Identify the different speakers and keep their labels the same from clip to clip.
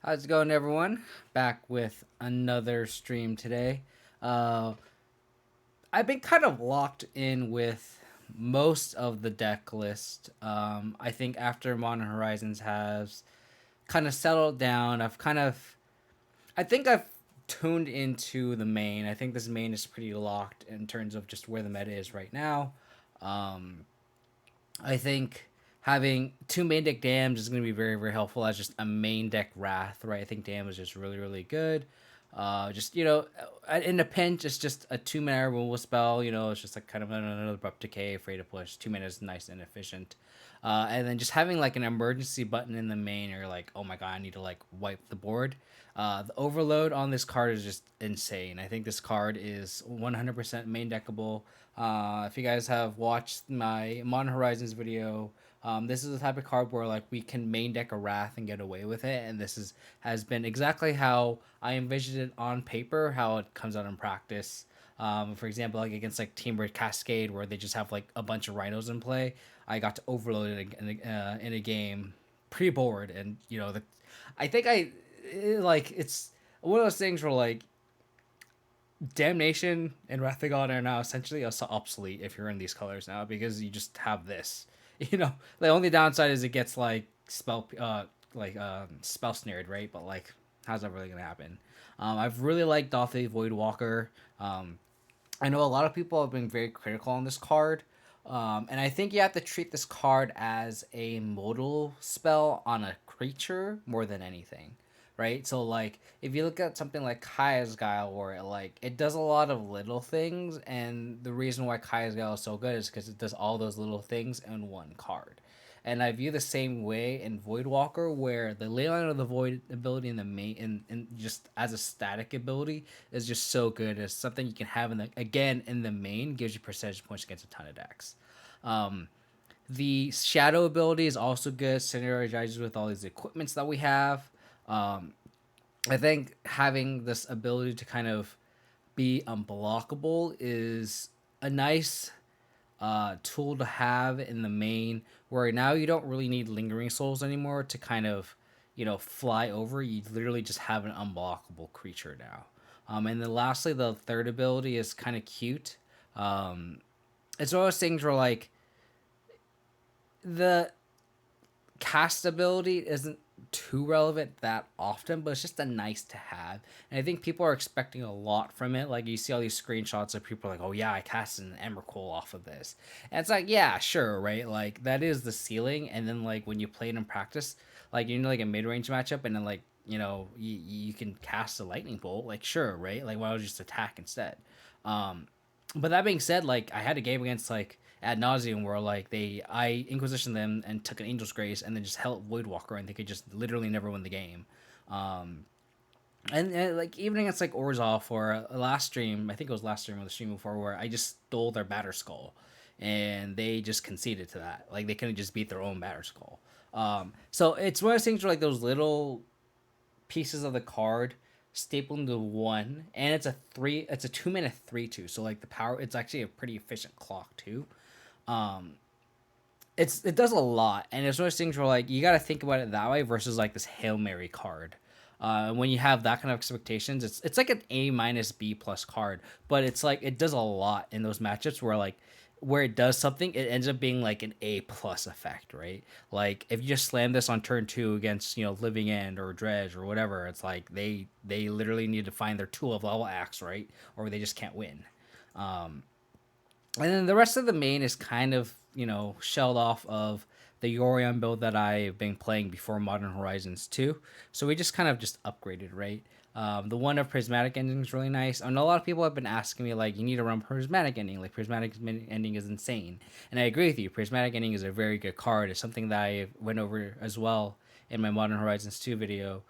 Speaker 1: How's it going, everyone? Back with another stream today. Uh, I've been kind of locked in with most of the deck list. I think after Modern Horizons has kind of settled down, I think I've tuned into the main. I think this main is pretty locked in terms of just where the meta is right now. Um, I think having two main deck dams is going to be very, very helpful as just a main deck Wrath, right? I think dam is just really, really good. Just in a pinch, it's just a 2 mana removal spell. It's just like kind of another abrupt decay, afraid to push. 2 mana is nice and efficient. And then just having like an emergency button in the main, or like, oh my god, I need to like wipe the board. The overload on this card is just insane. I think this card is 100% main deckable. If you guys have watched my Modern Horizons video, this is the type of card where like we can main deck a Wrath and get away with it, and this is has been exactly how I envisioned it on paper, how it comes out in practice. For example, like against like Team Red Cascade, where they just have like a bunch of rhinos in play, I got to overload it in a game, pretty bored, and I think it's one of those things where like Damnation and Wrath of God are now essentially obsolete if you're in these colors now because you just have this. The only downside is it gets like spell snared, right? But like, how's that really gonna happen? I've really liked Dothe Voidwalker. I know a lot of people have been very critical on this card. And I think you have to treat this card as a modal spell on a creature more than anything, right? So like if you look at something like Kaya's Guile, where it does a lot of little things, and the reason why Kaya's Guile is so good is because it does all those little things in one card. And I view the same way in Voidwalker, where the Leyline of the Void ability in the main, and just as a static ability, is just so good. It's something you can have in the main, gives you percentage points against a ton of decks. Um, the Shadow ability is also good, synergizes with all these equipments that we have. Um, I think having this ability to kind of be unblockable is a nice tool to have in the main, where now you don't really need lingering souls anymore to kind of fly over. You literally just have an unblockable creature now. And then lastly, the third ability is kind of cute. um, it's one of those things where like the cast ability isn't too relevant that often, but it's just a nice to have. And I think people are expecting a lot from it. Like you see all these screenshots of people like, oh yeah, I casted an Emrakul off of this. And it's like, yeah, sure, right? Like that is the ceiling. And then like when you play it in practice, like like a mid range matchup, and then like you can cast a lightning bolt. Like sure, right? Like why don't you just attack instead? Um, but that being said, like I had a game against like ad nauseum where like I inquisitioned them and took an Angel's Grace and then just held Voidwalker and they could just literally never win the game. Um, and like even against like Orzhov or last stream, I think it was last stream or the stream before, where I just stole their Batter Skull, and they just conceded to that. Like they couldn't just beat their own Batter Skull. So it's one of those things where like those little pieces of the card stapled into one, and it's a 2 minute 3/2. So like the power, it's actually a pretty efficient clock too. Um, it does a lot, and it's one of those things where like you got to think about it that way versus like this Hail Mary card. When you have that kind of expectations, it's like an A minus B plus card, but it's like it does a lot in those matchups where like where it does something, it ends up being like an A plus effect, right? Like if you just slam this on turn two against Living End or Dredge or whatever, it's like they literally need to find their tool of level axe, right, or they just can't win. Um, and then the rest of the main is kind of shelled off of the Yorion build that I've been playing before Modern Horizons 2. So we just kind of just upgraded, right? The one of Prismatic Ending is really nice. And a lot of people have been asking me, like, you need to run Prismatic Ending. Like, Prismatic Ending is insane. And I agree with you. Prismatic Ending is a very good card. It's something that I went over as well in my Modern Horizons 2 video,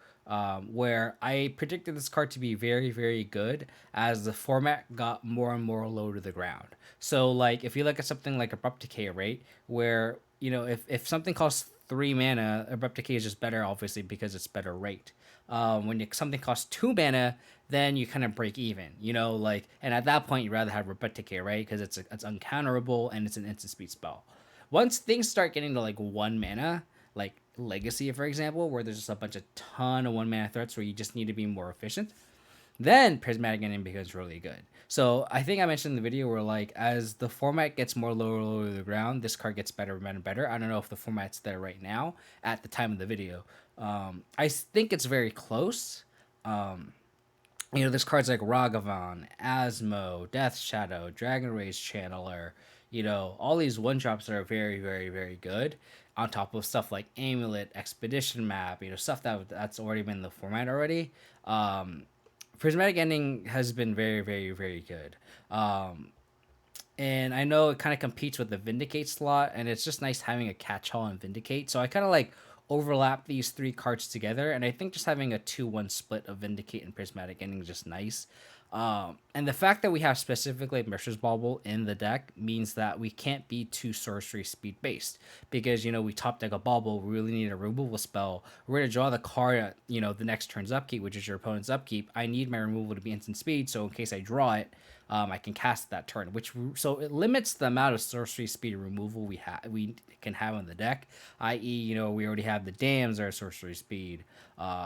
Speaker 1: where I predicted this card to be very, very good as the format got more and more low to the ground. So, like, if you look at something like Abrupt Decay, right, where, if something costs 3 mana, Abrupt Decay is just better, obviously, because it's better rate. When something costs 2 mana, then you kind of break even, and at that point, you'd rather have Abrupt Decay, right, because it's uncounterable and it's an instant speed spell. Once things start getting to like 1 mana, like Legacy, for example, where there's just a bunch of ton of one mana threats where you just need to be more efficient, then Prismatic Ending becomes really good. So I think I mentioned in the video where like as the format gets more lower to the ground, this card gets better and better and better. I don't know if the format's there right now at the time of the video. I think it's very close. There's cards like Ragavan, Asmo, Death Shadow, Dragon Rage Channeler. All these one drops that are very, very, very good. On top of stuff like Amulet, Expedition Map, stuff that's already been in the format already. Prismatic Ending has been very, very, very good. And I know it kind of competes with the Vindicate slot, and it's just nice having a catch-all and Vindicate. So I kind of like overlap these three cards together, and I think just having a 2-1 split of Vindicate and Prismatic Ending is just nice. And the fact that we have specifically Mercer's Bauble in the deck means that we can't be too sorcery speed based, because we top deck a Bauble, we really need a removal spell. We're gonna draw the card at the next turn's upkeep, which is your opponent's upkeep. I need my removal to be instant speed, so in case I draw it, I can cast that turn, so it limits the amount of sorcery speed removal we can have on the deck. I.e., we already have the Dams are sorcery speed.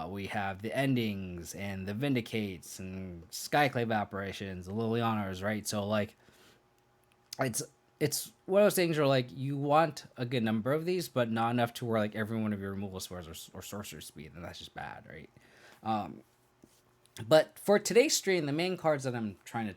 Speaker 1: We have the Endings and the Vindicates and Skyclave Apparitions, the Lilianas, right? So like, it's one of those things where like you want a good number of these, but not enough to where like every one of your removal spells or sorcery speed, and that's just bad, right? But for today's stream, the main cards that I'm trying to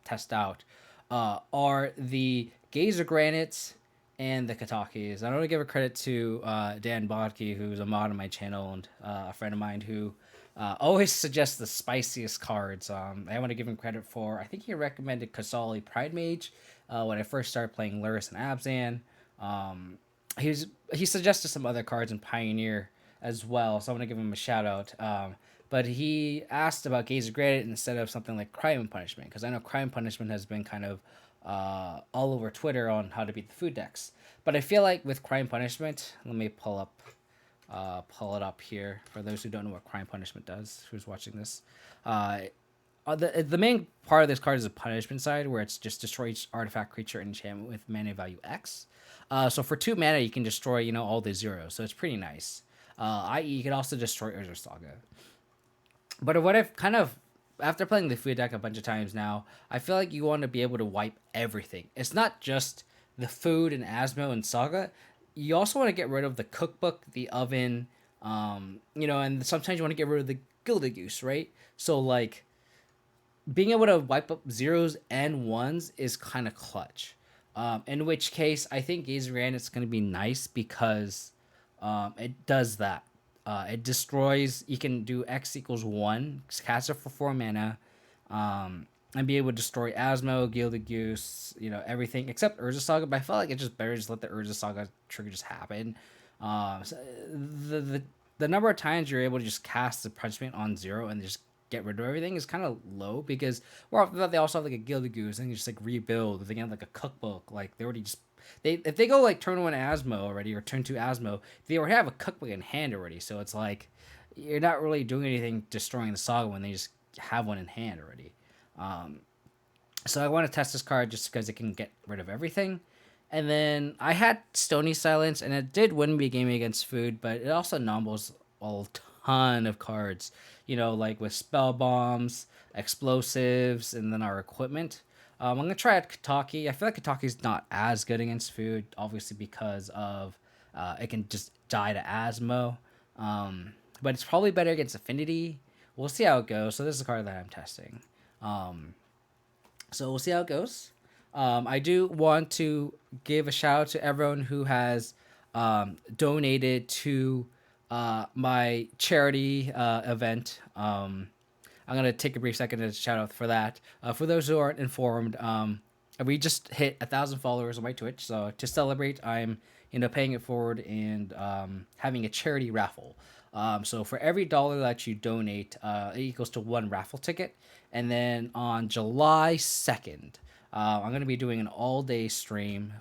Speaker 1: test out are the Gazer Granites and the Katakis. I want to give a credit to Dan Bodke, who's a mod on my channel and a friend of mine who always suggests the spiciest cards. I want to give him credit for, I think he recommended Kasali Pride Mage when I first started playing Luris and Abzan. He suggested some other cards in Pioneer as well, so I want to give him a shout out. But he asked about Gazer Granite instead of something like Crime and Punishment, because I know Crime and Punishment has been kind of all over Twitter on how to beat the food decks. But I feel like with Crime Punishment, let me pull it up here for those who don't know what Crime Punishment does, who's watching this. The main part of this card is the punishment side, where it's just destroy each artifact, creature, and enchantment with mana value X. So for 2 mana, you can destroy all the zeros, so it's pretty nice. I.e., you can also destroy Urza Saga. But what I've kind of, after playing the food deck a bunch of times now, I feel like you want to be able to wipe everything. It's not just the food and Asmo and Saga. You also want to get rid of the cookbook, the oven, and sometimes you want to get rid of the Gilded Goose, right? So like, being able to wipe up zeros and ones is kind of clutch. In which case, I think Gazer Granite's going to be nice because it does that. It destroys. You can do X equals 1, cast it for 4 mana, and be able to destroy Asmo, Gilded Goose, everything except Urza Saga. But I felt like it's just better just let the Urza Saga trigger just happen. So the number of times you're able to just cast the punishment on 0 and just get rid of everything is kind of low, because more often than not, they also have like a Gilded Goose and you just like rebuild. If they have like a cookbook, like they already just. If they go like turn 1 Asmo already or turn 2 Asmo, they already have a cookbook in hand already. So it's like you're not really doing anything destroying the Saga when they just have one in hand already. So I want to test this card just because it can get rid of everything. And then I had Stony Silence, and it did win me a game against food, but it also nombos a ton of cards. Like with Spell Bombs, Explosives, and then our equipment. I'm going to try out Kataki. I feel like Kataki's not as good against food, obviously because of it can just die to Asmo. But it's probably better against Affinity. We'll see how it goes. So this is a card that I'm testing. So we'll see how it goes. I do want to give a shout out to everyone who has donated to my charity event. I'm going to take a brief second to shout out for that. For those who aren't informed, we just hit 1,000 followers on my Twitch. So to celebrate, I'm paying it forward and having a charity raffle. So for every $1 that you donate, it equals to 1 raffle ticket. And then on July 2nd, I'm going to be doing an all-day stream.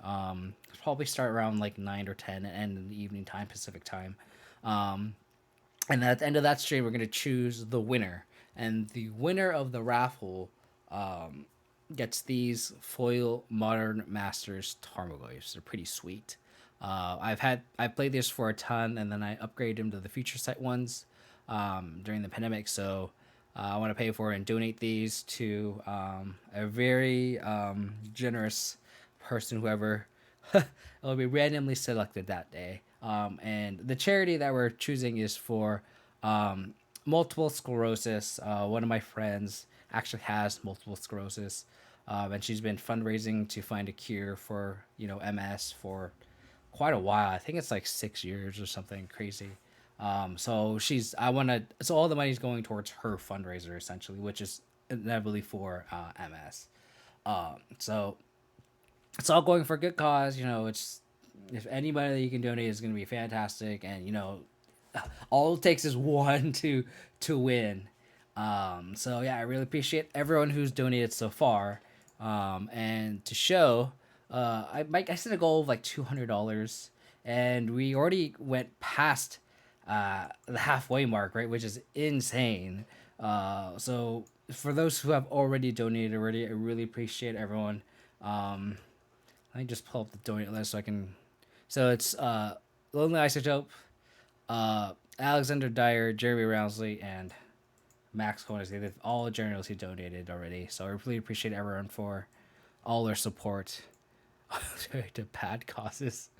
Speaker 1: Probably start around like 9 or 10 and end in the evening time, Pacific time. And at the end of that stream, we're going to choose the winner. And the winner of the raffle gets these foil Modern Masters Tarmogoyfs. They're pretty sweet. I played this for a ton, and then I upgraded them to the feature set ones during the pandemic. So I want to pay for and donate these to a very generous person, whoever will be randomly selected that day. And the charity that we're choosing is for multiple sclerosis. One of my friends actually has multiple sclerosis, and she's been fundraising to find a cure for MS for quite a while. I think it's like 6 years or something crazy. So so all the money's going towards her fundraiser essentially, which is inevitably for MS. So it's all going for a good cause. It's if anybody that you can donate is going to be fantastic, and all it takes is one to win. So yeah, I really appreciate everyone who's donated so far. And to show, I set a goal of like $200, and we already went past the halfway mark, right, which is insane. So for those who have already donated already, I really appreciate everyone. Let me just pull up the donate list so I can. So it's Lonely Isotope, Alexander Dyer, Jeremy Rounsley, and Max Conis. They've all generously donated already. So I really appreciate everyone for all their support to bad causes.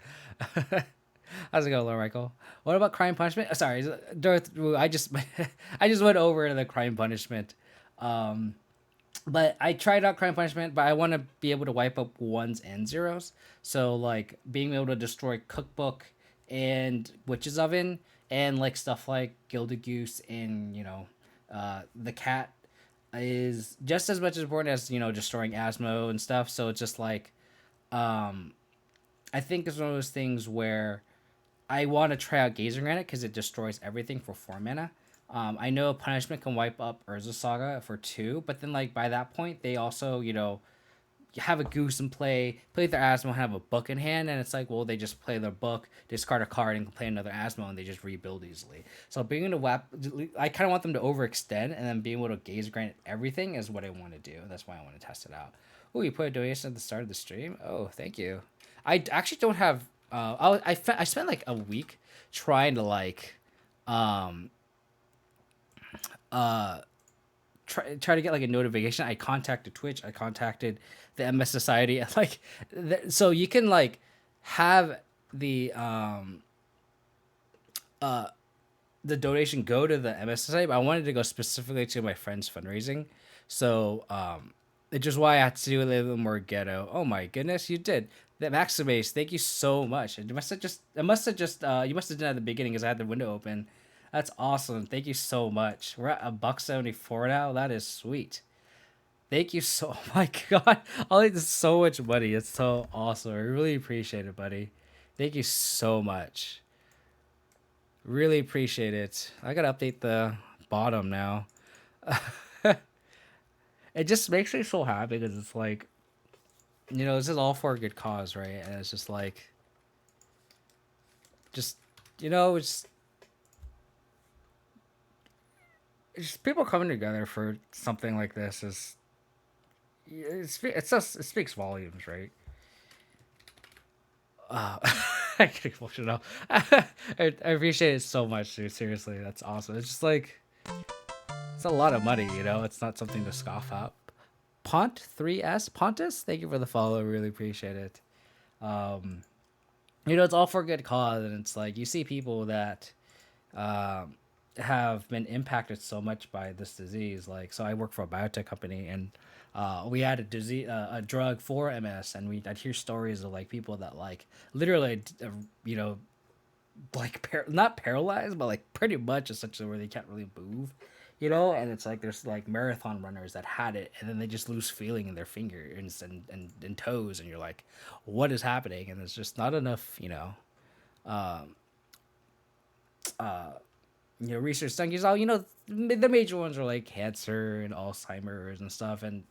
Speaker 1: How's it going, Laura Michael? What about crime punishment? Sorry, Darth. I just I just went over the crime punishment. But I tried out crime punishment, but I want to be able to wipe up ones and zeros. So like being able to destroy cookbook and witch's oven, and like stuff like gilded goose and the cat is just as much as important as destroying Asmo and stuff. So it's just like I think it's one of those things where I want to try out Gazer Granite because it destroys everything for 4 mana. I know punishment can wipe up Urza Saga for 2, but then like by that point they also have a goose in play their Asmo, have a book in hand, and it's like, well, they just play their book, discard a card, and play another Asmo, and they just rebuild easily. So being able to I kind of want them to overextend, and then being able to Gaze Grant everything is what I want to do. That's why I want to test it out. Oh, you put a donation at the start of the stream. Oh, thank you. I actually don't have. I spent like a week trying to um uh try to get like a notification. I contacted Twitch. I contacted the MS Society. Like, so you can like have the donation go to the MS Society, but I wanted to go specifically to my friend's fundraising. So it's just why I had to do a little more ghetto. Oh my goodness, you did. That Maximase, thank you so much. You must have just you must have done it at the beginning because I had the window open. That's awesome. Thank you so much. We're at $1.74 now. That is sweet. Thank you so. Oh my God, Ollie, this is so much money. It's so awesome. I really appreciate it, buddy. Thank you so much. Really appreciate it. I gotta update the bottom now. It just makes me so happy because it's like, this is all for a good cause, right? And it's just like, it's just people coming together for something like this is it speaks volumes, right? I get emotional. I appreciate it so much, dude. Seriously, that's awesome. It's just like it's a lot of money, It's not something to scoff at. Pont3S Pontus, thank you for the follow. Really appreciate it. It's all for a good cause, and it's like you see people that have been impacted so much by this disease. Like, so I work for a biotech company, and we had a drug for MS, and I'd hear stories of like people that like literally, like not paralyzed, but like pretty much essentially where they can't really move, and it's like there's like marathon runners that had it, and then they just lose feeling in their fingers and toes, and you're like, what is happening? And it's just not enough, research done. Because all the major ones are like cancer and Alzheimer's and stuff, and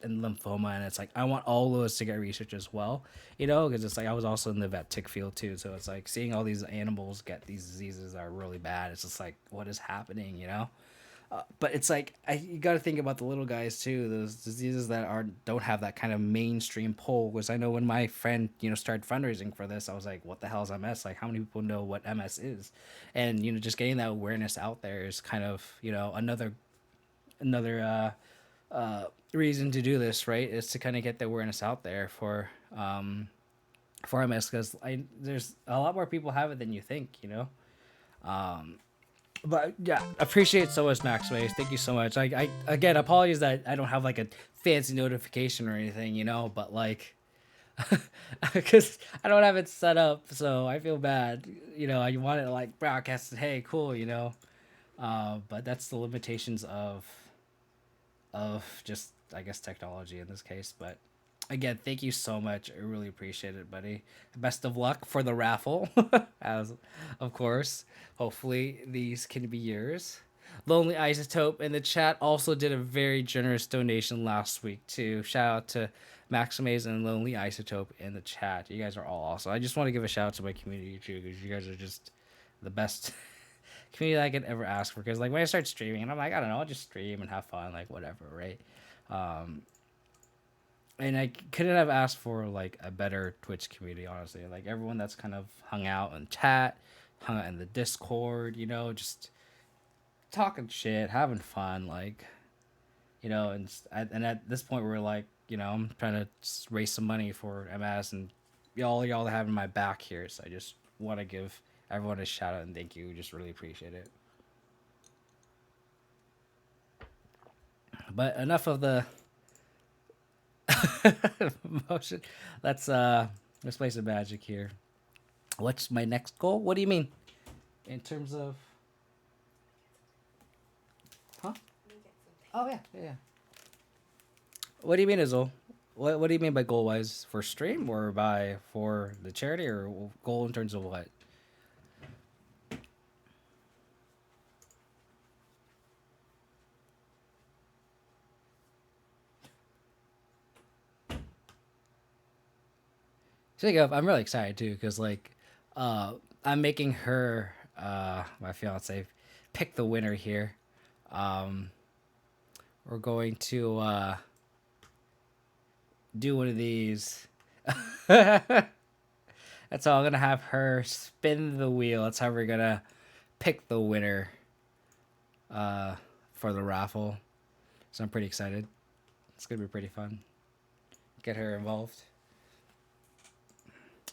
Speaker 1: and lymphoma, and it's like I want all those to get research as well, because it's like I was also in the vet tick field too, so it's like seeing all these animals get these diseases that are really bad. It's just like, what is happening, But it's like you got to think about the little guys too. Those diseases that don't have that kind of mainstream pull. Because I know when my friend started fundraising for this, I was like, "What the hell is MS? Like, how many people know what MS is?" And just getting that awareness out there is kind of another reason to do this, right? Is to kind of get the awareness out there for MS because there's a lot more people have it than you think. But yeah, appreciate so much, Max Ways. Thank you so much. I again apologies that I don't have like a fancy notification or anything, but like because I don't have it set up, so I feel bad. I want it to like broadcast. Hey, cool. But that's the limitations of just I guess technology in this case. But again, thank you so much. I really appreciate it, buddy. Best of luck for the raffle, as of course. Hopefully, these can be yours. Lonely Isotope in the chat also did a very generous donation last week too. Shout out to Maximaze and Lonely Isotope in the chat. You guys are all awesome. I just want to give a shout out to my community too because you guys are just the best community I could ever ask for. Because like when I start streaming, and I'm like, I don't know, I'll just stream and have fun, like whatever, right? And I couldn't have asked for like a better Twitch community, honestly. Like everyone that's kind of hung out and chat, hung out in the Discord, just talking shit, having fun, like, and at this point we're like, I'm trying to raise some money for MS, and y'all having my back here, so I just want to give everyone a shout out and thank you. Just really appreciate it. But enough of the motion. Let's play some Magic here. What's my next goal? What do you mean? In terms of huh? Oh yeah. What do you mean, Izzo? What do you mean by goal wise for stream or for the charity or goal in terms of what? Speaking of, I'm really excited too because like I'm making her my fiance pick the winner here. We're going to do one of these. That's how I'm gonna have her spin the wheel. That's how we're gonna pick the winner for the raffle. So I'm pretty excited. It's gonna be pretty fun. Get her involved.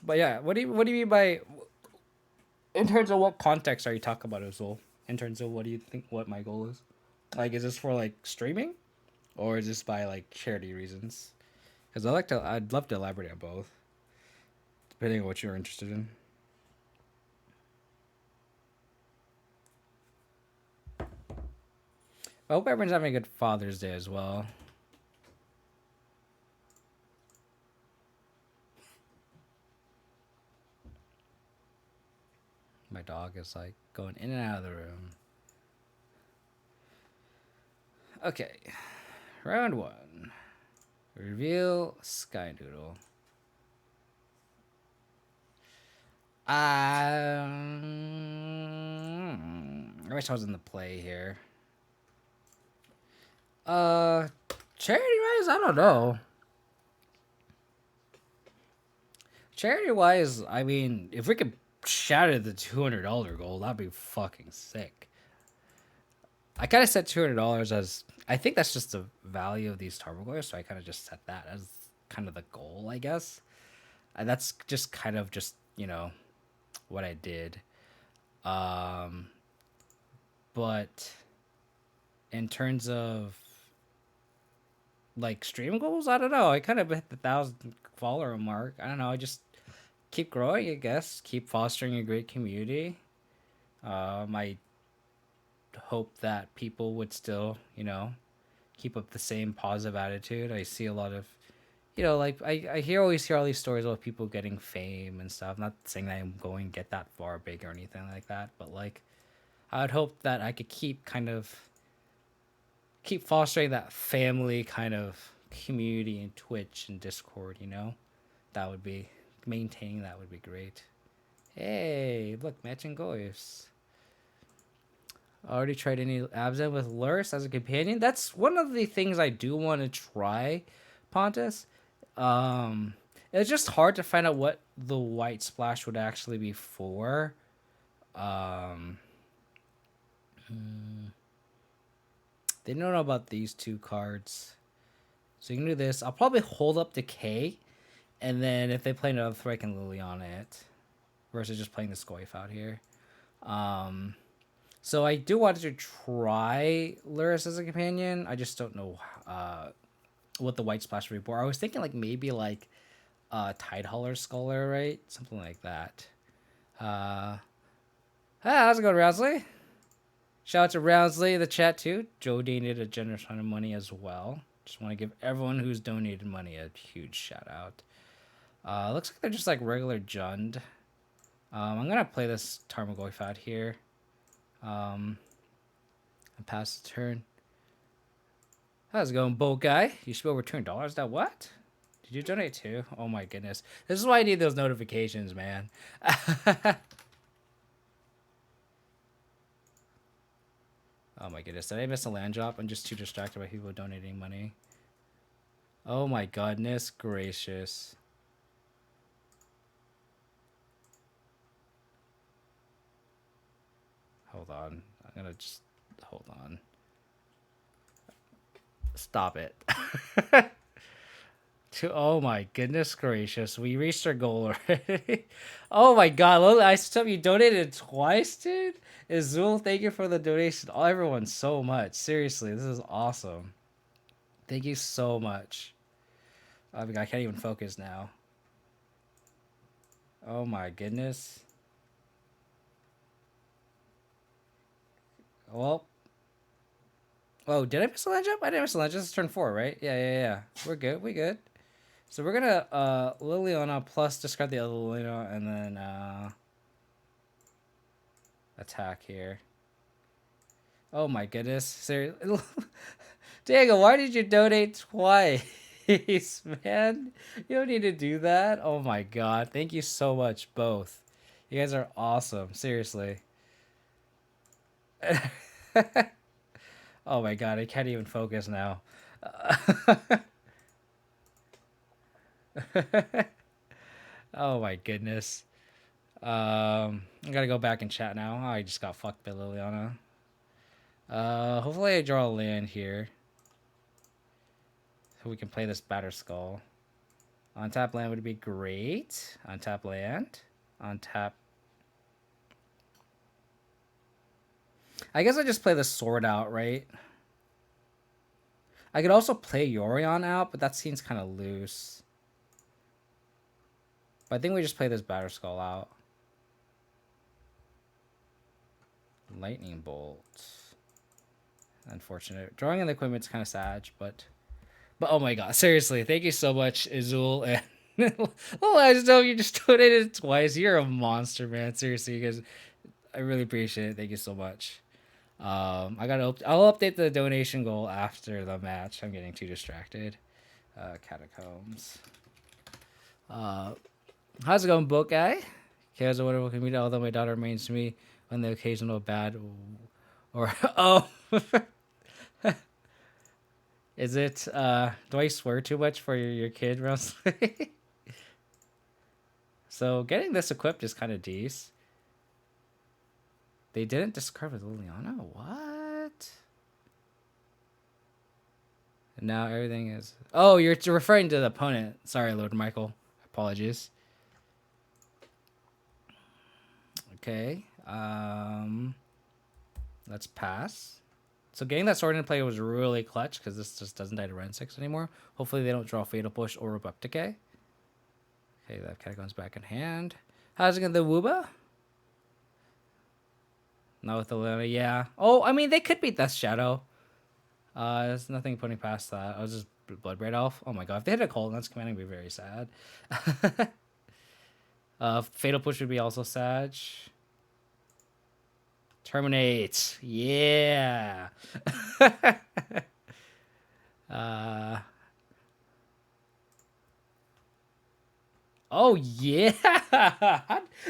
Speaker 1: But yeah, what do you mean by in terms of what context are you talking about as well? In terms of what do you think what my goal is? Like is this for like streaming? Or is this by like charity reasons? Because I'd love to elaborate on both. Depending on what you're interested in. I hope everyone's having a good Father's Day as well. My dog is like going in and out of the room. Okay. Round 1. Reveal Sky Noodle. I wish I was in the play here. Charity wise, I don't know. Charity wise, I mean, if we could shatter the $200 goal, that'd be fucking sick. I kind of set $200 as I think that's just the value of these turbo coins, so I kind of just set that as kind of the goal, I guess. And that's just kind of just what I did. But in terms of like stream goals, I don't know. I kind of hit the 1,000 follower mark. I don't know. I just keep growing, I guess. Keep fostering a great community. I hope that people would still, keep up the same positive attitude. I see a lot of, like I always hear all these stories about people getting fame and stuff. I'm not saying that I'm going to get that far big or anything like that, but like I would hope that I could keep fostering that family kind of community in Twitch and Discord, That would be maintaining that would be great. Hey, look, matching goals. Already tried any Abzan with Lurrus as a companion? That's one of the things I do want to try, Pontus. It's just hard to find out what the white splash would actually be for. Um, they don't know about these two cards. So you can do this. I'll probably hold up Decay, and then if they play another threat, I can Lily on it. Versus just playing the Scoif out here. So I do want to try Lurrus as a companion. I just don't know what the white splash would be for. I was thinking like maybe like Tidehauler Scholar, right? Something like that. Hey, how's it going, Rounsley? Shout out to Rounsley in the chat too. Joe donated a generous amount of money as well. Just want to give everyone who's donated money a huge shout out. Looks like they're just like regular Jund. I'm gonna play this Tarmogoyf out here. And pass the turn. How's it going, boat guy? You should be able to return dollars. That what? Did you donate too? Oh my goodness. This is why I need those notifications, man. Oh my goodness. Did I miss a land drop? I'm just too distracted by people donating money. Oh my goodness gracious. Hold on. I'm gonna just hold on. Stop it. Oh my goodness gracious. We reached our goal already. Oh my god. I saw you donated twice, dude. Azul, thank you for the donation. Oh, everyone so much. Seriously, this is awesome. Thank you so much. I can't even focus now. Oh my goodness. Well. Oh, did I miss a land jump? I didn't miss a land jump. This is turn 4, right? Yeah. We're good. We good. So we're gonna Liliana plus discard the other Liliana and then attack here. Oh my goodness. Seriously. Diego, why did you donate twice? Man, you don't need to do that. Oh my god. Thank you so much, both. You guys are awesome. Seriously. Oh my god, I can't even focus now. Oh my goodness. I gotta go back and chat now. Oh, I just got fucked by Liliana. Hopefully I draw a land here. So we can play this Batter Skull. On tap land would be great. On tap land. On tap. I guess I just play the Sword out, right? I could also play Yorion out, but that seems kind of loose. But I think we just play this Batter Skull out. Lightning Bolt. Unfortunate. Drawing in the equipment's kind of sad, but oh my god, seriously, thank you so much, Azul. And oh, I just know you just donated twice. You're a monster, man. Seriously, you guys, I really appreciate it. Thank you so much. I'll update the donation goal after the match. I'm getting too distracted. Catacombs. How's it going, boat guy? Chaos a wonderful community, although my daughter remains to me when the occasional bad or oh. Is it do I swear too much for your kid, Rosalie? So getting this equipped is kind of decent. They didn't discard with Liliana? What? And now everything is... Oh, you're referring to the opponent. Sorry, Lord Michael. Apologies. Okay. Let's pass. So getting that sword in play was really clutch because this just doesn't die to Ren 6 anymore. Hopefully they don't draw Fatal Push or Rebuff Decay. Okay, that Catacombs back in hand. How's it going, the Wooba? Not with the Luna, yeah. Oh, I mean, they could beat Death Shadow. There's nothing putting past that. I was just Bloodbraid Elf. Oh my god, if they hit a Cold Lens Commanding, would be very sad. Fatal Push would be also sad. Terminate. Yeah. Oh yeah.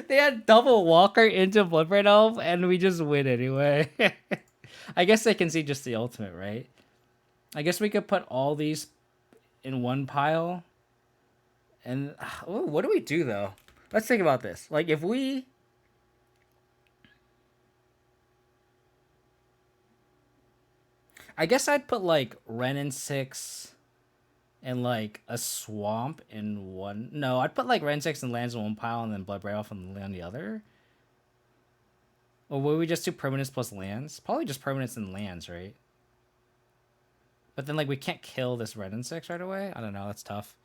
Speaker 1: They had double Walker into Bloodbraid Elf and we just win anyway. I guess they can see just the ultimate, right? I guess we could put all these in one pile. And what do we do though? Let's think about this. Like if we I guess I'd put like Ren and 6 and like a swamp in one. No, I'd put like Ren 6 and lands in one pile and then Blood Braille off and land the other. Or would we just do permanents plus lands? Probably just permanents and lands, right? But then like we can't kill this Ren and 6 right away. I don't know. That's tough.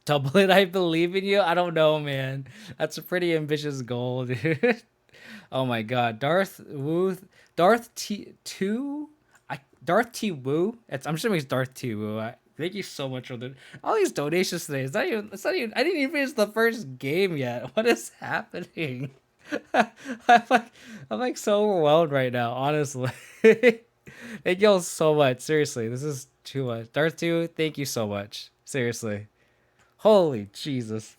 Speaker 1: Double it. I believe in you. I don't know, man. That's a pretty ambitious goal, dude. Oh my god, Darth Wu, Darth T2, Darth T Wu. I'm just gonna make Darth T Wu. Thank you so much for all these donations today. It's not even. I didn't even finish the first game yet. What is happening? I'm like so overwhelmed right now. Honestly, thank you all so much. Seriously, this is too much. Darth 2, thank you so much. Seriously, holy Jesus.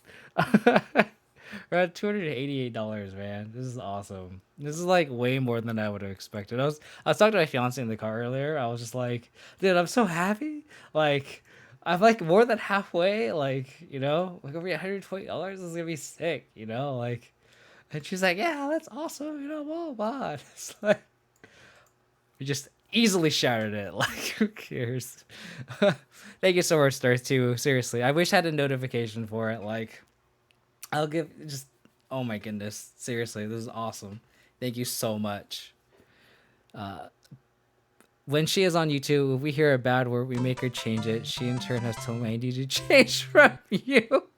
Speaker 1: We're at $288, man. This is awesome. This is like way more than I would have expected. I was talking to my fiance in the car earlier. I was just like, dude, I'm so happy. Like, I'm like more than halfway. Like, you know, like over $120 is gonna be sick. You know, like, and she's like, yeah, that's awesome. You know, blah blah. It's like we just easily shattered it. Like, who cares? Thank you so much, Stars 2. Seriously, I wish I had a notification for it. Like. I'll give just oh my goodness. Seriously, this is awesome. Thank you so much. When she is on YouTube, if we hear a bad word, we make her change it. She in turn has told Mandy to change from you.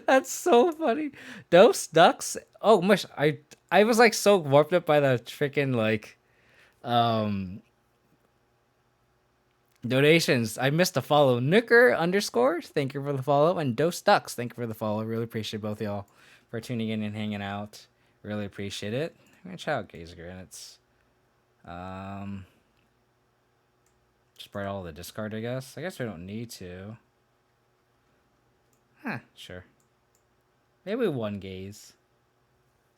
Speaker 1: That's so funny. Dose ducks. Oh mush. I was like so warped up by the freaking like donations. I missed a follow. Nooker _ thank you for the follow. And Dose Ducks, thank you for the follow. Really appreciate both y'all for tuning in and hanging out. Really appreciate it. I'm gonna check out Gaze Granites. Spread all the discard, I guess. I guess we don't need to. Huh, sure. Maybe one gaze.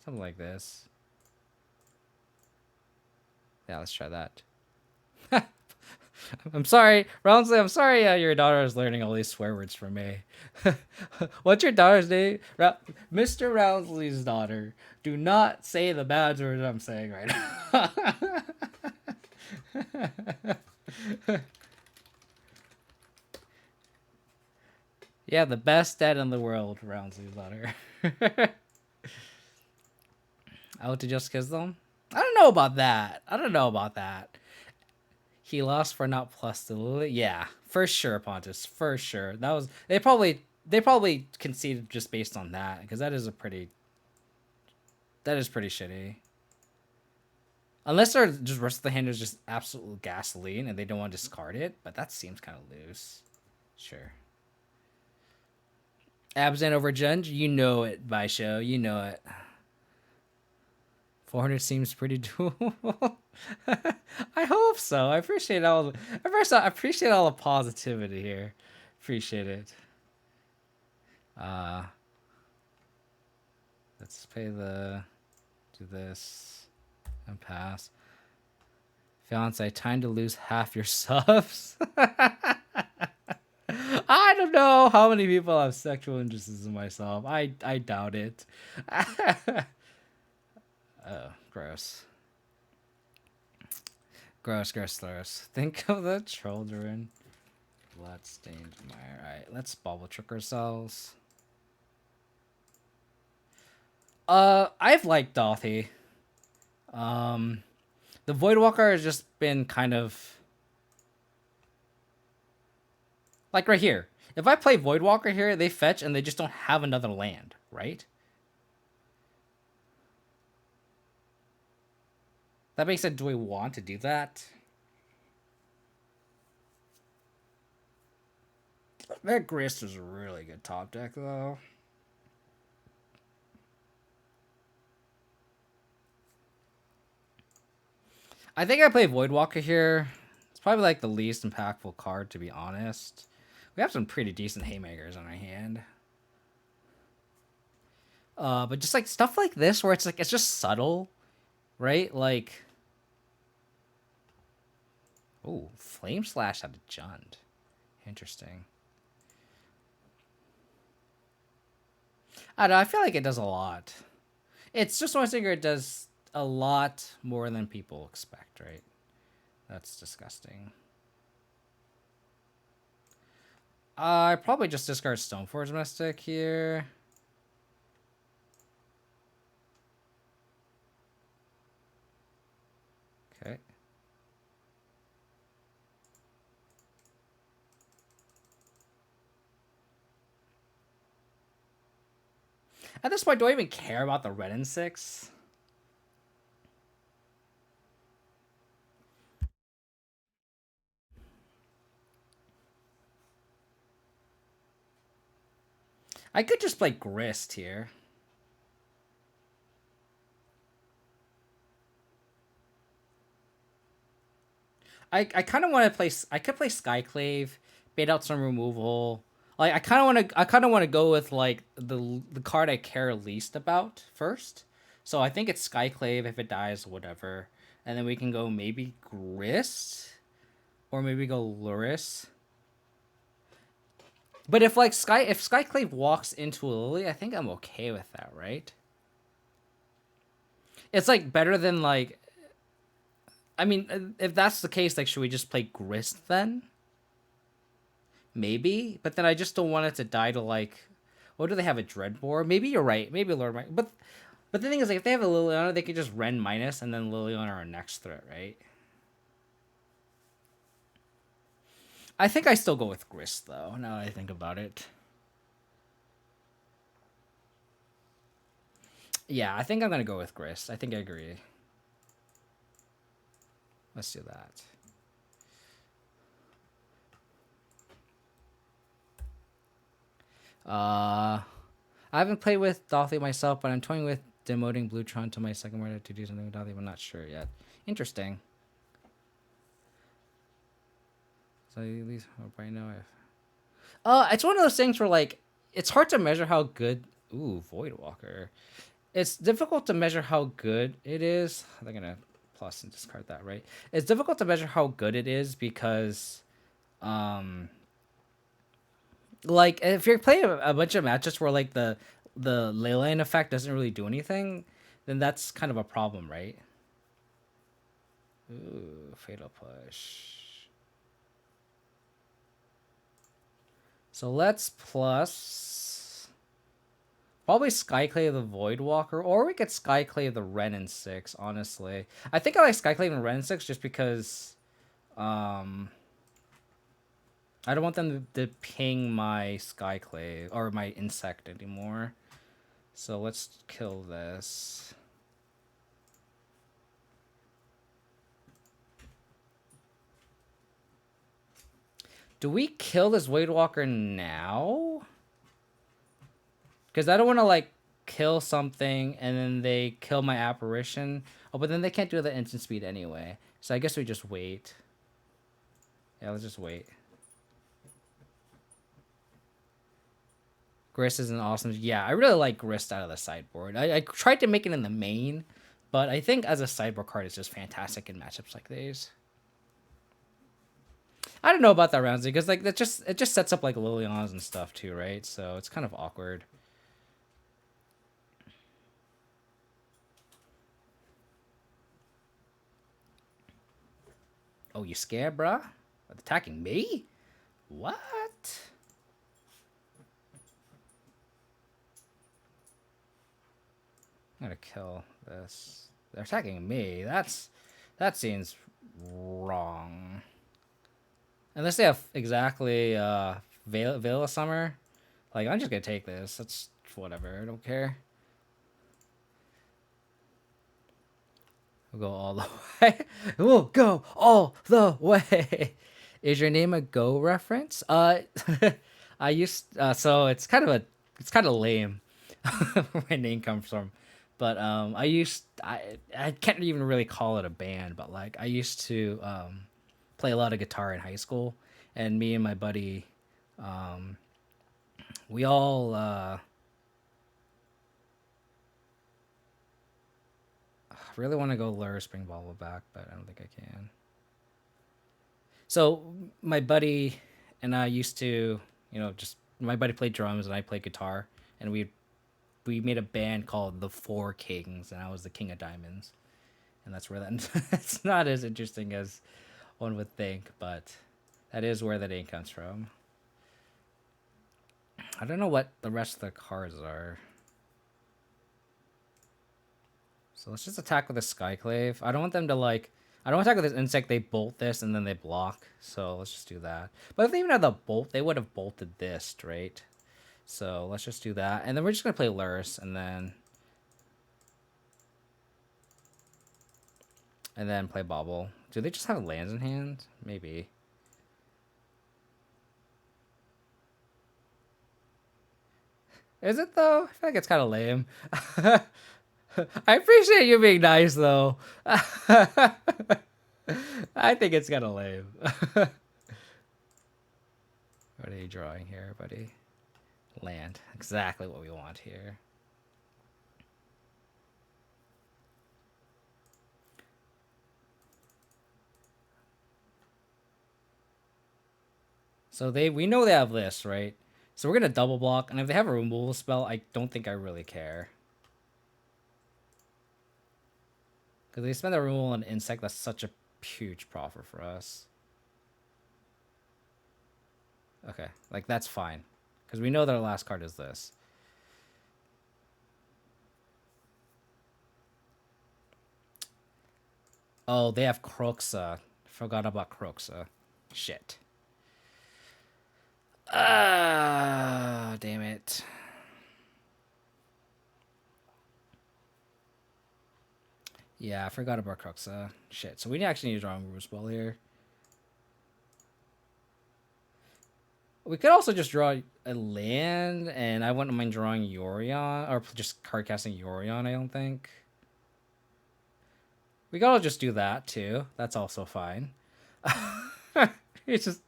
Speaker 1: Something like this. Yeah, let's try that. I'm sorry, Roundsley. I'm sorry your daughter is learning all these swear words from me. What's your daughter's name? Mr. Roundsley's daughter. Do not say the bad words I'm saying right now. Yeah, the best dad in the world, Roundsley's daughter. Out to just kiss them? I don't know about that. He lost for not plus the Lily. Yeah, for sure, Pontus. For sure. That was they probably conceded just based on that, because that is pretty shitty. Unless they're just rest of the hand is just absolute gasoline and they don't want to discard it, but that seems kind of loose. Sure. Abzan over Judge, you know it, by show, you know it. 400 seems pretty doable. I hope so. I appreciate all the positivity here. Appreciate it. Let's do this and pass. Fiance, time to lose half your subs. I don't know how many people have sexual interests in myself. I doubt it. Oh, gross. Gross. Think of the children. Bloodstained mire. Alright, let's bubble trick ourselves. I've liked Dothy. The Voidwalker has just been kind of like right here. If I play Voidwalker here, they fetch and they just don't have another land, right? That being said, do we want to do that? That Grist is a really good top deck, though. I think I play Voidwalker here. It's probably like the least impactful card, to be honest. We have some pretty decent haymakers on our hand. But just like stuff like this where it's like it's just subtle, right? Like, oh, Flame Slash out of Jund. Interesting. I don't know, I feel like it does a lot. It's just one figure it does a lot more than people expect, right? That's disgusting. I probably just discard Stoneforge Mystic here. Okay. At this point, do I even care about the red and 6? I could just play Grist here. I kind of want to play. I could play Skyclave, bait out some removal. Like I kind of want to go with like the card I care least about first. So I think it's Skyclave if it dies, whatever, and then we can go maybe Grist, or maybe go Luris. But if like if Skyclave walks into a Lily, I think I'm okay with that, right? It's like better than like. I mean, if that's the case, like, should we just play Grist then? Maybe, but then I just don't want it to die to like. What do they have a Dreadbore? Maybe you're right. Maybe Lord might. But the thing is, like, if they have a Liliana, they could just Ren minus and then Liliana our next threat, right? I think I still go with Grist though. Now that I think about it. Yeah, I think I'm gonna go with Grist. I think I agree. Let's do that. I haven't played with Dolphy myself, but I'm toying with demoting Bluetron to my second word to do something with Dolphy. I'm not sure yet. Interesting. So at least right now, it's one of those things where like it's hard to measure how good. Ooh, Voidwalker. It's difficult to measure how good it is. They're gonna plus and discard that, right? It's difficult to measure how good it is because, like if you're playing a bunch of matches where like the ley line effect doesn't really do anything, then that's kind of a problem, right? Ooh, fatal push. So let's plus probably Skyclave the Voidwalker, or we could Skyclave the Ren and 6, honestly. I think I like Skyclave and Ren and 6 just because I don't want them to ping my Skyclave or my insect anymore. So let's kill this. Do we kill this Voidwalker now? Because I don't want to like kill something and then they kill my apparition. Oh, but then they can't do the instant speed anyway. So I guess we just wait. Yeah, let's just wait. Grist is an awesome. Yeah, I really like Grist out of the sideboard. I tried to make it in the main, but I think as a sideboard card, it's just fantastic in matchups like these. I don't know about that Roundsy because like it just sets up like Lilianas and stuff too, right? So it's kind of awkward. Oh, you scared, bruh? Attacking me? What? I'm gonna kill this. They're attacking me. That seems wrong. Unless they have exactly Veil of Summer. Like I'm just gonna take this. That's whatever. I don't care. We'll go all the way. We'll go all the way. Is your name a Go reference? I used so it's kind of lame where my name comes from, but I can't even really call it a band, but like I used to play a lot of guitar in high school, and me and my buddy, we all really want to go Lure Spring Bobble back, but I don't think I can. So my buddy and I used to, just my buddy played drums and I played guitar, and we made a band called the Four Kings, and I was the King of Diamonds, and that's where that. It's not as interesting as one would think, but that is where the name comes from. I don't know what the rest of the cards are. So let's just attack with a Skyclave. I don't want them to like... I don't want to attack with this insect. They bolt this and then they block. So let's just do that. But if they even had the bolt, they would have bolted this straight. So let's just do that. And then we're just going to play Lurrus and then play Bobble. Do they just have lands in hand? Maybe. Is it though? I feel like it's kind of lame. I appreciate you being nice though. I think it's kind of lame. What are you drawing here, buddy? Land. Exactly what we want here. So we know they have this, right? So we're gonna double block, and if they have a removal spell, I don't think I really care. Because they spend the removal on insect, that's such a huge profit for us. Okay, like that's fine. Because we know their last card is this. Oh, they have Croxa. Forgot about Croxa. Shit. Ah, damn it. Yeah, I forgot about Croxa. Shit. So we actually need to draw a Roost Ball here. We could also just draw a land, and I wouldn't mind drawing Yorion, or just card casting Yorion, I don't think. We gotta just do that, too. That's also fine. It's just...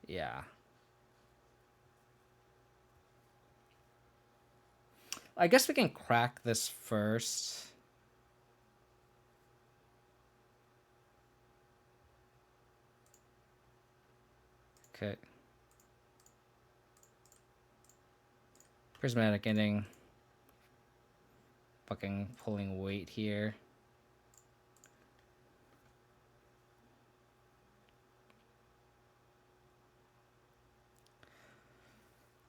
Speaker 1: Yeah. I guess we can crack this first. Okay. Prismatic Ending. Fucking pulling weight here.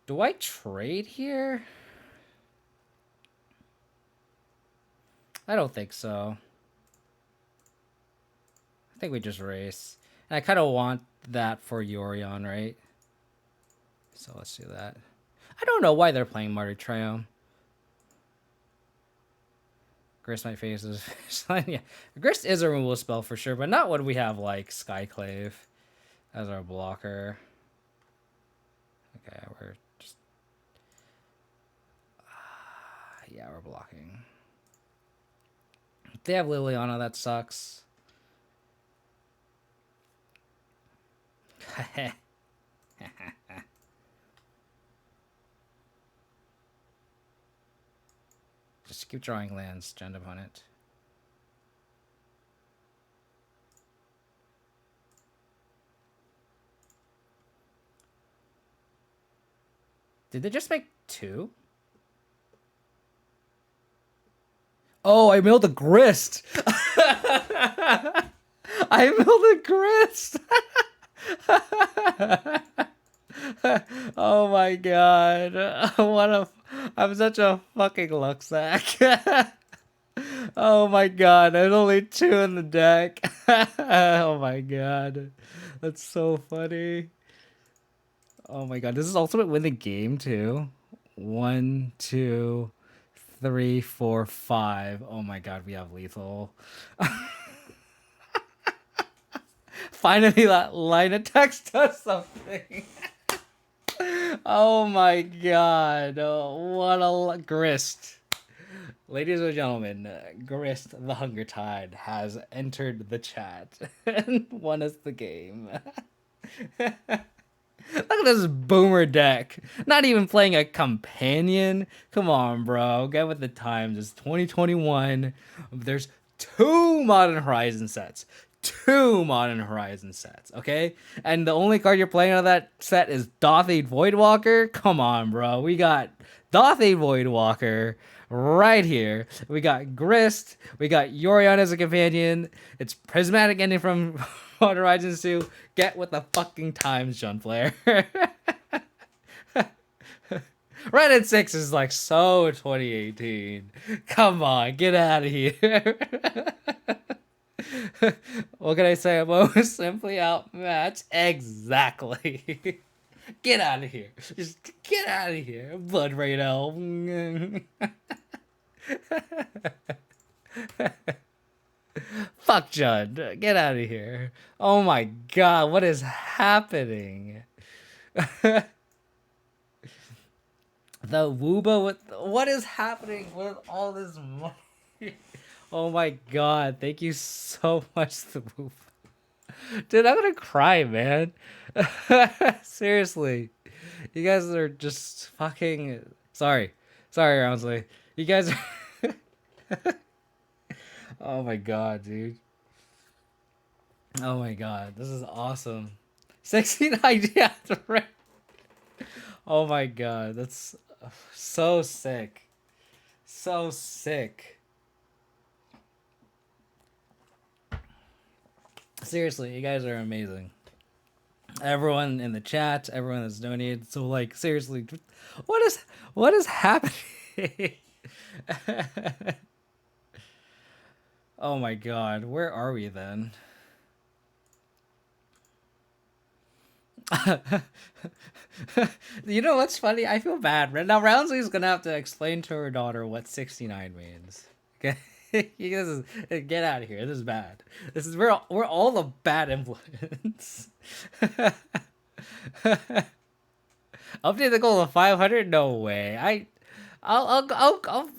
Speaker 1: Do I trade here? I don't think so. I think we just race. And I kind of want that for Yorion, right? So let's do that. I don't know why they're playing Martyr Triumph. Grist might face his yeah. Grist is a removal spell for sure, but not when we have like Skyclave as our blocker. Okay, we're just yeah, we're blocking. If they have Liliana, that sucks. Just keep drawing lands, Gend upon it. Did they just make 2? Oh, I milled a Grist. I milled a Grist. Oh my god. I'm such a fucking luck sack. Oh my god, there's only 2 in the deck. Oh my god. That's so funny. Oh my god, this is ultimate win the game too. 1, 2, 3, 4, 5. Oh my god, we have lethal. Finally, that line of text does something. Oh my god. Oh, what a Grist. Ladies and gentlemen, Grist the Hunger Tide has entered the chat and won us the game. Look at this boomer deck. Not even playing a companion. Come on, bro. Get with the times. It's 2021. There's two Modern Horizon sets. Two Modern Horizon sets, okay? And the only card you're playing out of that set is Dothade Voidwalker. Come on, bro. We got Dothade Voidwalker right here. We got Grist. We got Yorion as a companion. It's Prismatic Ending from Modern Horizons 2. Get with the fucking times, John Flair. Red at 6 is like so 2018. Come on, get out of here. What can I say? I'm most simply outmatched. Exactly. Get out of here. Just get out of here. Blood Raid Elf. Fuck Judd. Get out of here. Oh my god, what is happening? The Wooba with what is happening with all this money? Oh my god, thank you so much, the Wooba. Dude, I'm gonna cry, man. Seriously. You guys are just fucking sorry. Sorry, Roundsley. You guys are oh my god, dude. Oh my god, this is awesome. 16 ideas, right? Oh my god, that's so sick. So sick. Seriously, you guys are amazing. Everyone in the chat, everyone that's donated. So like seriously, what is happening? Oh my god, where are we then? You know what's funny? I feel bad. Now Roundsley's gonna have to explain to her daughter what 69 means. Okay? Get out of here. This is bad. This is we're all the bad influence. Update the goal of 500? No way. I'll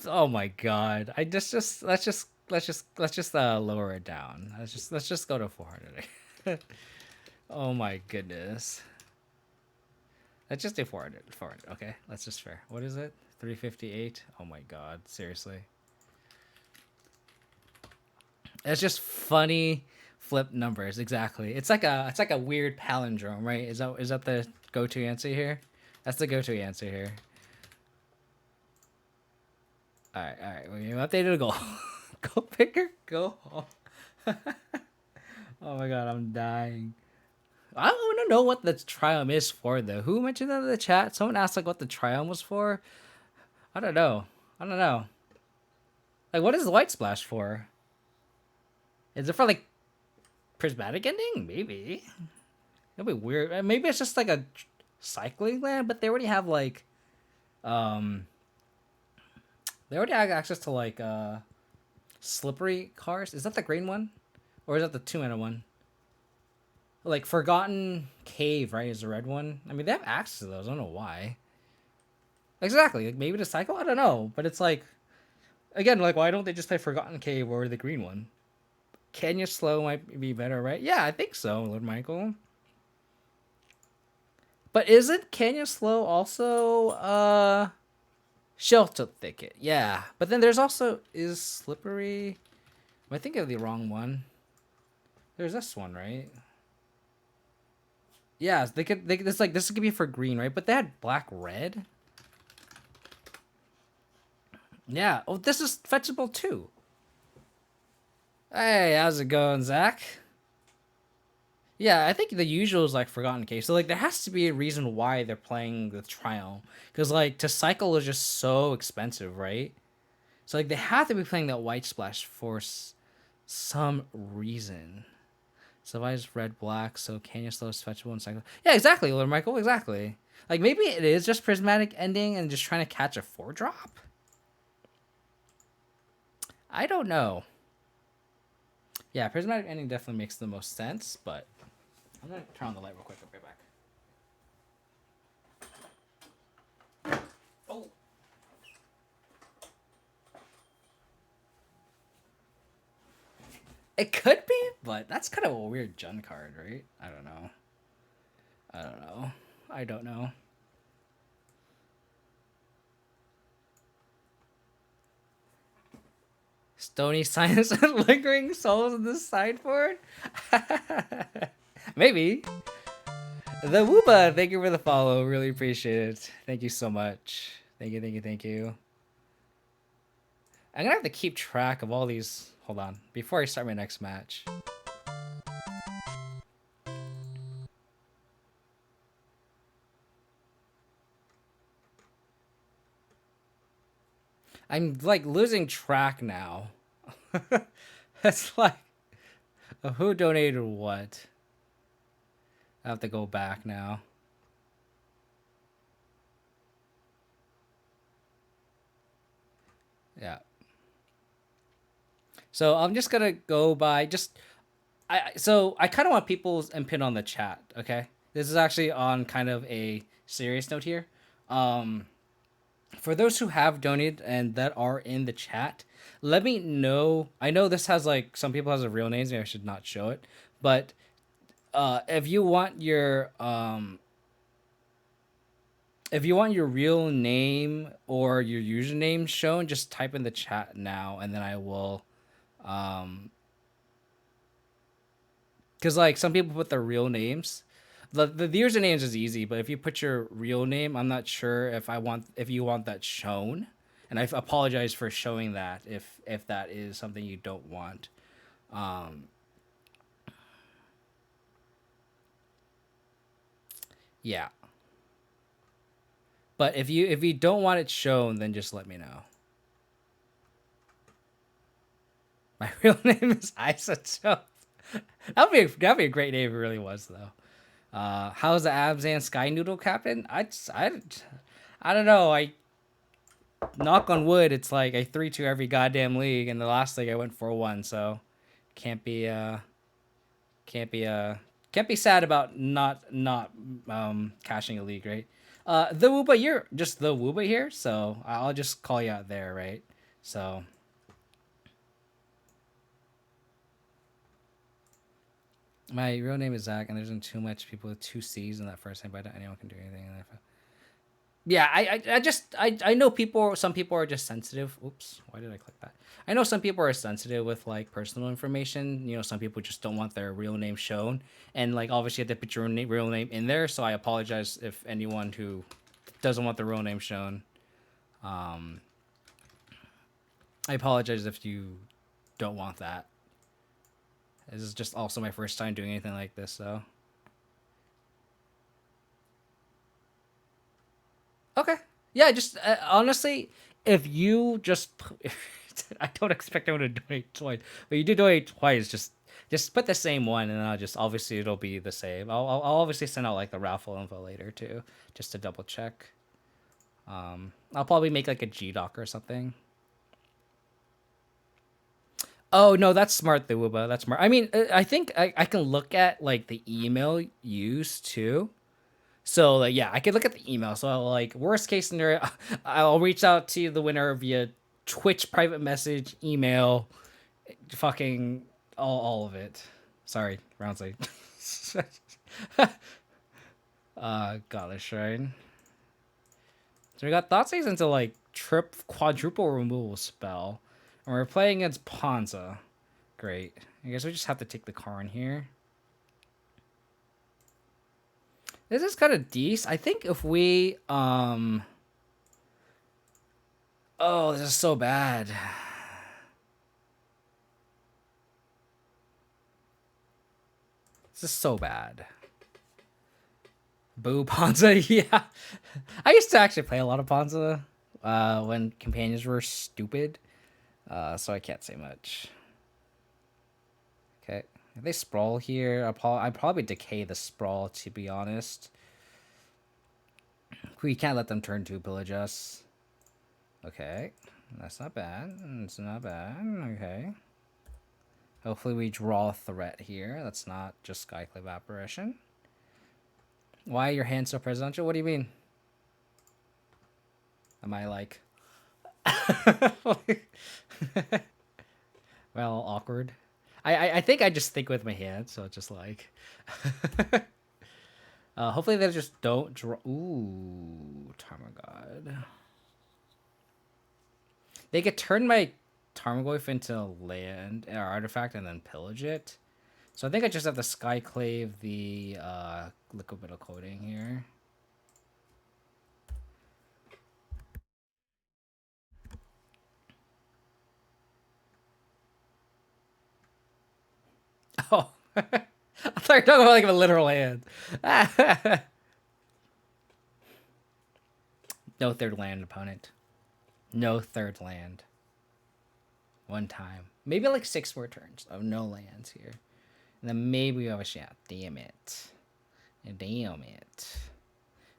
Speaker 1: oh my god. I just let's just lower it down. Let's just go to 400. Oh my goodness. Let's just do 400. 400. Okay, that's just fair. What is it? 358? Oh my god, seriously. It's just funny flip numbers, exactly. It's like a weird palindrome, right? Is that the go-to answer here? That's the go-to answer here. Alright, we updated a goal. Go picker, go home. Oh my god, I'm dying. I want to know what the triumph is for, though. Who mentioned that in the chat? Someone asked, like, what the triumph was for? I don't know. Like, what is the white splash for? Is it for, like, prismatic ending? Maybe. That'd be weird. Maybe it's just, like, a cycling land, but they already have, like, they already have access to, like, slippery cars. Is that the green one? Or is that the 2-mana one? Like, Forgotten Cave, right, is the red one. I mean, they have access to those. I don't know why. Exactly. Like, maybe to cycle? I don't know. But it's like, again, like, why don't they just play Forgotten Cave or the green one? Kenya Slow might be better, right? Yeah, I think so, Lord Michael. But isn't Kenya Slow also, Shelter Thicket? Yeah. But then there's also, is Slippery... Am I thinking of the wrong one? There's this one, right? Yeah, this could be for green, right? But they had black red. Yeah. Oh, this is fetchable too. Hey, how's it going, Zach? Yeah, I think the usual is like Forgotten Cave. So like there has to be a reason why they're playing the trial. Because like to cycle is just so expensive, right? So like they have to be playing that white splash for some reason. So if I just red black, so Kenya Slow is fetchable and cycle. Yeah, exactly, Lord Michael, exactly. Like maybe it is just prismatic ending and just trying to catch a 4-drop. I don't know. Yeah, prismatic ending definitely makes the most sense, but I'm gonna turn on the light real quick. I'll be back. Oh. It could be, but that's kind of a weird Jun card, right? I don't know. I don't know. Stony Science and Lingering Souls in the sideboard? Maybe. The Wooba, thank you for the follow. Really appreciate it. Thank you so much. Thank you, thank you, thank you. I'm gonna have to keep track of all these. Hold on. Before I start my next match. I'm like losing track now. It's like who donated what? I have to go back now. Yeah. So I'm just gonna go by I kind of want people's input on the chat. Okay, this is actually on kind of a serious note here. For those who have donated and that are in the chat, let me know. I know this has like some people has a real names. Maybe I should not show it, but if you want your real name or your username shown, just type in the chat now, and then I will. Because like some people put their real names. The usernames is easy, but if you put your real name, I'm not sure if you want that shown, and I apologize for showing that if that is something you don't want. Yeah. But if you don't want it shown, then just let me know. My real name is Isotope. That'd be a great name if it really was though. How's the Abzan Sky Noodle Captain? I don't know. I knock on wood. It's like I 3-2 every goddamn league, and the last league I went 4-1. So can't be sad about not cashing a league, right? The Wooba, you're just the Wooba here, so I'll just call you out there, right? So. My real name is Zach, and there's not too much people with 2 C's in that first name, but anyone can do anything. Yeah, I know some people are just sensitive. Oops, why did I click that? I know some people are sensitive with like personal information. You know, some people just don't want their real name shown, and like obviously you have to put your real name in there. So I apologize if anyone who doesn't want their real name shown. I apologize if you don't want that. This is just also my first time doing anything like this, so. Okay. Yeah, just honestly, if you just, I don't expect anyone to donate twice, but you do donate twice. Just put the same one, and I'll just obviously it'll be the same. I'll obviously send out like the raffle info later too, just to double check. I'll probably make like a GDoc or something. Oh no, that's smart, the Wuba. That's smart. I mean, I think I can look at like the email used too. So like, yeah, I could look at the email. So like worst case scenario, I'll reach out to the winner via Twitch private message, email, fucking all of it. Sorry, Roundsley. Godless Shrine. So we got Thoughtseize into like quadruple removal spell. And we're playing against Ponza. Great. I guess we just have to take the Karn here. This is kind of decent. I think if we oh, this is so bad. This is so bad. Boo Ponza, yeah. I used to actually play a lot of Ponza when companions were stupid. So I can't say much. Okay. If they sprawl here, I'd probably decay the sprawl, to be honest. We can't let them turn 2 pillage us. Okay. That's not bad. It's not bad. Okay. Hopefully we draw a threat here. That's not just Skyclave Apparition. Why are your hands so presidential? What do you mean? Am I like... well, awkward. I think I just think with my hands, so it's just like Hopefully they just don't draw. Ooh, Tarmogoyf. They could turn my Tarmogoyf into land or artifact and then pillage it. So I think I just have to Skyclave the liquid metal coating here. Oh, I thought you were talking about like a literal hand. No third land, opponent. No third land. One time. Maybe like 6 more turns of no lands here. And then maybe we have a shot. Damn it. Damn it.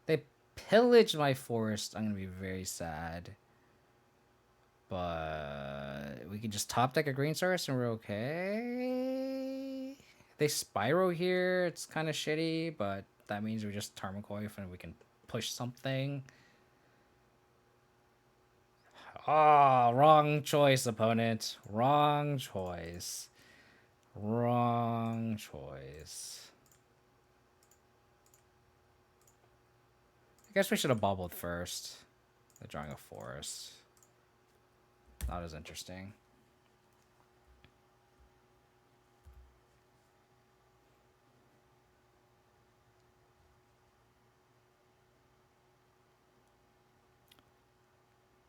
Speaker 1: They pillaged my forest. I'm going to be very sad. But we can just top deck a green source and we're okay. They Spyro here. It's kind of shitty, but that means we just Tarmogoyf and we can push something. Oh, wrong choice, opponent. Wrong choice. Wrong choice. I guess we should have bubbled first. They're drawing a forest. Not as interesting.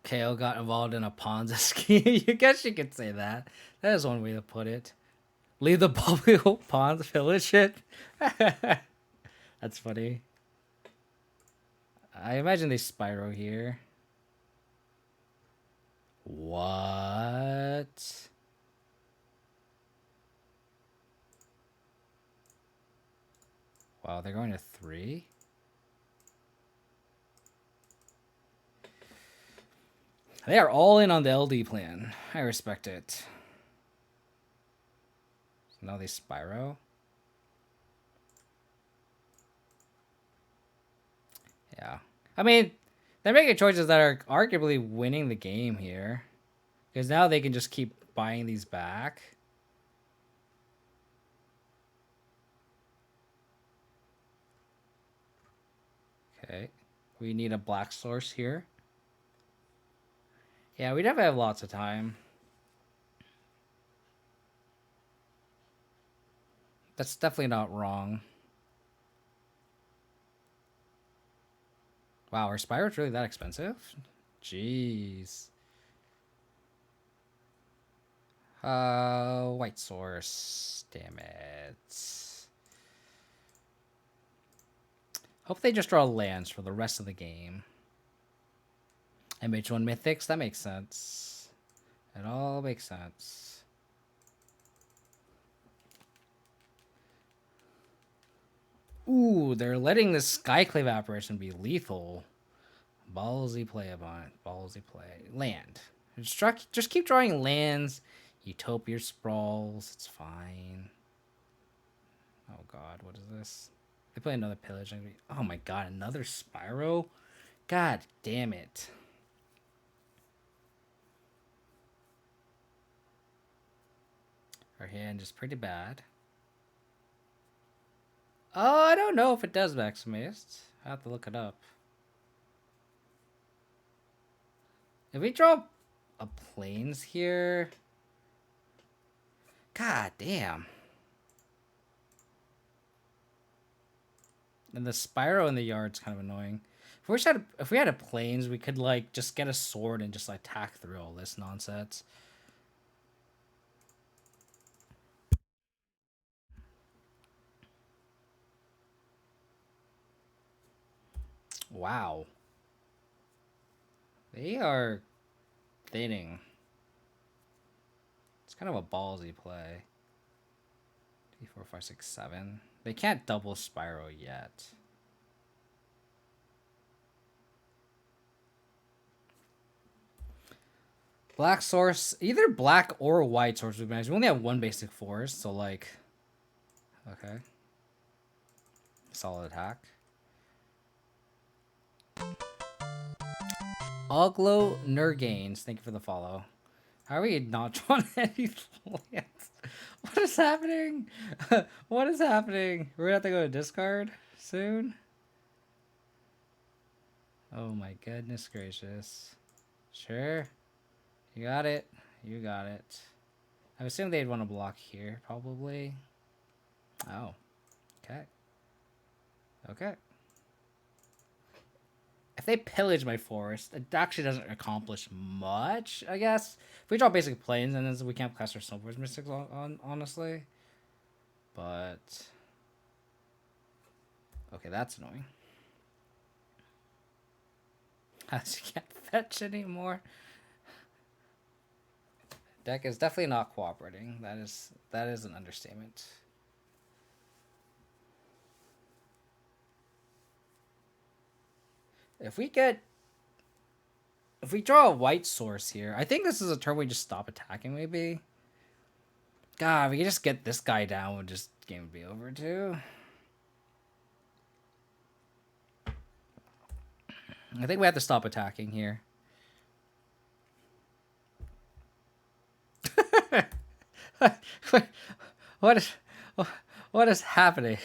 Speaker 1: KO got involved in a Ponza scheme. I guess you could say that. That is one way to put it. Leave the bubble Ponza village it. That's funny. I imagine they Spyro here. What? Wow, they're going to 3? They are all in on the LD plan. I respect it. So now they Spyro. Yeah. I mean, they're making choices that are arguably winning the game here. Because now they can just keep buying these back. Okay. We need a black source here. Yeah, we definitely have lots of time. That's definitely not wrong. Wow, are Spyros really that expensive? Jeez. White source. Damn it. Hope they just draw lands for the rest of the game. MH1 Mythics, that makes sense. It all makes sense. Ooh, they're letting the Skyclave apparition be lethal. Ballsy play about it. Ballsy play. Land. Just keep drawing lands. Utopia sprawls. It's fine. Oh god, what is this? They play another pillage. Oh my god, another Spyro? God damn it. Our hand is pretty bad. Oh, I don't know if it does Maximist. I have to look it up. If we draw a plains here... God damn. And the Spyro in the yard's kind of annoying. If we had a plains, we could like just get a sword and just like tack through all this nonsense. Wow. They are thinning. It's kind of a ballsy play. 3, 4, 5, 6, 7. They can't double Spyro yet. Black source, either black or white source would be nice. We only have one basic forest, so like, okay. Solid attack. Oglo Nurgains, thank you for the follow. How are we not drawing any lands? What is happening? What is happening? We're gonna have to go to discard? soon? Oh my goodness gracious. Sure. You got it. You got it. I assume they'd want to block here, probably. Oh. Okay. Okay. If they pillage my forest, it actually doesn't accomplish much, I guess. If we draw basic planes, and then we can't cast our Snowboard Mystics on, honestly. But... okay, that's annoying. You can't fetch anymore. Deck is definitely not cooperating. That is an understatement. If we draw a white source here, I think this is a turn we just stop attacking, maybe. God, if we could just get this guy down, just game would be over too. I think we have to stop attacking here. What is happening?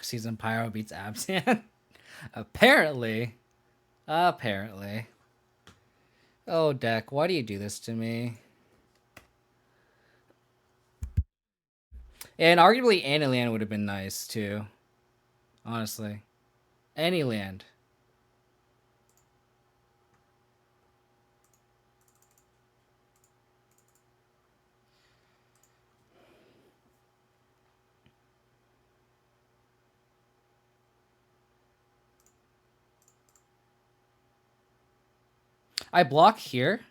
Speaker 1: Season Pyro beats Abzan. Apparently. Oh, deck, why do you do this to me? And arguably any land would have been nice too. Honestly. Any land. I block here.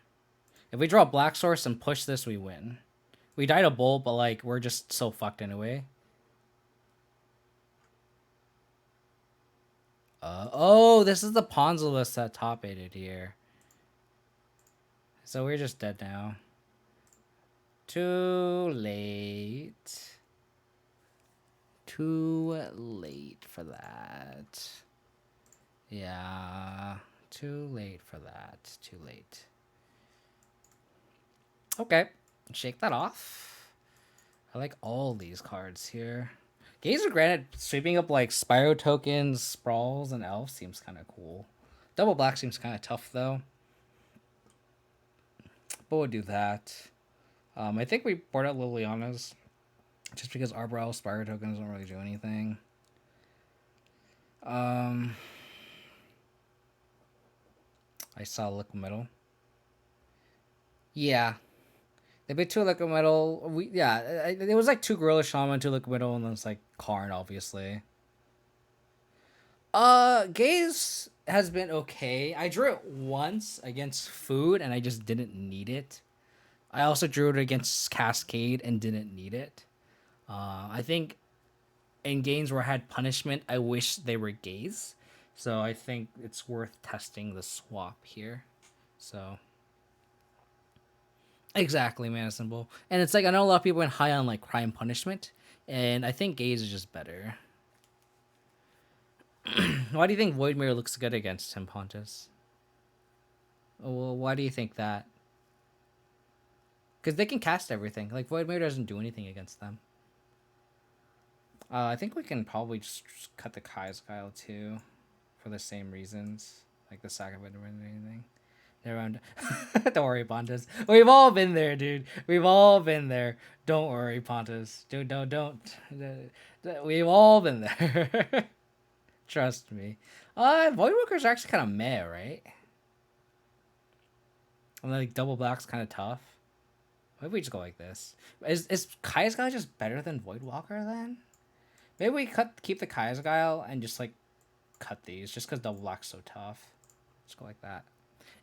Speaker 1: If we draw a black source and push this, we win. We died a bolt, but like we're just so fucked anyway. Oh, this is the Ponza list that top 8'd here. So we're just dead now. Too late. Too late for that. Yeah. Too late for that. Too late. Okay. Shake that off. I like all these cards here. Gaze of Granite sweeping up like Spyro tokens, Sprawls, and Elves seems kind of cool. Double black seems kind of tough though. But we'll do that. I think we board out Liliana's just because Arbor Elf Spyro tokens don't really do anything. I saw Liquid Metal. Yeah. They played 2 Liquid Metal. It was like 2 Gorilla Shaman, 2 Liquid Metal, and then it's like Karn, obviously. Gaze has been okay. I drew it once against Food, and I just didn't need it. I also drew it against Cascade and didn't need it. I think in games where I had punishment, I wish they were Gaze. So I think it's worth testing the swap here. So exactly, Mana Symbol. And it's like I know a lot of people went high on like Crime Punishment, and I think Gaze is just better. Why do you think Void Mirror looks good against him, Pontus? Well, why do you think that? Because they can cast everything. Like Void Mirror doesn't do anything against them. I think we can probably just cut the Kai's Guile too, for the same reasons, like the sacrifice or anything. Around. Don't worry, Pontus. We've all been there, dude. We've all been there. Don't worry, Pontus. Dude, don't. We've all been there. Trust me. Voidwalkers are actually kind of meh, right? And like double black's kind of tough. Maybe we just go like this. Is Kai's Guile just better than Voidwalker then? Maybe we keep the Kai's Guile and just like cut these just because double black's so tough. Just go like that.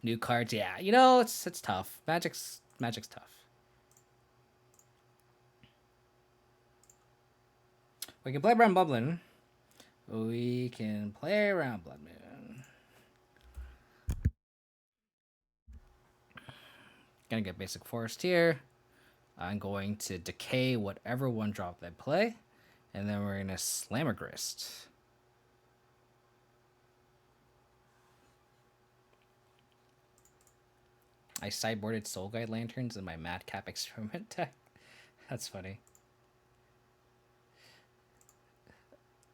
Speaker 1: New cards, yeah. You know, it's tough. Magic's tough. We can play around Bubbling. We can play around Blood Moon. Gonna get basic forest here. I'm going to decay whatever one drop they play. And then we're gonna slam a Grist. I sideboarded Soul Guide Lanterns in my Madcap Experiment deck. That's funny.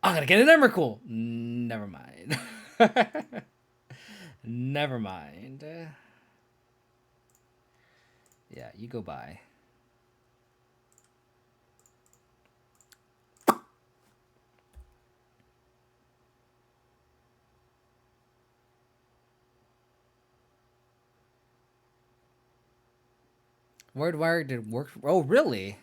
Speaker 1: I'm gonna get an Emrakul. Never mind. Never mind. Yeah, you go by. Wire did work. Oh, really?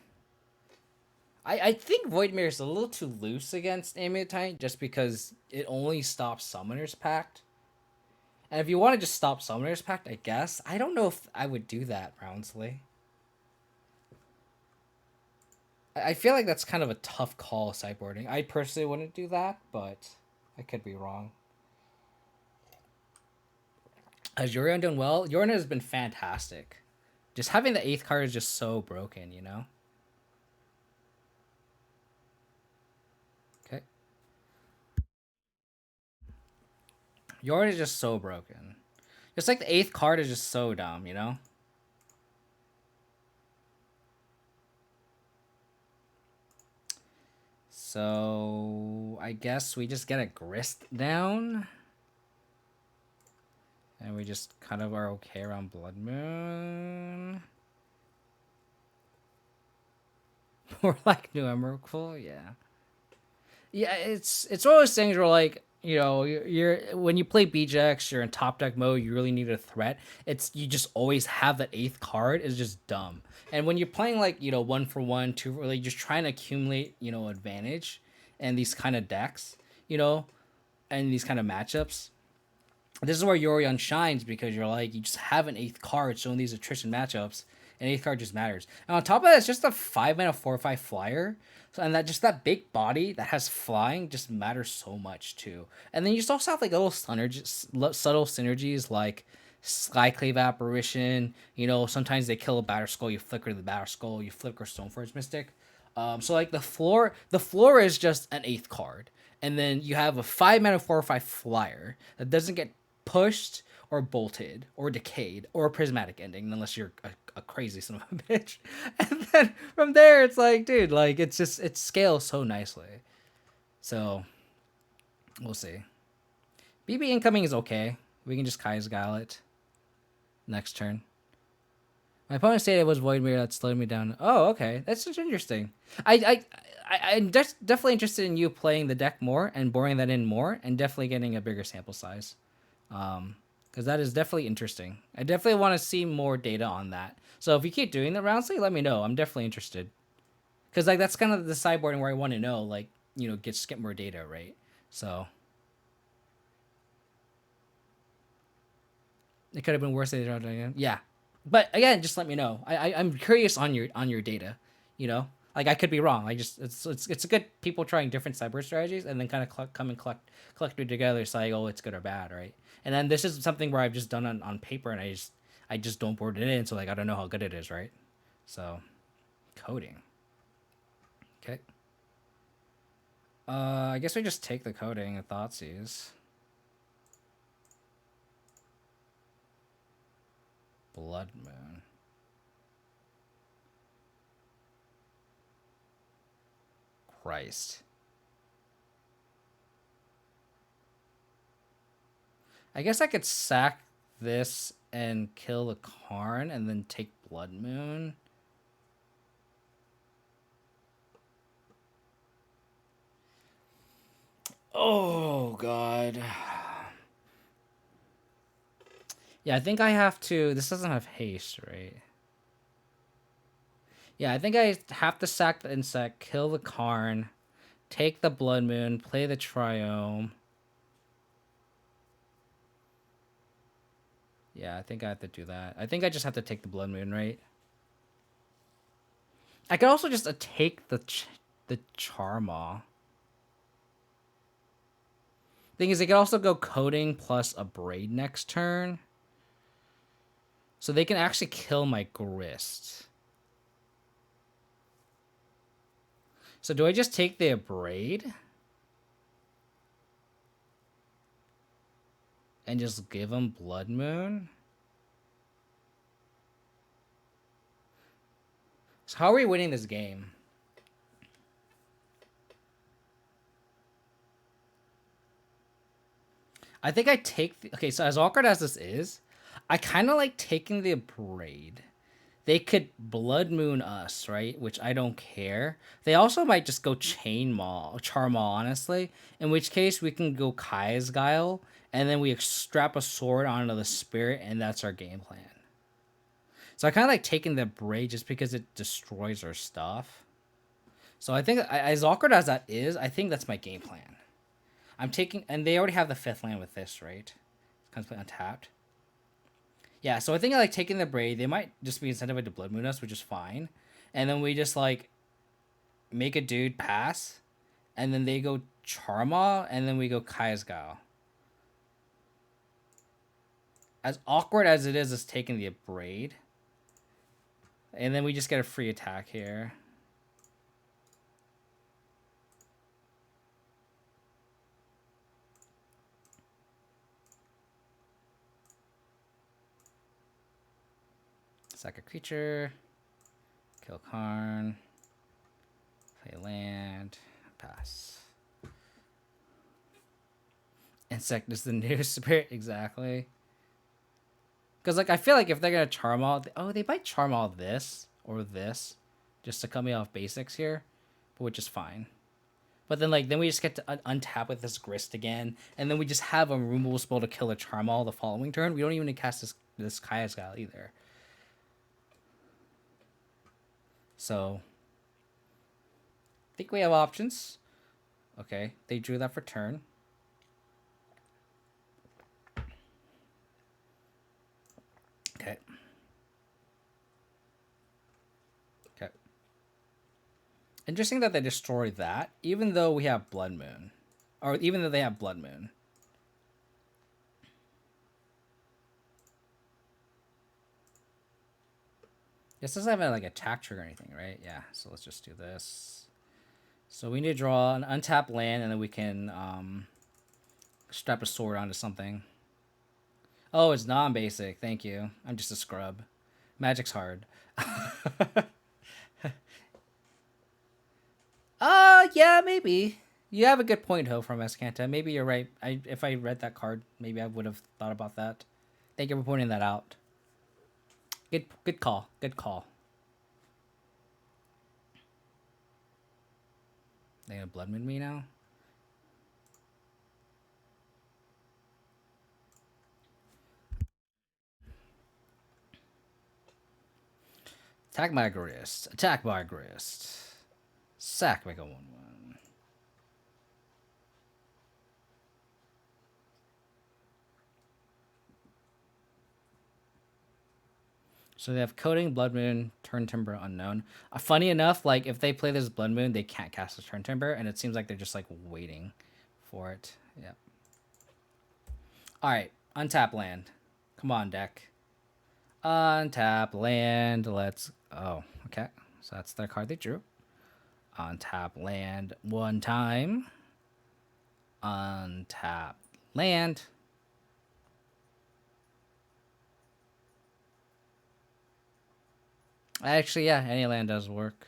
Speaker 1: I think Voidmere is a little too loose against Amutite just because it only stops Summoner's Pact. And if you want to just stop Summoner's Pact, I guess. I don't know if I would do that, Brownsley. I feel like that's kind of a tough call, sideboarding. I personally wouldn't do that, but I could be wrong. Has Yorion done well? Yorion has been fantastic. Just having the 8th card is just so broken, you know? Okay. Yorion is just so broken. Just like the 8th card is just so dumb, you know? So I guess we just get a Grist down. And we just kind of are okay around Blood Moon. More like New Emrakul, yeah. Yeah, it's one of those things where, like, you know, you're when you play BJX, you're in top deck mode, you really need a threat. It's you just always have that 8th card is just dumb. And when you're playing, like, you know, 1-for-1, 2 for, like, just trying to accumulate, you know, advantage and these kind of decks, you know, and these kind of matchups. This is where Yorion shines because you're like, you just have an 8th card showing these attrition matchups, and 8th card just matters. And on top of that, it's just a 5-mana 4/5 flyer. So, and that just that big body that has flying just matters so much too. And then you just also have like little subtle synergies like Skyclave Apparition. You know, sometimes they kill a Batter Skull, you flicker the Batter Skull, you flicker Stoneforge Mystic. So like the floor is just an 8th card, and then you have a 5-mana 4/5 flyer that doesn't get pushed or bolted or decayed or a prismatic ending unless you're a crazy son of a bitch. And then from there it's like, dude, like it scales so nicely. So we'll see. BB incoming is okay. We can just Kai's Guile it next turn. My opponent stated it was Voidmere that slowed me down. Oh, okay. That's just interesting. I'm definitely interested in you playing the deck more and boring that in more and definitely getting a bigger sample size. Because that is definitely interesting. I definitely want to see more data on that. So if you keep doing that, Roundsley, let me know. I'm definitely interested. Because like that's kind of the sideboarding where I want to know, like, you know, get more data, right? So it could have been worse. Yeah, but again, just let me know. I'm curious on your data. You know, like I could be wrong. I just it's a good people trying different cyber strategies and then kind of come and collect it together. So like, oh, it's good or bad, right? And then this is something where I've just done on paper and I just don't board it in. So like I don't know how good it is, right? So coding. Okay. I guess we just take the coding and Thoughtseize. Blood Moon. Christ. I guess I could sack this and kill the Karn and then take Blood Moon. Oh, God. Yeah, I think I have to... This doesn't have haste, right? Yeah, I think I have to sack the insect, kill the Karn, take the Blood Moon, play the Triome. Yeah, I think I have to do that. I think I just have to take the Blood Moon, right? I could also just take the Charmaw. Thing is, they could also go Coding plus a Braid next turn. So they can actually kill my Grist. So do I just take the Braid? And just give them Blood Moon? So how are we winning this game? I think I take... okay, so as awkward as this is, I kind of like taking the Braid. They could Blood Moon us, right? Which I don't care. They also might just go Chain Maul, Char Maul, honestly. In which case, we can go Kai's Guile, and then we strap a sword onto the Spirit, and that's our game plan. So I kind of like taking the Braid just because it destroys our stuff. So I think, as awkward as that is, I think that's my game plan. I'm taking... and they already have the 5th land with this, right? It's kind of untapped. Yeah, so I think I like taking the Braid. They might just be incentivized to Blood Moon us, which is fine. And then we just like make a dude pass, and then they go Charma, and then we go Kai's Guile. As awkward as it is taking the Braid. And then we just get a free attack here. Sack a creature. Kill Karn. Play land. Pass. Insect is the new spirit, exactly. Because like I feel like if they're gonna charm all, they might charm all this or this, just to cut me off basics here, which is fine. But then like we just get to untap with this Grist again, and then we just have a removal spell to kill a charm all the following turn. We don't even need to cast this Kai's Guile either. So I think we have options. Okay, they drew that for turn. Okay. Okay. Interesting that they destroyed that, even though we have Blood Moon. Or even though they have Blood Moon. This doesn't have like attack trigger or anything, right? Yeah, so let's just do this. So we need to draw an untapped land, and then we can strap a sword onto something. Oh, it's non-basic. Thank you. I'm just a scrub. Magic's hard. Yeah, maybe. You have a good point, Ho, from Escanta. Maybe you're right. If I read that card, maybe I would have thought about that. Thank you for pointing that out. Good call. Good call. They gonna Blood Moon me now? Attack my Grist. Attack my Grist. Sack, make a 1/1. So they have Coding, Blood Moon, Turn Timber, Unknown. Funny enough, like if they play this Blood Moon, they can't cast a Turn Timber, and it seems like they're just like waiting for it. Yep. All right, untap land. Come on, deck. Untap land. Let's. Oh, okay. So that's their card they drew. Untap land 1 time. Untap land. Actually, yeah, any land does work.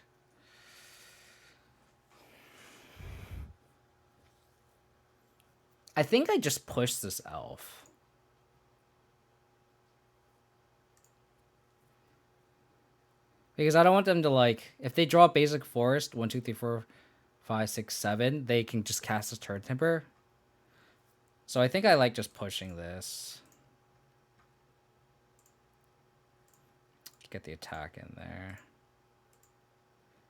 Speaker 1: I think I just pushed this elf. Because I don't want them to, like, if they draw basic forest, 1, 2, 3, 4, 5, 6, 7, they can just cast a Turn Timber. So I think I like just pushing this. Get the attack in there.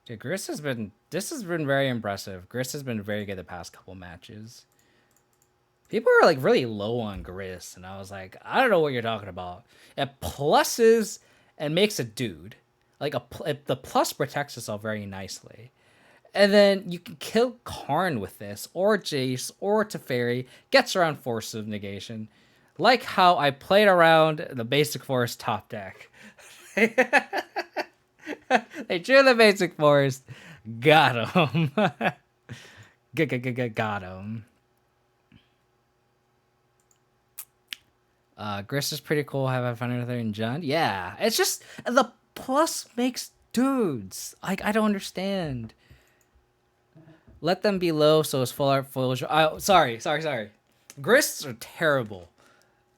Speaker 1: Dude, Grist has been... this has been very impressive. Grist has been very good the past couple matches. People are like really low on Grist, and I was like, I don't know what you're talking about. It pluses and makes a dude. Like the plus protects itself very nicely. And then you can kill Karn with this, or Jace, or Teferi. Gets around Force of Negation. Like how I played around the basic forest top deck. They drew the basic forest. Got him. Got him. Grist is pretty cool. Have I found anything in John? Yeah. It's just the plus makes Dudes, like, I don't understand. Let them be low so it's full art full. Sorry. Grists are terrible.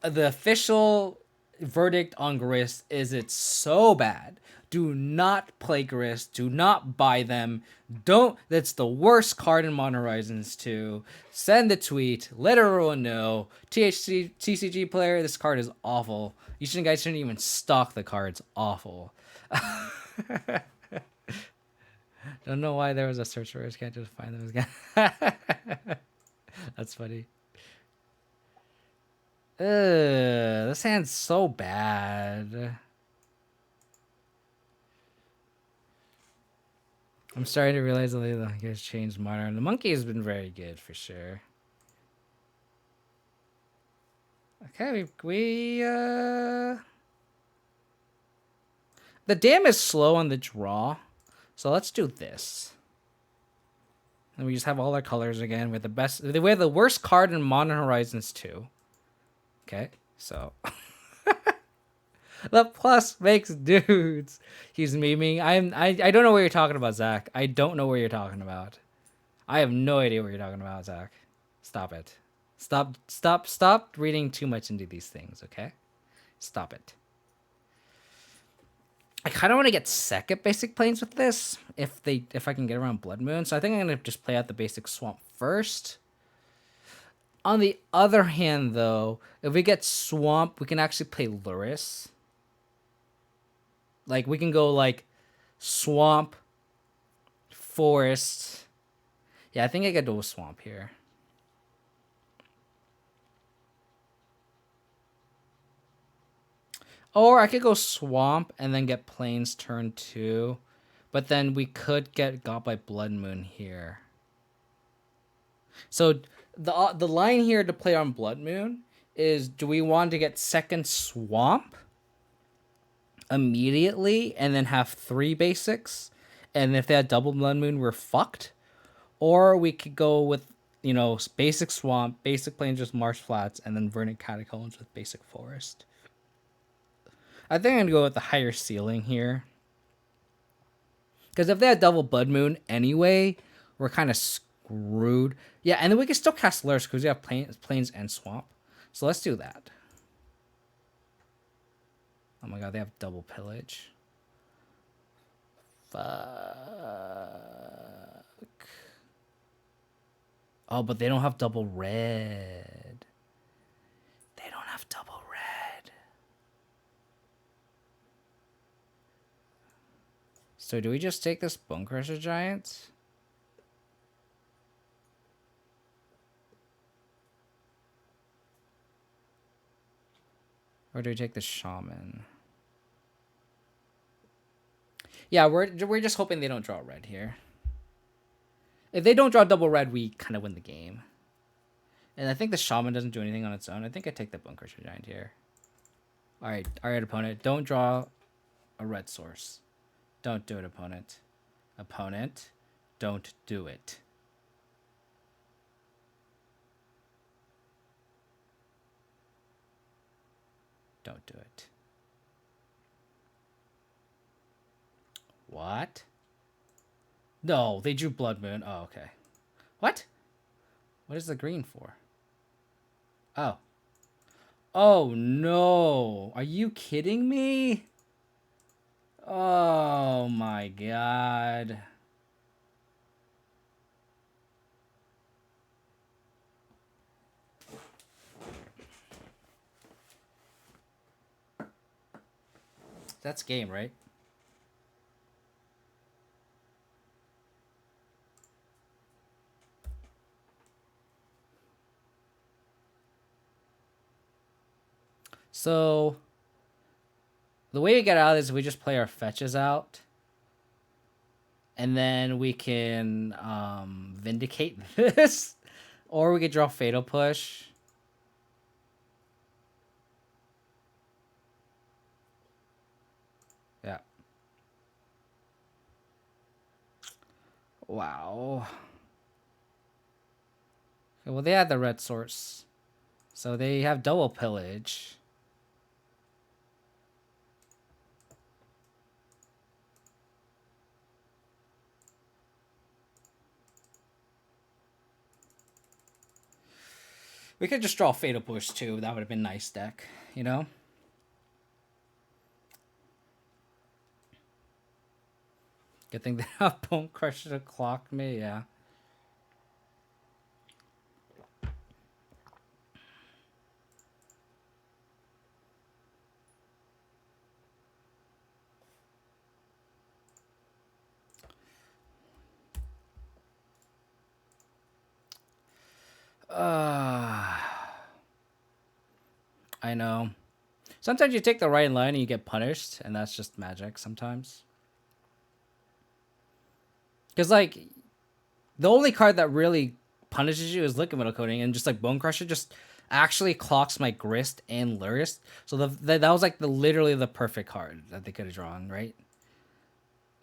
Speaker 1: The official verdict on Grist is it's so bad. Do not play Grist. Do not buy them. Don't. That's the worst card in Modern Horizons 2. Send the tweet. Let everyone know. TCG player, this card is awful. You guys shouldn't even stock the card. It's awful. Don't know why there was a search for it. Can't just find those guys. That's funny. This hand's so bad. I'm starting to realize that the guys changed modern. The monkey has been very good for sure. Okay, the dam is slow on the draw, so let's do this. And we just have all our colors again with the best. We have the worst card in Modern Horizons 2. Okay, so the plus makes dudes. He's memeing. I don't know what you're talking about, Zach. I don't know what you're talking about. I have no idea what you're talking about, Zach. Stop it. Stop reading too much into these things, okay? Stop it. I kind of want to get second basic planes with this if I can get around Blood Moon. So I think I'm going to just play out the basic swamp first. On the other hand, though, if we get swamp, we can actually play Luris. Like, we can go, like, swamp, forest. Yeah, I think I could do a swamp here. Or I could go swamp and then get plains turn 2. But then we could get got by Blood Moon here. So the line here to play on Blood Moon is, do we want to get second swamp immediately and then have 3 basics? And if they had double Blood Moon, we're fucked. Or we could go with, basic swamp, basic plains, just marsh flats, and then Verdant Catacombs with basic forest. I think I'm going to go with the higher ceiling here. Because if they had double Blood Moon anyway, we're kind of screwed. Yeah, and then we can still cast Lurks because we have plains and swamp. So let's do that. Oh my god, they have double pillage. Fuck. Oh, but they don't have double red. They don't have double red. So do we just take this Bone Crusher Giant? Or do we take the Shaman? Yeah, we're just hoping they don't draw red here. If they don't draw double red, we kind of win the game. And I think the Shaman doesn't do anything on its own. I think I take the Bone Crusher Giant here. All right, opponent. Don't draw a red source. Don't do it, opponent. Opponent, don't do it. Don't do it. What? No, they drew Blood Moon. Oh, okay. What? What is the green for? Oh. Oh, no. Are you kidding me? Oh, my God. That's game, right? So the way to get out is we just play our fetches out. And then we can vindicate this. Or we could draw Fatal Push. Yeah. Wow. Okay, well, they had the red source. So they have double pillage. We could just draw Fatal Push too. That would have been nice deck, you know? Good thing they have Bone Crusher to clock me, yeah. I know. Sometimes you take the right line and you get punished, and that's just magic sometimes. Because, like, the only card that really punishes you is Liquid Coating, and just, like, Bone Crusher just actually clocks my Grist and Lurist. So that was, like, literally the perfect card that they could have drawn, right?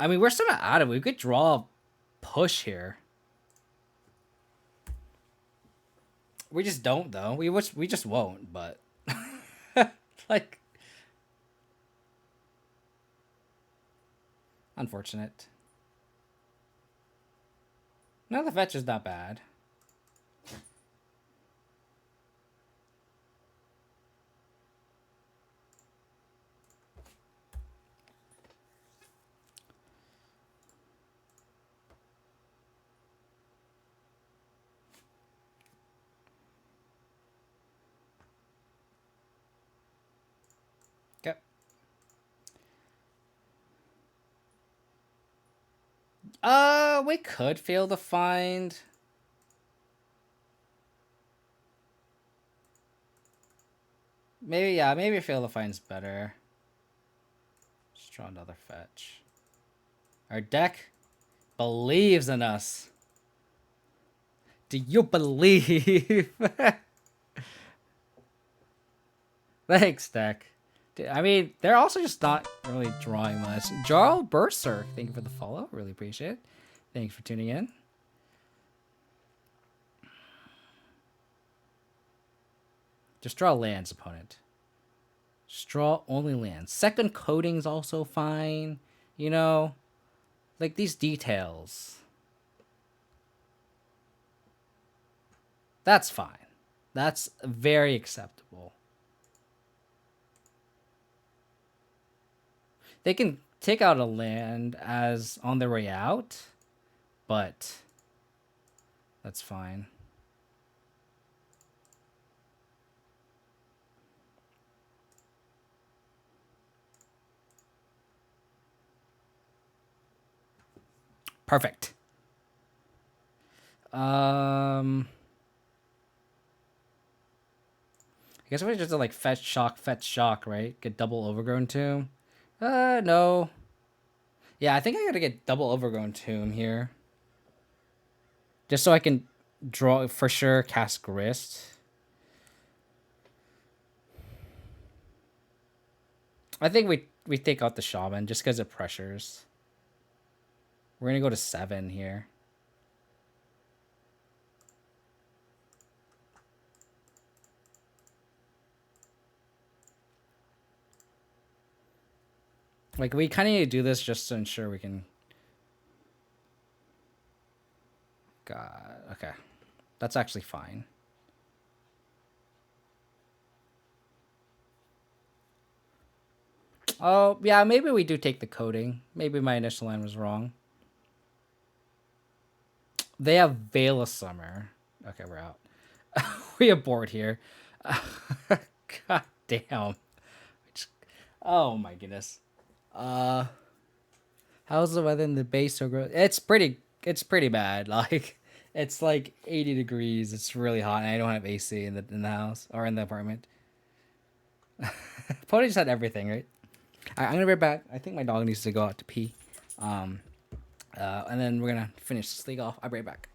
Speaker 1: I mean, we're still not out of it. We could draw a push here. We just don't, though. We just won't, but... like... Unfortunate. No, the fetch is not bad. Okay. We could fail to find... Maybe, yeah, maybe fail to find's better. Just draw another fetch. Our deck believes in us. Do you believe? Thanks, deck. I mean, they're also just not really drawing much. Jarl Berserk, thank you for the follow. Really appreciate it. Thanks for tuning in. Just draw lands, opponent. Just draw only lands. Second coating's also fine. You know, like these details. That's fine. That's very acceptable. They can take out a land as on their way out, but that's fine. Perfect. I guess we just did like fetch, shock, right? Get double overgrown tomb. No. Yeah, I think I gotta get double overgrown tomb here. Just so I can draw, for sure, cast Grist. I think we take out the Shaman just because it pressures. We're gonna go to 7 here. Like, we kind of need to do this just to ensure we can... God, okay. That's actually fine. Oh, yeah, maybe we do take the coding. Maybe my initial line was wrong. They have Veil of Summer. Okay, we're out. We are bored here. God damn. Oh my goodness. How's the weather in the base so gross? It's pretty bad. Like, it's like 80 degrees. It's really hot, and I don't have AC in the house or in the apartment. Pony just had everything, right? I'm gonna be right back. I think my dog needs to go out to pee. And then we're gonna finish this league off. I'll be right back.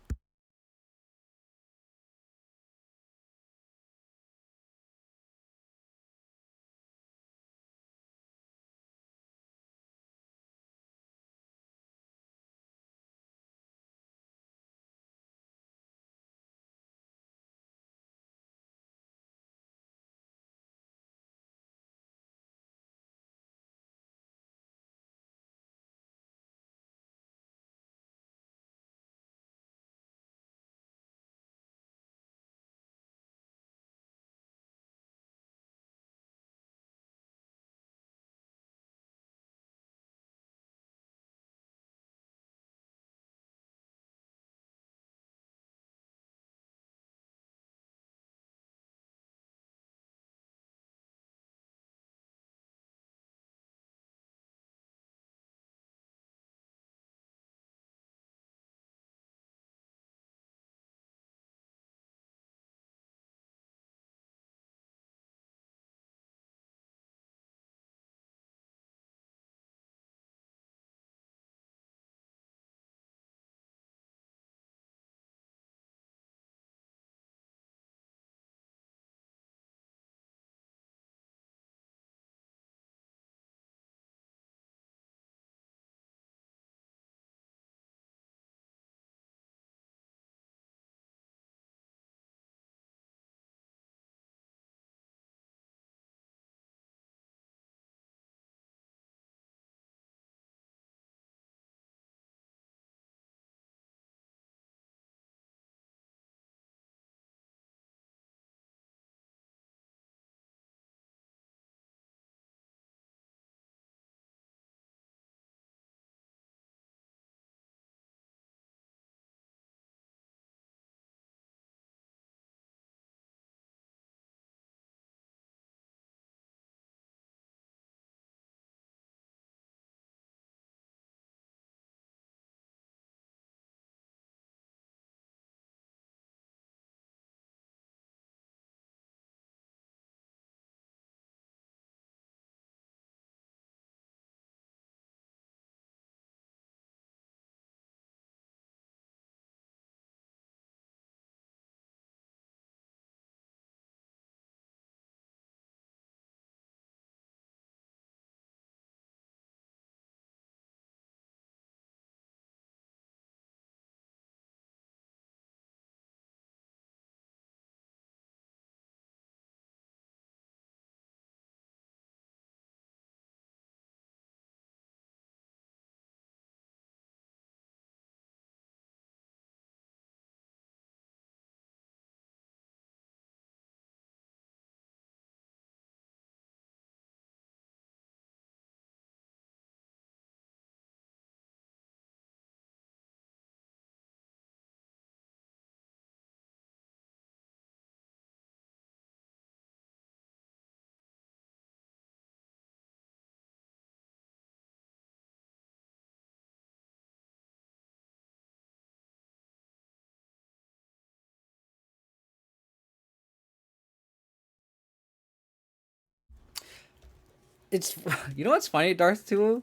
Speaker 1: It's you know what's funny, Darth Tulu?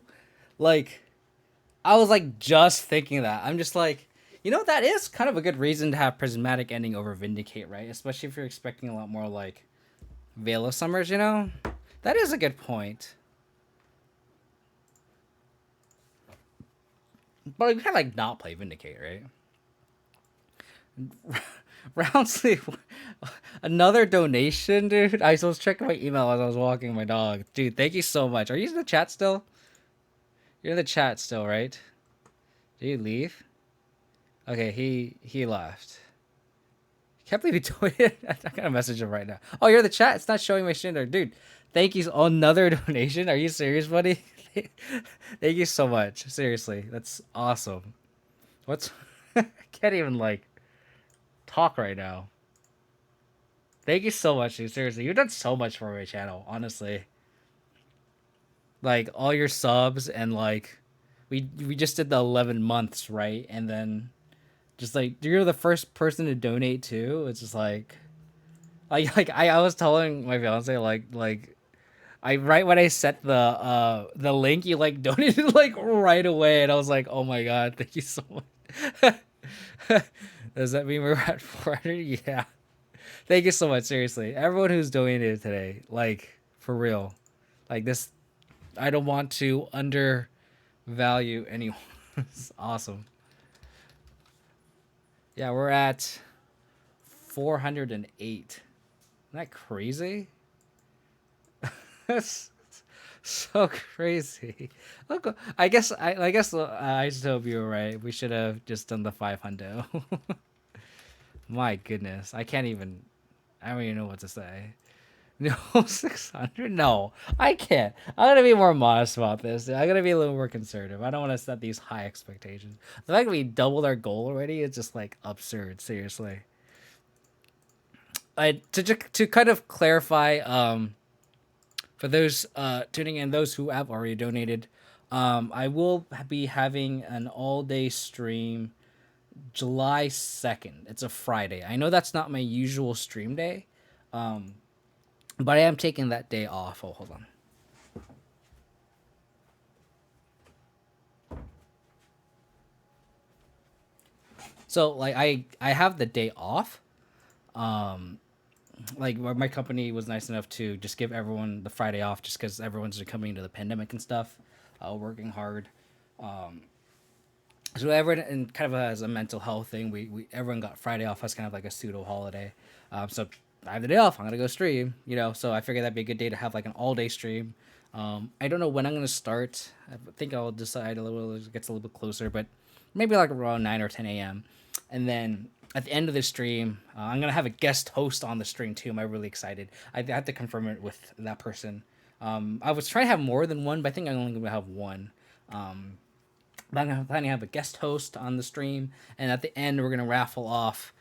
Speaker 1: Like I was like just thinking that. I'm just like, that is kind of a good reason to have prismatic ending over Vindicate, right? Especially if you're expecting a lot more like Veil of Summers, That is a good point. But we can like not play Vindicate, right? Round sleep. Another donation, dude. I was checking my email as I was walking my dog. Dude, thank you so much. Are you in the chat still? You're in the chat still, right? Did you leave? Okay, he left. Can't believe he tweeted. I gotta message him right now. Oh, you're in the chat. It's not showing my shit there, dude. Thank you. Another donation. Are you serious, buddy? Thank you so much. Seriously, that's awesome. What's? I can't even like talk right now. Thank you so much, dude. Seriously, you've done so much for my channel. Honestly, like all your subs and like, we just did the 11 months, right? And then just like you're the first person to donate too. It's just I was telling my fiance like I right when I set the link, you like donated like right away, and I was like, oh my god, thank you so much. Does that mean we're at 400? Yeah. Thank you so much. Seriously, everyone who's donated today, like for real, like this, I don't want to undervalue anyone. It's awesome. Yeah, we're at 408. Isn't that crazy? That's so crazy. Look, I just hope you were right. We should have just done the 500. My goodness, I can't even. I don't even know what to say. No, 600. No, I can't. I'm gonna be more modest about this. I'm gonna be a little more conservative. I don't want to set these high expectations. The fact that we doubled our goal already is just like absurd. Seriously. To kind of clarify, for those tuning in, those who have already donated, I will be having an all-day stream July 2nd. It's a Friday. I know that's not my usual stream day, but I am taking that day off. Oh, hold on. So like I have the day off. Like my company was nice enough to just give everyone the Friday off, just because everyone's coming into the pandemic and stuff, working hard. So everyone, and kind of as a mental health thing, we everyone got Friday off as kind of like a pseudo holiday. So I have the day off. I'm gonna go stream. So I figured that'd be a good day to have like an all day stream. I don't know when I'm gonna start. I think I'll decide a little. It gets a little bit closer, but maybe like around 9 or 10 a.m. And then at the end of the stream, I'm gonna have a guest host on the stream too. I'm really excited. I have to confirm it with that person. I was trying to have more than one, but I think I'm only gonna have one. But I'm planning to have a guest host on the stream, and at the end, we're gonna raffle off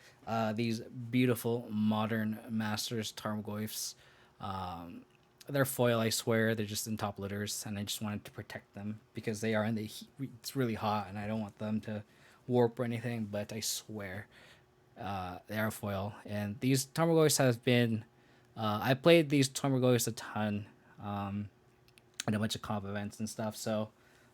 Speaker 1: these beautiful modern Masters Tarmogoyfs. They're foil, I swear. They're just in top litters, and I just wanted to protect them because they are in the heat. It's really hot, and I don't want them to warp or anything. But I swear, they are foil, and these Tarmogoyfs have been. I played these Tarmogoyfs a ton, at a bunch of comp events and stuff. So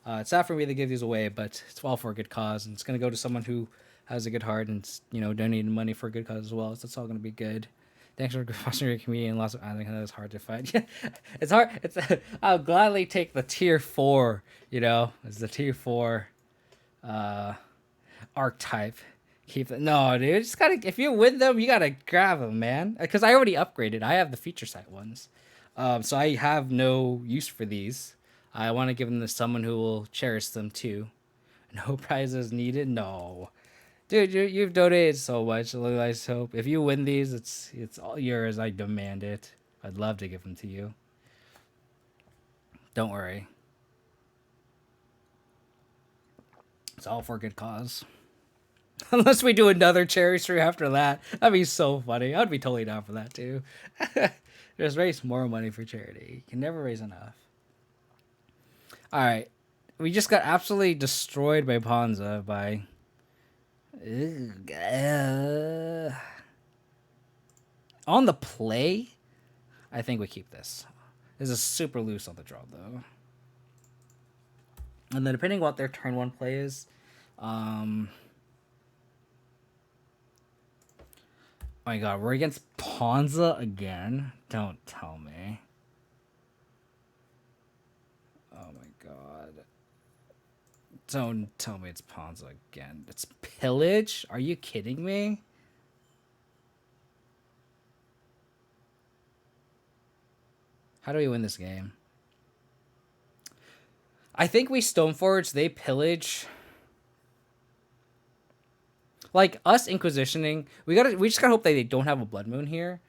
Speaker 1: it's sad for me to give these away, but it's all for a good cause, and it's gonna go to someone who has a good heart and donating money for a good cause as well. So it's all gonna be good. Thanks for fostering your community and lots of. I think it's hard to find. It's hard. I'll gladly take the tier 4. It's the tier 4 archetype. Keep it. No, dude. Just gotta. If you win them, you gotta grab them, man. Because I already upgraded. I have the feature set ones. So I have no use for these. I want to give them to someone who will cherish them too. No prizes needed. No, dude, you've donated so much. I hope if you win these, it's all yours. I demand it. I'd love to give them to you. Don't worry. It's all for a good cause. Unless we do another charity stream after that, that'd be so funny. I'd be totally down for that too. Just raise more money for charity. You can never raise enough. All right, we just got absolutely destroyed by Ponza by. On the play, I think we keep this. This is super loose on the draw though. And then depending what their turn 1 play is, oh my god, we're against Ponza again? Don't tell me. Oh my god. Don't tell me it's Ponza again. It's Pillage? Are you kidding me? How do we win this game? I think we Stoneforge, they Pillage. Like, us Inquisitioning, we just gotta hope that they don't have a Blood Moon here.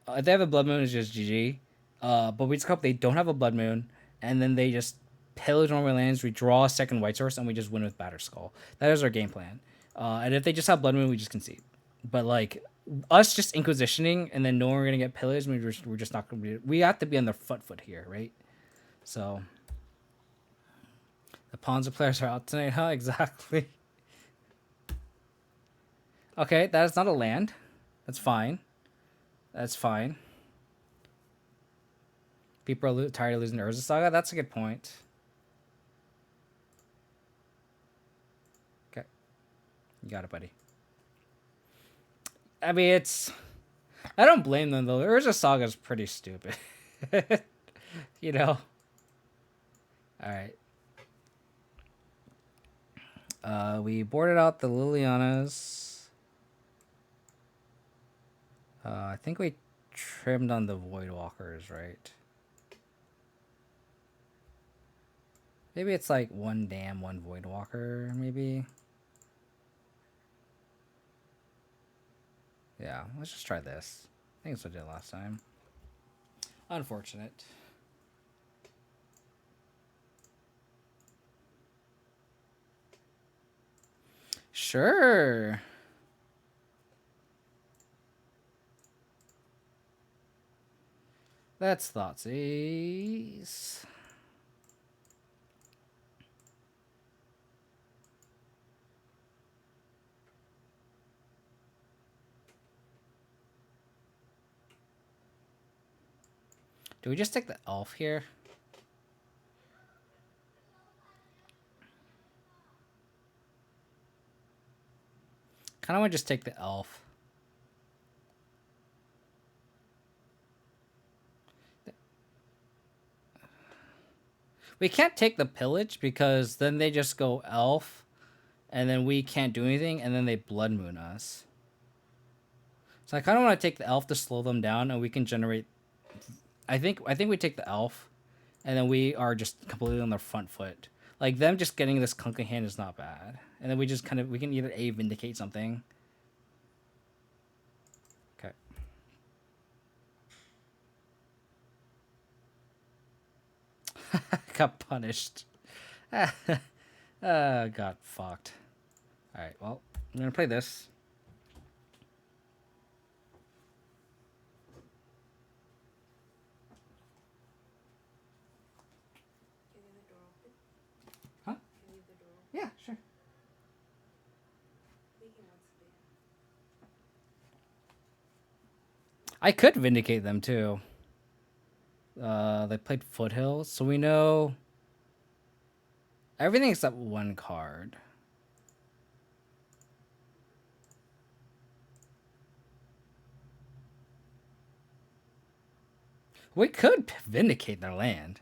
Speaker 1: If they have a Blood Moon, it's just GG. But we just hope they don't have a Blood Moon, and then they just pillage one of our lands, we draw a second white source, and we just win with Batterskull. That is our game plan. And if they just have Blood Moon, we just concede. But, like, us just Inquisitioning, and then knowing we're going to get pillaged, we're just not going to be... We have to be on their foot here, right? So... The Ponza players are out tonight, huh? Exactly. Okay, that is not a land. That's fine. That's fine. People are tired of losing to Urza Saga. That's a good point. Okay. You got it, buddy. I mean, it's... I don't blame them, though. Urza Saga is pretty stupid. You know? Alright. We boarded out the Lilianas. I think we trimmed on the Voidwalkers, right? Maybe it's like one Dam, one Voidwalker, maybe. Yeah, let's just try this. I think it's what I did last time. Unfortunate. Sure. That's Thoughtseize. Do we just take the elf here? Kind of want to just take the elf. We can't take the pillage because then they just go elf and then we can't do anything and then they blood moon us. So I kind of want to take the elf to slow them down and we can generate... I think we take the elf and then we are just completely on their front foot. Like them just getting this clunky hand is not bad. And then we just kind of... We can either A, vindicate something. Okay. Got punished. Got fucked. Alright, well, I'm gonna play this. Huh? Yeah, sure. I could vindicate them too. They played Foothills, so we know everything except one card. We could vindicate their land.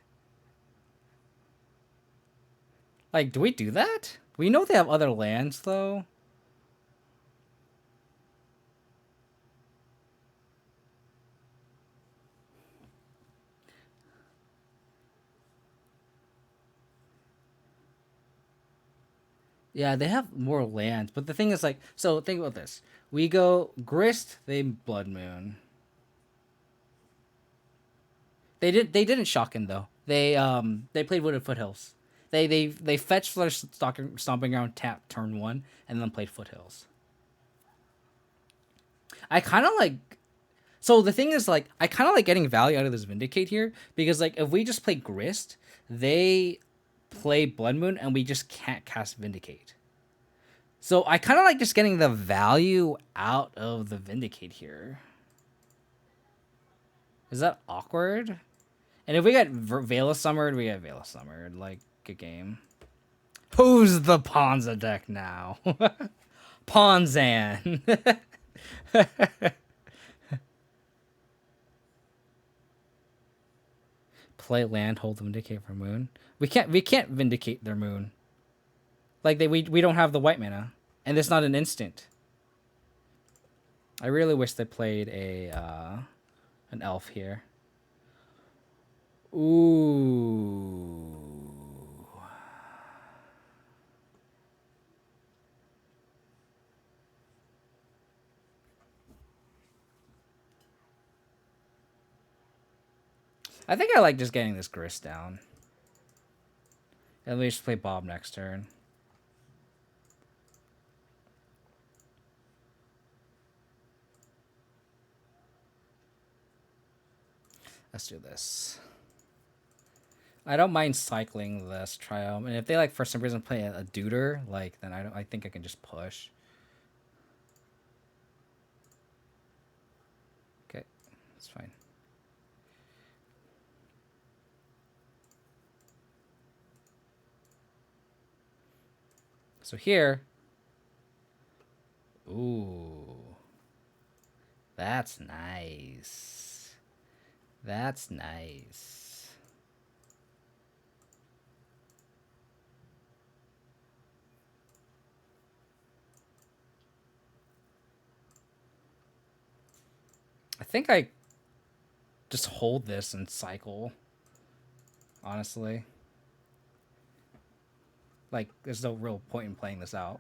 Speaker 1: Like, do we do that? We know they have other lands, though. Yeah, they have more lands, but the thing is, like, so think about this. We go Grist, they Blood Moon. They didn't Shockin' though. They played Wooded Foothills. They fetched for their stomping ground, tap turn 1, and then played Foothills. I kind of like... So the thing is, like, I kind of like getting value out of this Vindicate here, because, like, if we just play Grist, they play Blood Moon, and we just can't cast Vindicate. So I kind of like just getting the value out of the Vindicate here. Is that awkward? And if we get Veil of Summered, we get Veil of Summered. Like, good game. Who's the Ponza deck now? Ponzan. Play land, hold Vindicate for moon. We can't vindicate their moon. Like we don't have the white mana. And it's not an instant. I really wish they played an elf here. Ooh. I think I like just getting this Grist down. At least play Bob next turn. Let's do this. I don't mind cycling this Triumph, and if they like for some reason play a Duder, like then I think I can just push. Okay, that's fine. So here, ooh, that's nice. That's nice. I think I just hold this and cycle, honestly. Like, there's no real point in playing this out.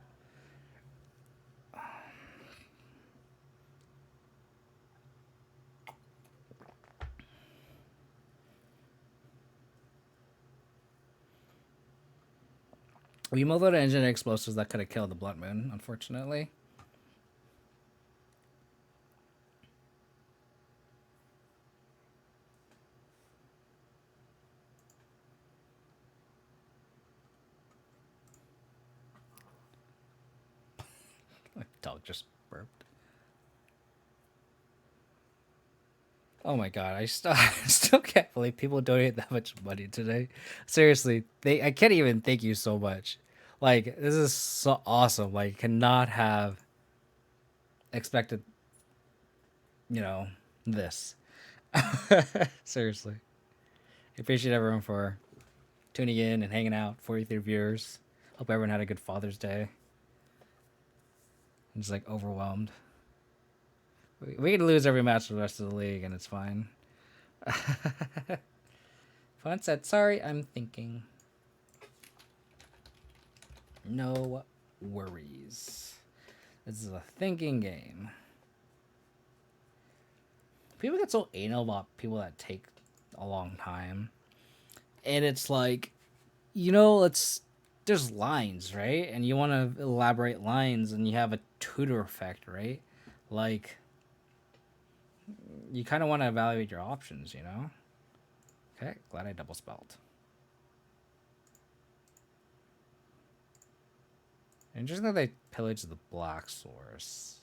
Speaker 1: We moved out engineered explosives that could have killed the Blunt Moon, unfortunately. My dog just burped. Oh my god, I still can't believe people donate that much money today. Seriously, I can't even thank you so much. Like, this is so awesome. Like, cannot have expected, this. Seriously. I appreciate everyone for tuning in and hanging out. 43 viewers. Hope everyone had a good Father's Day. I'm just like overwhelmed. We could lose every match for the rest of the league and it's fine. Fun said, sorry, I'm thinking. No worries. This is a thinking game. People get so anal about people that take a long time. And it's like, there's lines, right? And you want to elaborate lines and you have a tutor effect, right? Like, you kind of want to evaluate your options, Okay, glad I double spelled. Interesting that they pillaged the black source.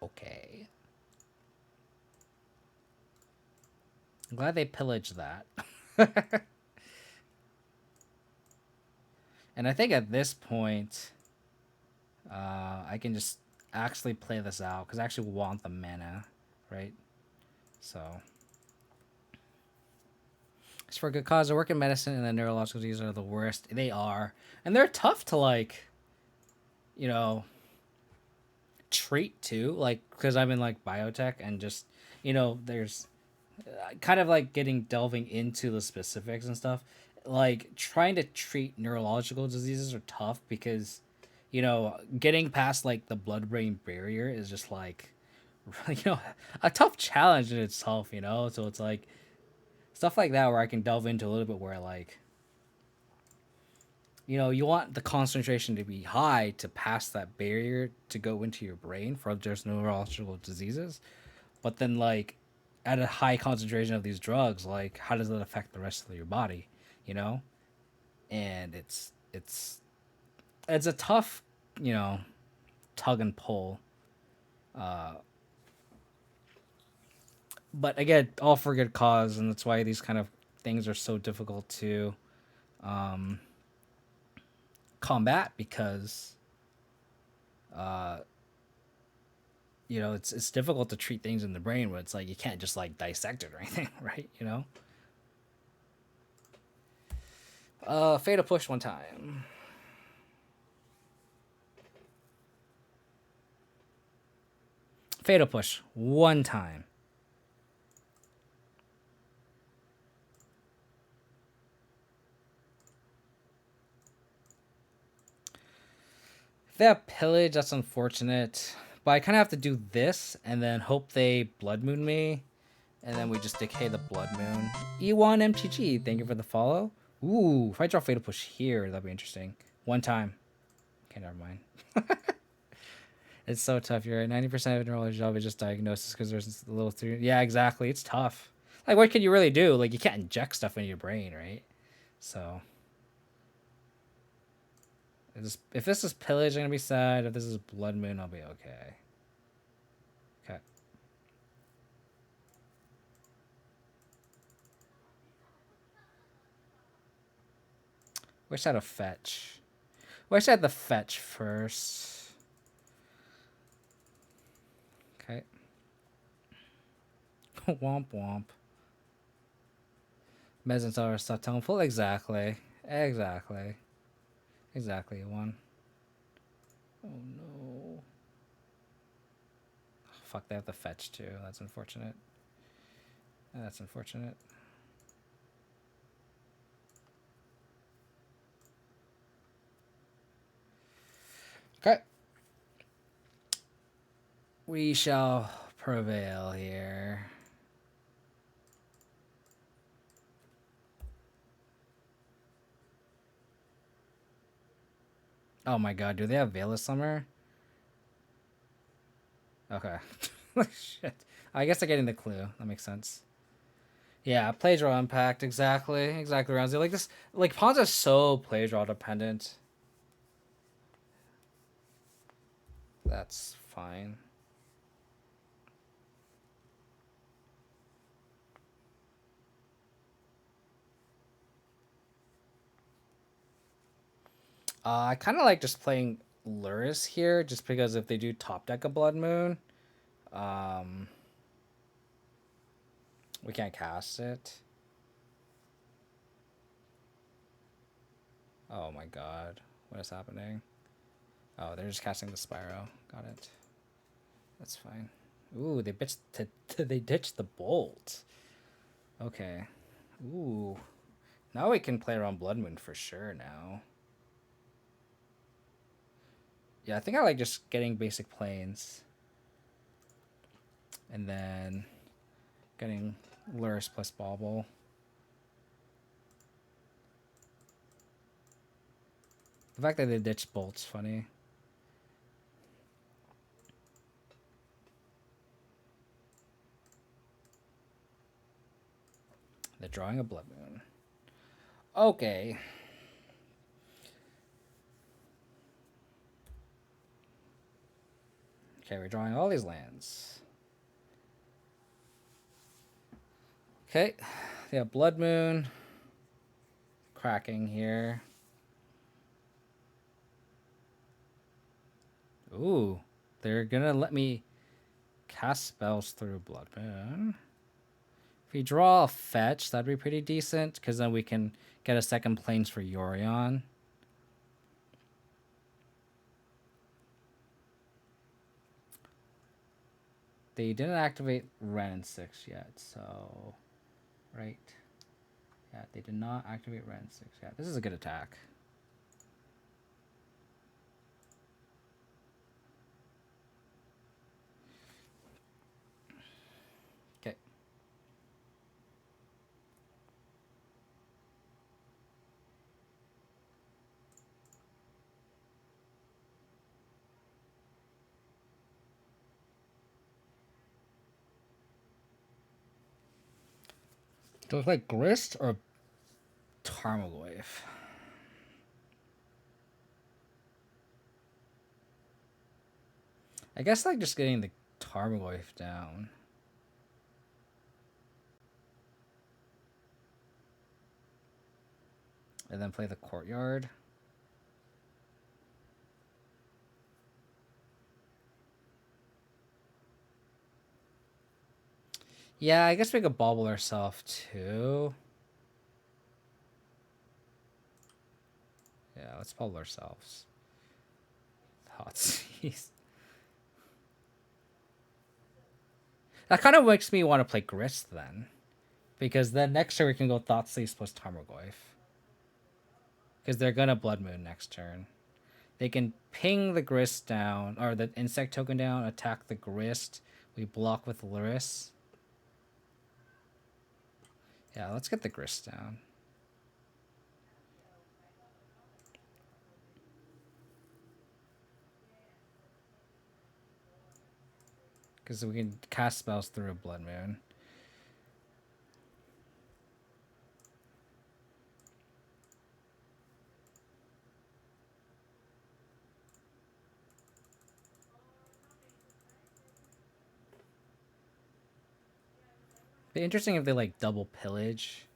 Speaker 1: Okay. I'm glad they pillaged that. And I think at this point, I can just actually play this out because I actually want the mana, right? So, it's for a good cause. I work in medicine, and the neurological diseases are the worst. They are, and they're tough to treat too. Like, because I'm in biotech, and just there's kind of delving into the specifics and stuff. Like, trying to treat neurological diseases are tough because getting past the blood-brain barrier is just a tough challenge in itself, so it's stuff like that where I can delve into a little bit where you want the concentration to be high to pass that barrier to go into your brain for just neurological diseases, but then at a high concentration of these drugs, how does it affect the rest of your body, and it's a tough tug and pull But again, all for good cause, and that's why these kind of things are so difficult to um, combat because uh, it's difficult to treat things in the brain where it's like you can't just like dissect it or anything, right? Fatal push one time. Fatal push one time. If they have pillage, that's unfortunate. But I kind of have to do this and then hope they blood moon me. And then we just decay the blood moon. E1 MTG, thank you for the follow. Ooh, if I draw fatal push here, that'd be interesting. One time. Okay, never mind. It's so tough. You're at 90% of a neurology job is just diagnosis because there's a little through. Yeah, exactly. It's tough. Like, what can you really do? Like, you can't inject stuff into your brain, right? So, if this is pillage, I'm gonna be sad. If this is blood moon, I'll be okay. Okay. Wish I had a fetch. Wish I had the fetch first. Okay. Womp womp. Mesentelar stuff tone full. Exactly. Exactly. Exactly. One. Oh no. Oh, fuck, they have the fetch too. That's unfortunate. That's unfortunate. Okay. We shall prevail here. Oh my god, do they have Veil of Summer? Okay. Shit. I guess I'm getting the clue. That makes sense. Yeah, play draw impact. Exactly. Exactly, Ramsey. Like this, like Ponza is so play draw dependent. That's fine. I kind of like just playing Luris here, just because if they do top deck a Blood Moon, um, we can't cast it. Oh my god, what is happening? Oh, they're just casting the Spyro. Got it. That's fine. Ooh, they ditched the Bolt. Okay. Ooh. Now we can play around Blood Moon for sure now. Yeah, I think I like just getting basic planes. And then getting Luris plus Bauble. The fact that they ditched Bolt's funny. They're drawing a Blood Moon. Okay. Okay, we're drawing all these lands. Okay. They have Blood Moon. Cracking here. Ooh. They're gonna let me cast spells through Blood Moon. If we draw a fetch, that'd be pretty decent, because then we can get a second planes for Yorion. They didn't activate Ren in 6 yet, so... Right. Yeah, they did not activate Ren in 6 yet. This is a good attack. Okay. Do I play Grist or Tarmogoyf? I guess like just getting the Tarmogoyf down. And then play the Courtyard. Yeah, I guess we could bobble ourselves too. Yeah, let's bobble ourselves. Thoughtseize. That kind of makes me want to play Grist then. Because then next turn we can go Thoughtseize plus Tarmogoyf. Because they're going to Blood Moon next turn. They can ping the Grist down, or the insect token down, attack the Grist. We block with Lyris. Yeah, let's get the Grist down. Because we can cast spells through a Blood Moon. Be interesting if they like double pillage.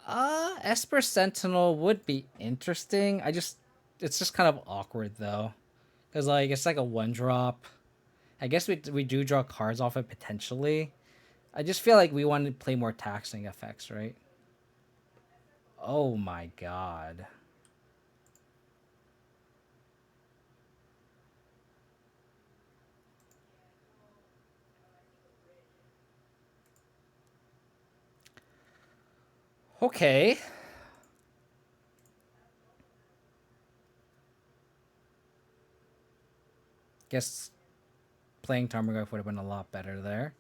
Speaker 1: Esper Sentinel would be interesting. It's just kind of awkward though, because like it's like a 1-drop. I guess we do draw cards off it potentially. I just feel like we want to play more taxing effects, right? Oh my god. Okay. Guess playing Tarmogoyf would have been a lot better there.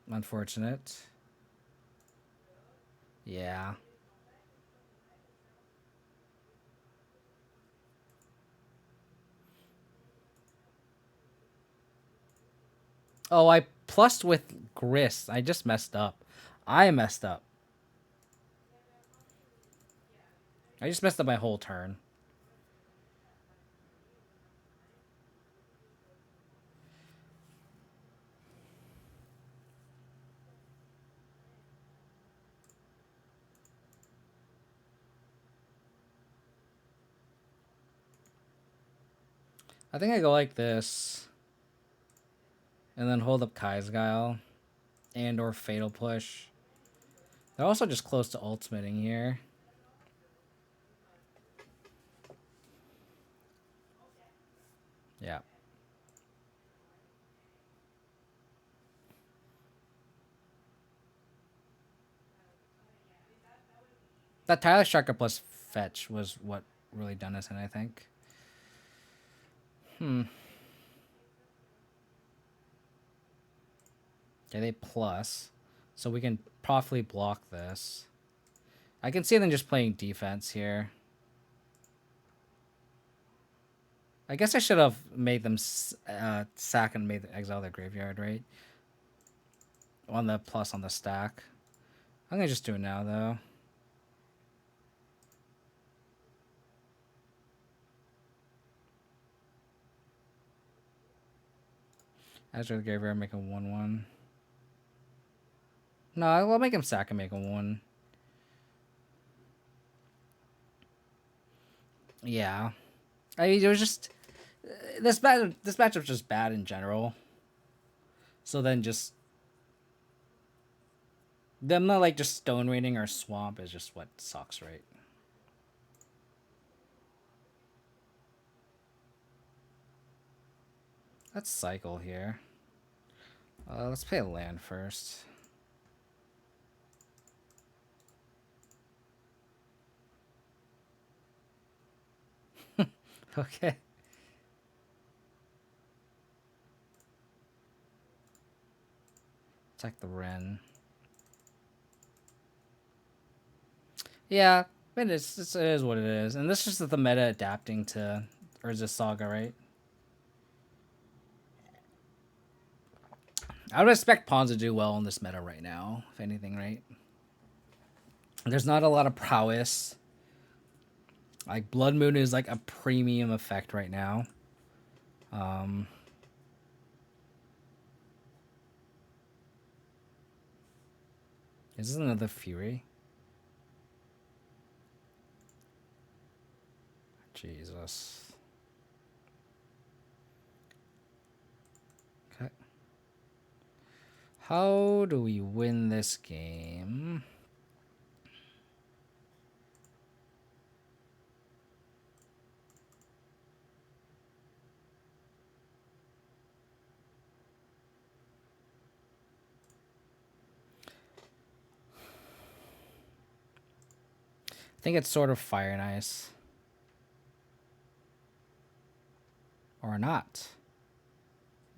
Speaker 1: Unfortunate. Yeah. Oh, I plussed with Grist. I just messed up. I messed up. I just messed up my whole turn. I think I go like this. And then hold up Kai's Guile. And or Fatal Push. They're also just close to ultimating here. Yeah. That Tyler Striker plus fetch was what really done us in, I think. Okay, they plus. So we can properly block this. I can see them just playing defense here. I guess I should have made them sack and made exile their graveyard, right? On the plus on the stack. I'm going to just do it now, though. After the graveyard, make a 1-1. No, I'll make him sack and make a 1. Yeah. I mean, it was just... This matchup's just bad in general. So then just... Them not like just Stone Raining or Swamp is just what sucks, right? Let's cycle here. Let's play a land first. Okay. Attack the Wren. Yeah, it is what it is. And this is just the meta adapting to Urza Saga, right? I would expect Ponza to do well in this meta right now, if anything, right? There's not a lot of prowess. Like, Blood Moon is like a premium effect right now. Is this another Fury? Jesus. Okay. How do we win this game? I think it's sort of Fire and Ice. Or not.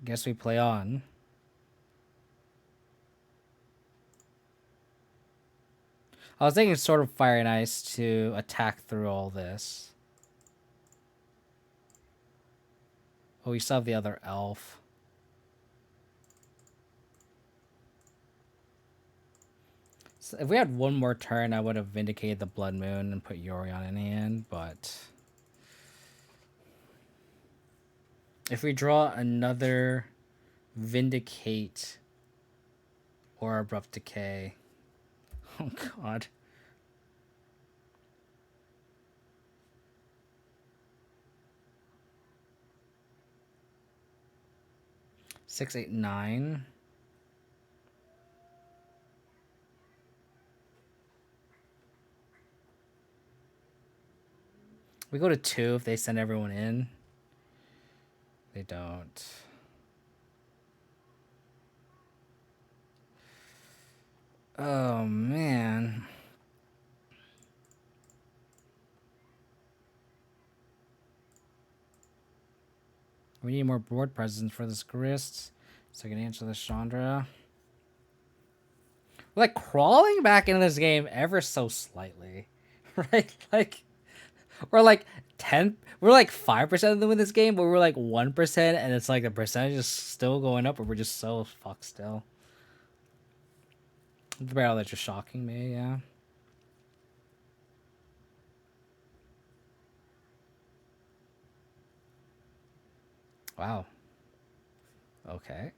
Speaker 1: Guess we play on. I was thinking sort of Fire and Ice to attack through all this. Oh, we still have the other elf. So if we had one more turn, I would have vindicated the Blood Moon and put Yorion in hand, but... If we draw another Vindicate or Abrupt Decay... Oh, God. Six, 8, 9. We go to 2 if they send everyone in. They don't. Oh, man. We need more board presence for this Grist, so I can answer this Chandra. We're like crawling back into this game ever so slightly, right? Like we're like 10, we're like 5% of them in this game, but we're like 1%, and it's like the percentage is still going up, but we're just so fucked still. The barrel that's just shocking me, yeah. Wow. Okay.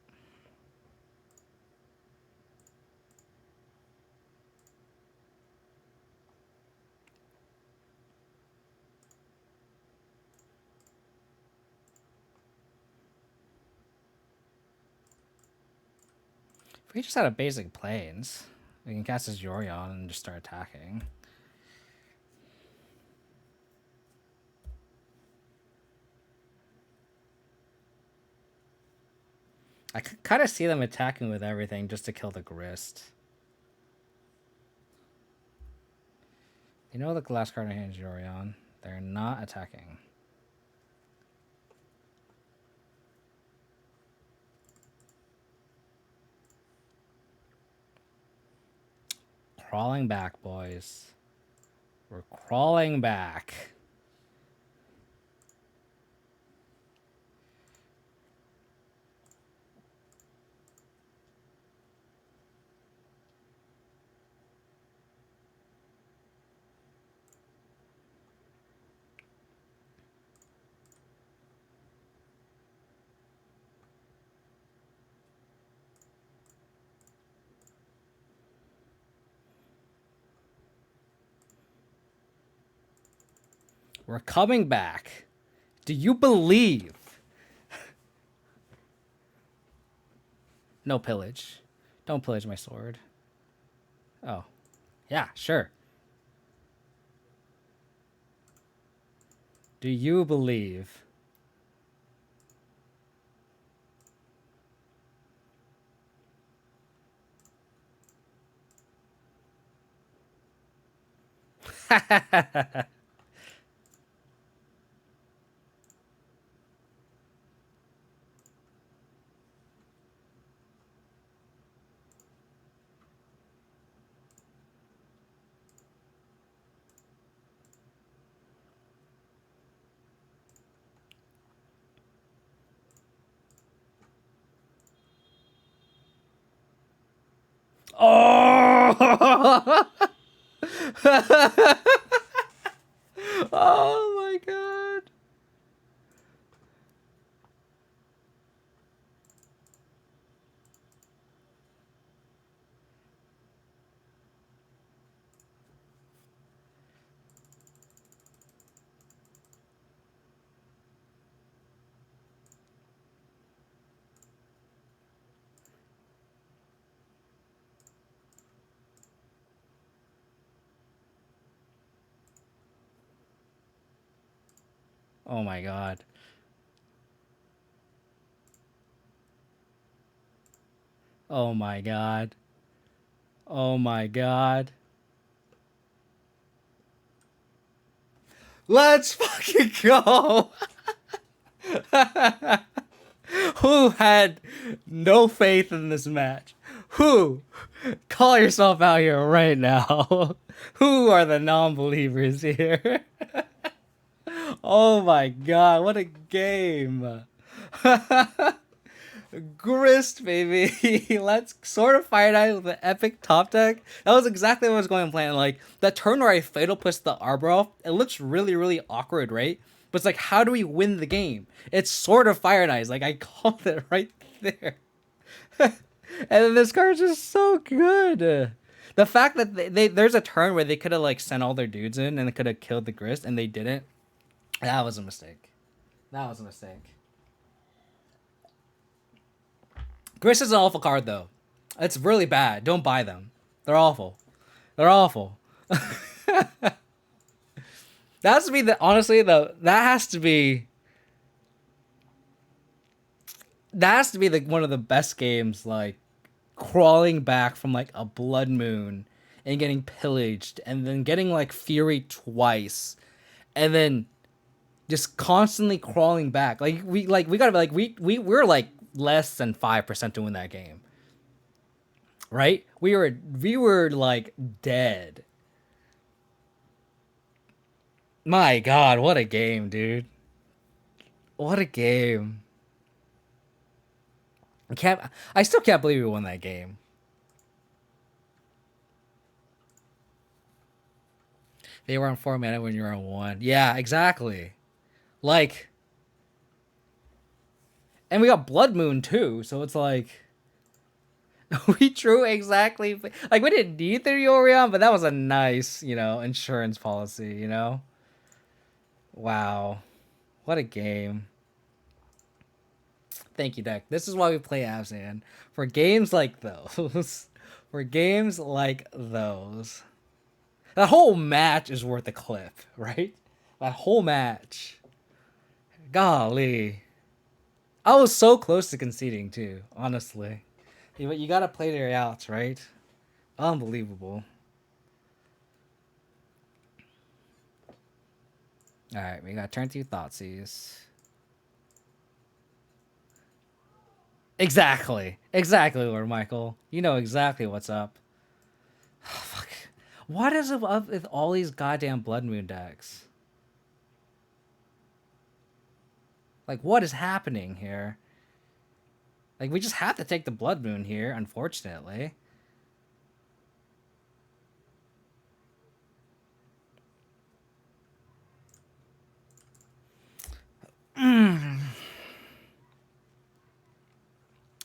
Speaker 1: If we just had a basic planes, we can cast his Yorion and just start attacking. I could kind of see them attacking with everything just to kill the Grist. You know the last card in hand is Yorion. They're not attacking. Crawling back, boys. We're crawling back. We're coming back. Do you believe? No pillage. Don't pillage my sword. Oh. Yeah, sure. Do you believe? Oh! Oh my god. Oh my god. Oh my god. Oh my god. Let's fucking go. Who had no faith in this match? Who? Call yourself out here right now. Who are the non-believers here? Oh my god, what a game. Grist, baby. Let's sort of fight out with the epic top deck. That was exactly what I was going to plan. Like, that turn where I fatal push the Arbor off, it looks really, really awkward, right? But it's like, how do we win the game? It's sort of Fire and Ice. Like, I called it right there. And then this card's just so good. The fact that there's a turn where they could have, like, sent all their dudes in and they could have killed the Grist, and they didn't. That was a mistake. That was a mistake. Grist is an awful card, though. It's really bad. Don't buy them. They're awful. They're awful. That has to be that has to be one of the best games, like crawling back from like a blood moon and getting pillaged and then getting like Fury twice and then just constantly crawling back. We gotta be like we're like less than 5% to win that game. Right? We were like dead. My god, what a game, dude. What a game. I still can't believe we won that game. They were on 4 mana when you were on 1. Yeah, exactly. Like, and we got Blood Moon too, so it's like we drew exactly like we didn't need the Yorion, but that was a nice, insurance policy, Wow. What a game. Thank you, deck. This is why we play Abzan. For games like those. For games like those. That whole match is worth a clip, right? That whole match. Golly. I was so close to conceding, too, honestly. You gotta play their outs, right? Unbelievable. Alright, we got turn 2 Thoughtseize. Exactly. Exactly, Lord Michael. You know exactly what's up. Oh, fuck. What is up with all these goddamn Blood Moon decks? Like, what is happening here? Like, we just have to take the Blood Moon here, unfortunately.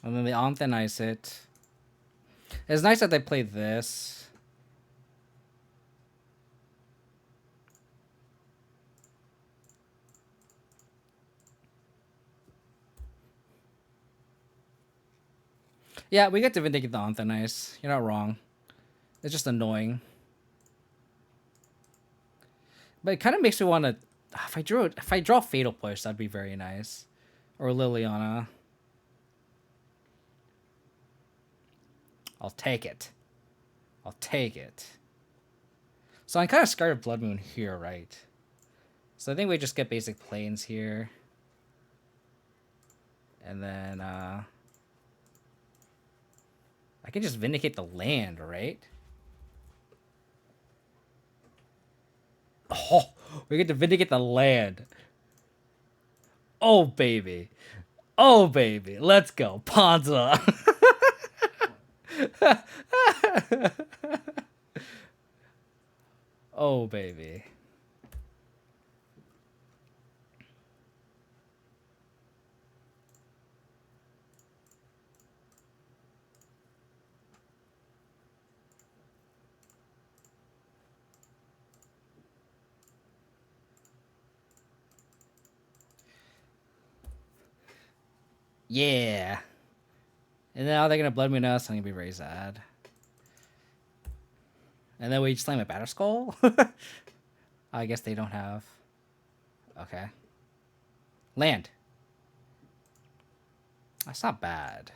Speaker 1: And then they Anthenize it. It's nice that they played this. Yeah, we get to vindicate the Anthenize. You're not wrong. It's just annoying. But it kind of makes me want to... If I draw Fatal Push, that'd be very nice. Or Liliana. I'll take it. I'll take it. So I'm kind of scared of Blood Moon here, right? So I think we just get basic planes here. And then, I can just vindicate the land, right? Oh, we get to vindicate the land. Oh, baby. Oh, baby. Let's go. Ponza. Oh, baby. Yeah. And now they're going to Blood Moon us. I'm going to be very sad. And then we just slam a Batter Skull? I guess they don't have. Okay. Land. That's not bad.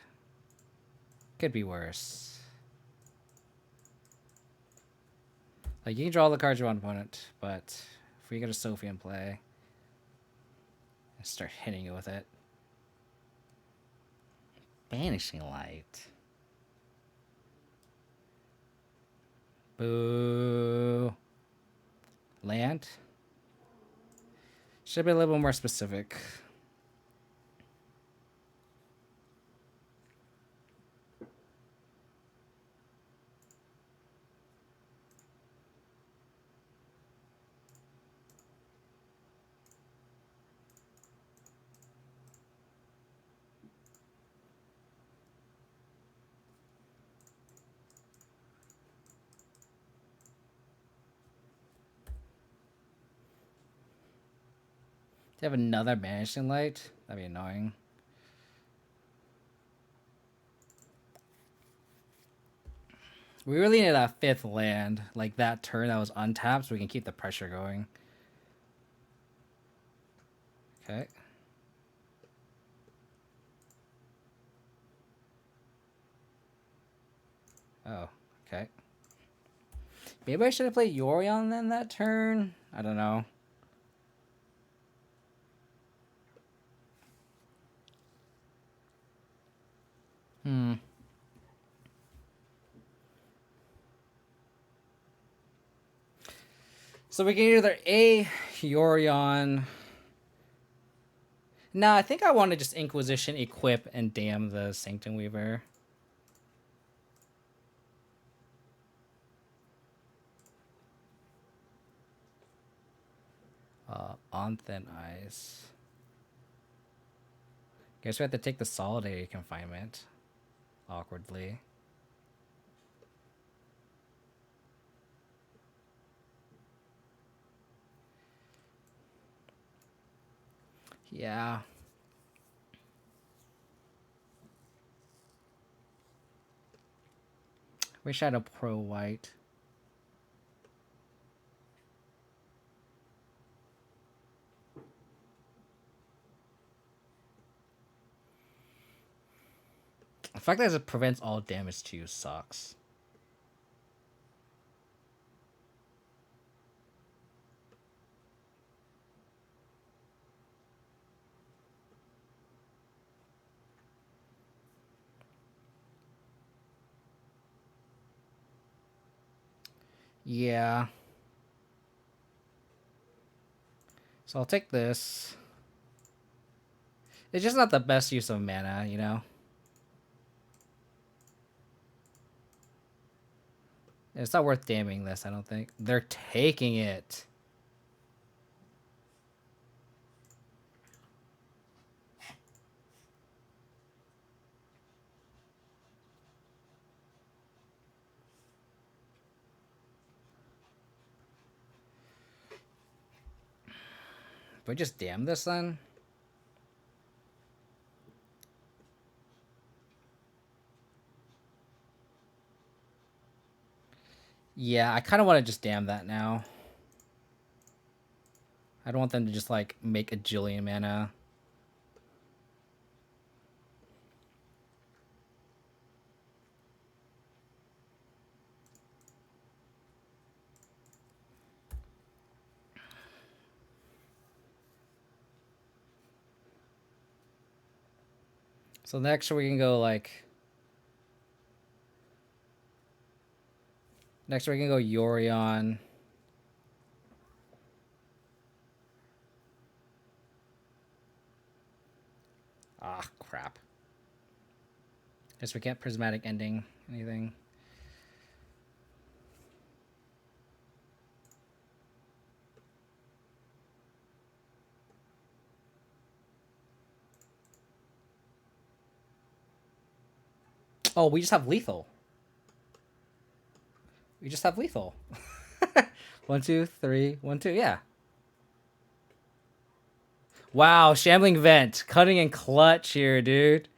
Speaker 1: Could be worse. Like, you can draw the cards you want opponent, but if we get a Sophie in play, and start hitting you with it. Banishing Light. Boo. Land. Should be a little bit more specific. Do you have another Banishing Light? That'd be annoying. We really need a 5th land, like that turn that was untapped, so we can keep the pressure going. Okay. Oh, okay. Maybe I should have played Yorion then that turn? I don't know. So we can either A, Yorion. No, I think I want to just Inquisition, equip, and damn the Sanctum Weaver. On Thin Ice. Guess we have to take the Solidarity Confinement. Awkwardly. Yeah. Wish I had a pro white. The fact that it prevents all damage to you sucks. Yeah. So I'll take this. It's just not the best use of mana, you know? It's not worth damning this, I don't think. They're taking it. If we just damn this then? Yeah, I kind of want to just damn that now. I don't want them to just, like, make a jillion mana. So next we can go, like... Next we can go Yorion. Ah, crap. Guess we can't Prismatic Ending anything. Oh, we just have lethal. We just have lethal. 1, 2, 3, 1, 2, yeah. Wow, Shambling Vent. Cutting in clutch here, dude.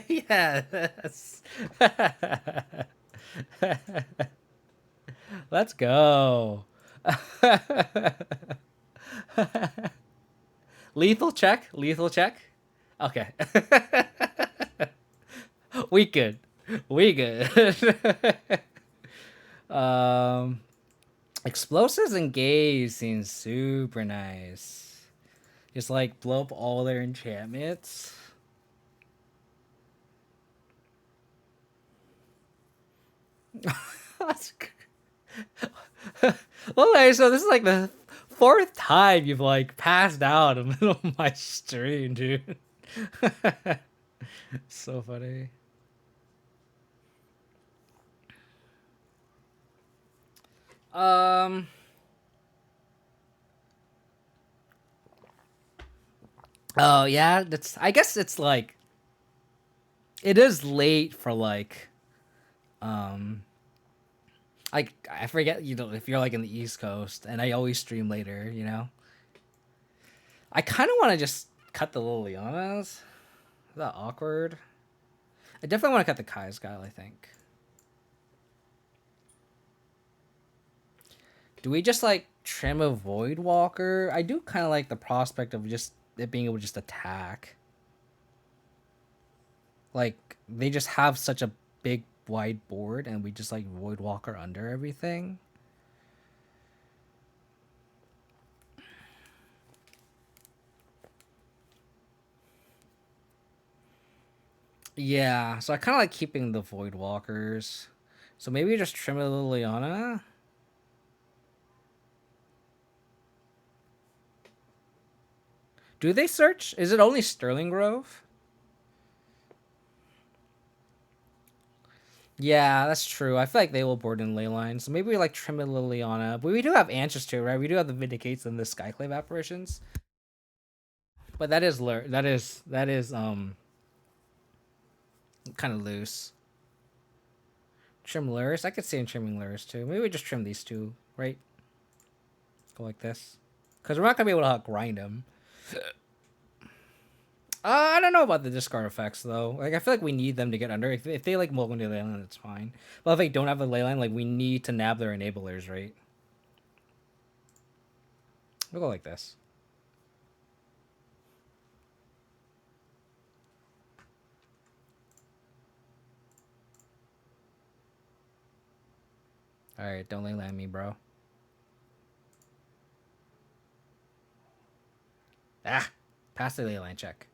Speaker 1: Yes. Let's go. Lethal check. Lethal check. Okay. We good. We good. um, explosives and gaze seems super nice. Just like blow up all their enchantments. That's okay, so this is like the fourth time you've like passed out in the middle of my stream, dude. So funny. Um. Oh yeah, that's. I guess it's like it is late for like um like I forget, you know, if you're like in the East Coast, and I always stream later, you know. I kind of want to just cut the Lilianas. Is that awkward? I definitely want to cut the Kai's guy, I think. Do we just like trim a Void Walker? I do kind of like the prospect of just it being able to just attack. Like they just have such a big wide board, and we just like Void Walker under everything. Yeah, so I kind of like keeping the Void Walkers. So maybe just trim a Liliana. Do they search? Is it only Sterling Grove? Yeah, that's true. I feel like they will board in Leyline. So maybe we like trim a Liliana. But we do have answers too, right? We do have the Vindicates and the Skyclave apparitions. But that is kind of loose. Trim Lurus. I could see him trimming Lurus too. Maybe we just trim these two, right? Go like this. Because we're not going to be able to grind them. I don't know about the discard effects though. Like I feel like we need them to get under. If they like welcome to Leyline, it's fine. But if they don't have a Leyline, like we need to nab their enablers, right? We'll go like this. All right, don't Leyline me, bro. Ah, pass the Leyline check.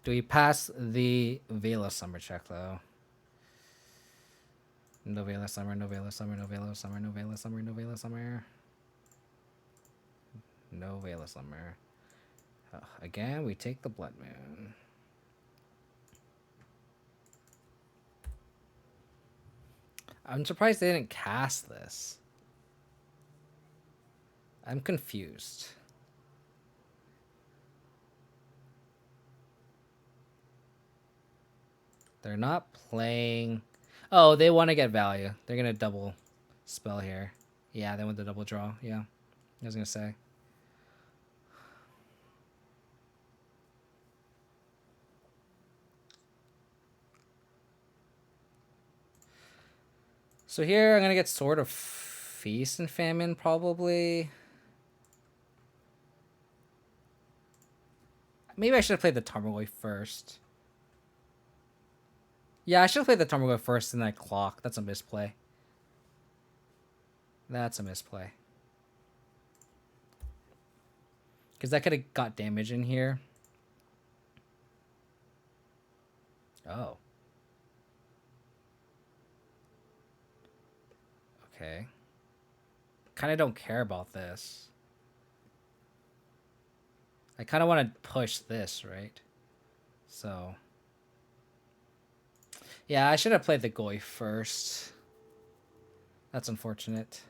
Speaker 1: Do we pass the Vela Summer check though? No Vela Summer, no Vela Summer, no Vela Summer, no Vela Summer, no Vela Summer. No Vela Summer. Again, we take the Blood Moon. I'm surprised they didn't cast this. I'm confused. They're not playing. Oh, they want to get value. They're gonna double spell here. Yeah, they want the double draw. Yeah, I was gonna say. So here I'm gonna get Sword of Feast and Famine probably. Maybe I should have played the Tarmogoyf first. Yeah, I should have played the Tarmogoyf first and then Clock. That's a misplay. That's a misplay. Because that could have got damage in here. Oh. Okay. Kind of don't care about this. I kind of want to push this, right? So. Yeah, I should have played the Goy first. That's unfortunate.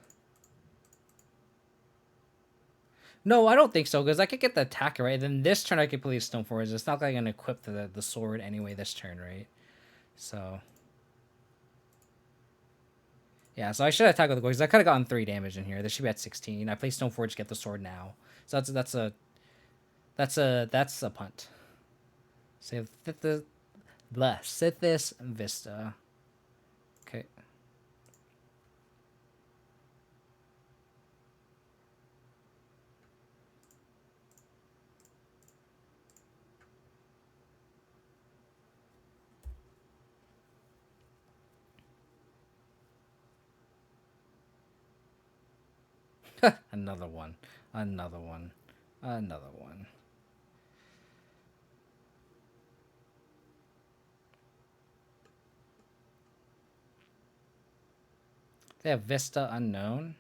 Speaker 1: No, I don't think so, because I could get the attacker, right? Then this turn I could play Stone Forwards. It's not like I'm going to equip the sword anyway this turn, right? So. Yeah, so I should attack with the Goys. I could have gotten 3 damage in here. This should be at 16. I play Stoneforge to get the sword now. So that's a punt. Save the The Sithis Vista. Okay. Another one. Another one. Another one. They have Vista Unknown.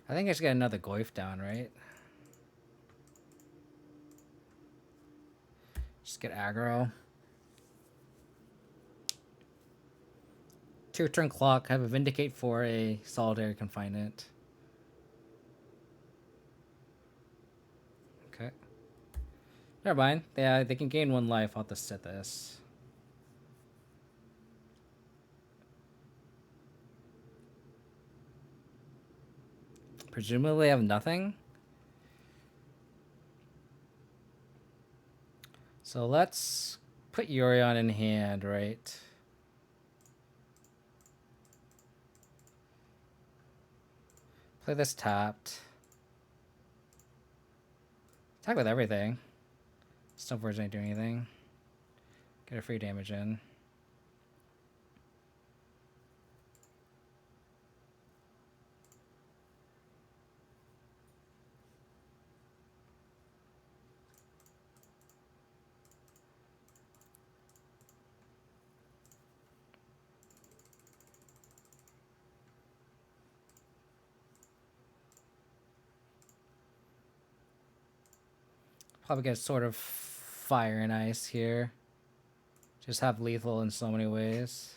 Speaker 1: I think I should get another Goif down, right? Just get aggro. 2-turn clock. Have a Vindicate for a Solitary Confinement. Okay. Never mind. They can gain 1 life off the Sithis. Presumably have nothing. So let's put Yorion in hand, right? Play this tapped. Attack with everything. Stoneforge ain't doing anything. Get a free damage in. Probably get sort of fire and ice here. Just have lethal in so many ways.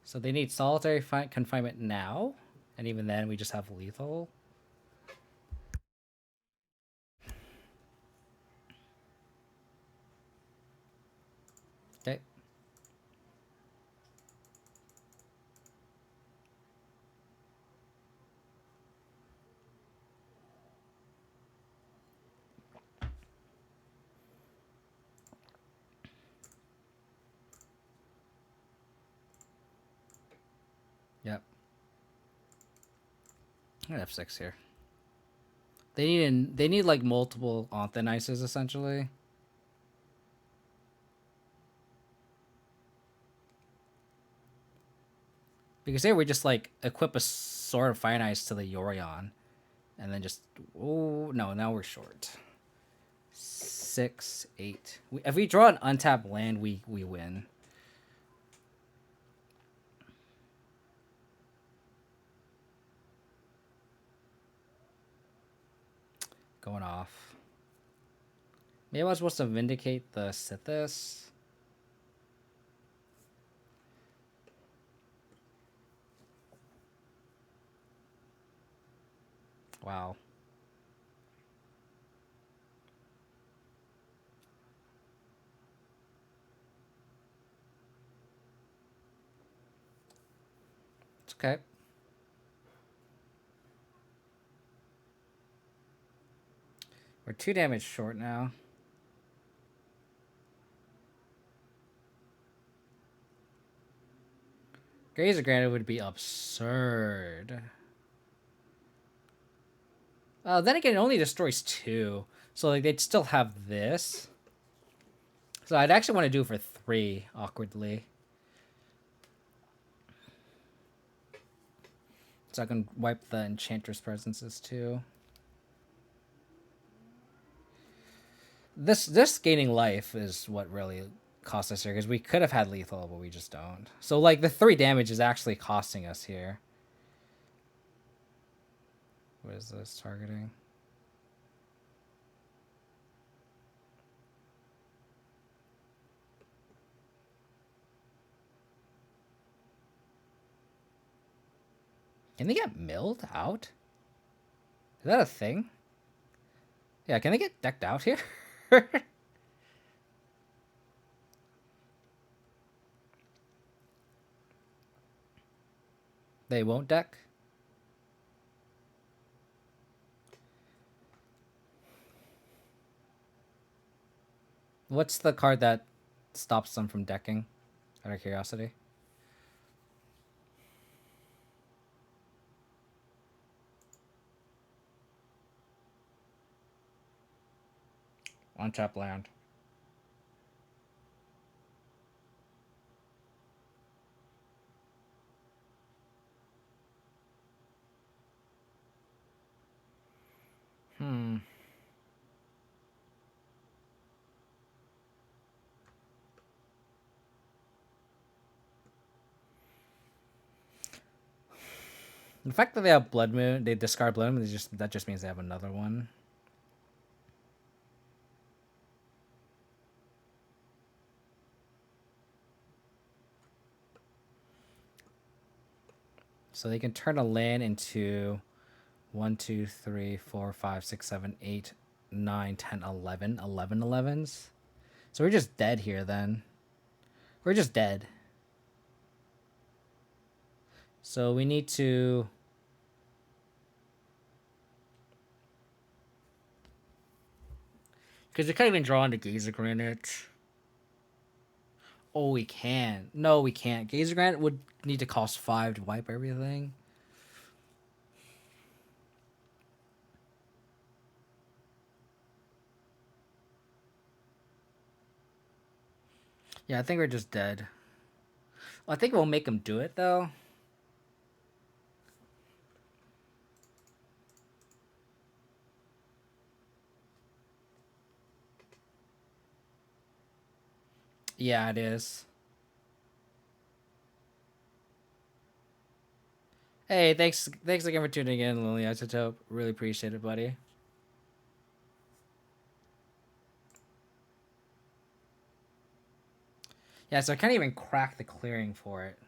Speaker 1: So they need solitary confinement now. And even then, we just have lethal. Okay. Yep. I have 6 here. They need like multiple Anthenices essentially. Because here we just like equip a Sword of Fire and Ice to the Yorion. And then just oh no, now we're short. 6, 8. If we draw an untapped land, we win. Going off. Maybe I was supposed to Vindicate the Sithis. Wow. It's okay. We're 2 damage short now. Gaze of Granite would be absurd. Then again, it only destroys 2. So like they'd still have this. So I'd actually want to do it for 3, awkwardly. So I can wipe the Enchantress presences too. This gaining life is what really cost us here, because we could have had lethal, but we just don't. So like the 3 damage is actually costing us here. What is this targeting? Can they get milled out? Is that a thing? Yeah, can they get decked out here? They won't deck? What's the card that stops them from decking? Out of curiosity. Untap land. Hmm. The fact that they have Blood Moon, they discard Blood Moon, that just means they have another one. So they can turn a land into 1, 2, 3, 4, 5, 6, 7, 8, 9, 10, 11. 11 11s. So we're just dead here then. We're just dead. So we need to... Because we can't even draw into Gaze of Granite. Oh, we can. No, we can't. Gaze of Granite would need to cost 5 to wipe everything. Yeah, I think we're just dead. Well, I think we'll make him do it, though. Yeah, it is. Hey, thanks again for tuning in, Lonely Isotope. Really appreciate it, buddy. Yeah, so I can't even crack the clearing for it.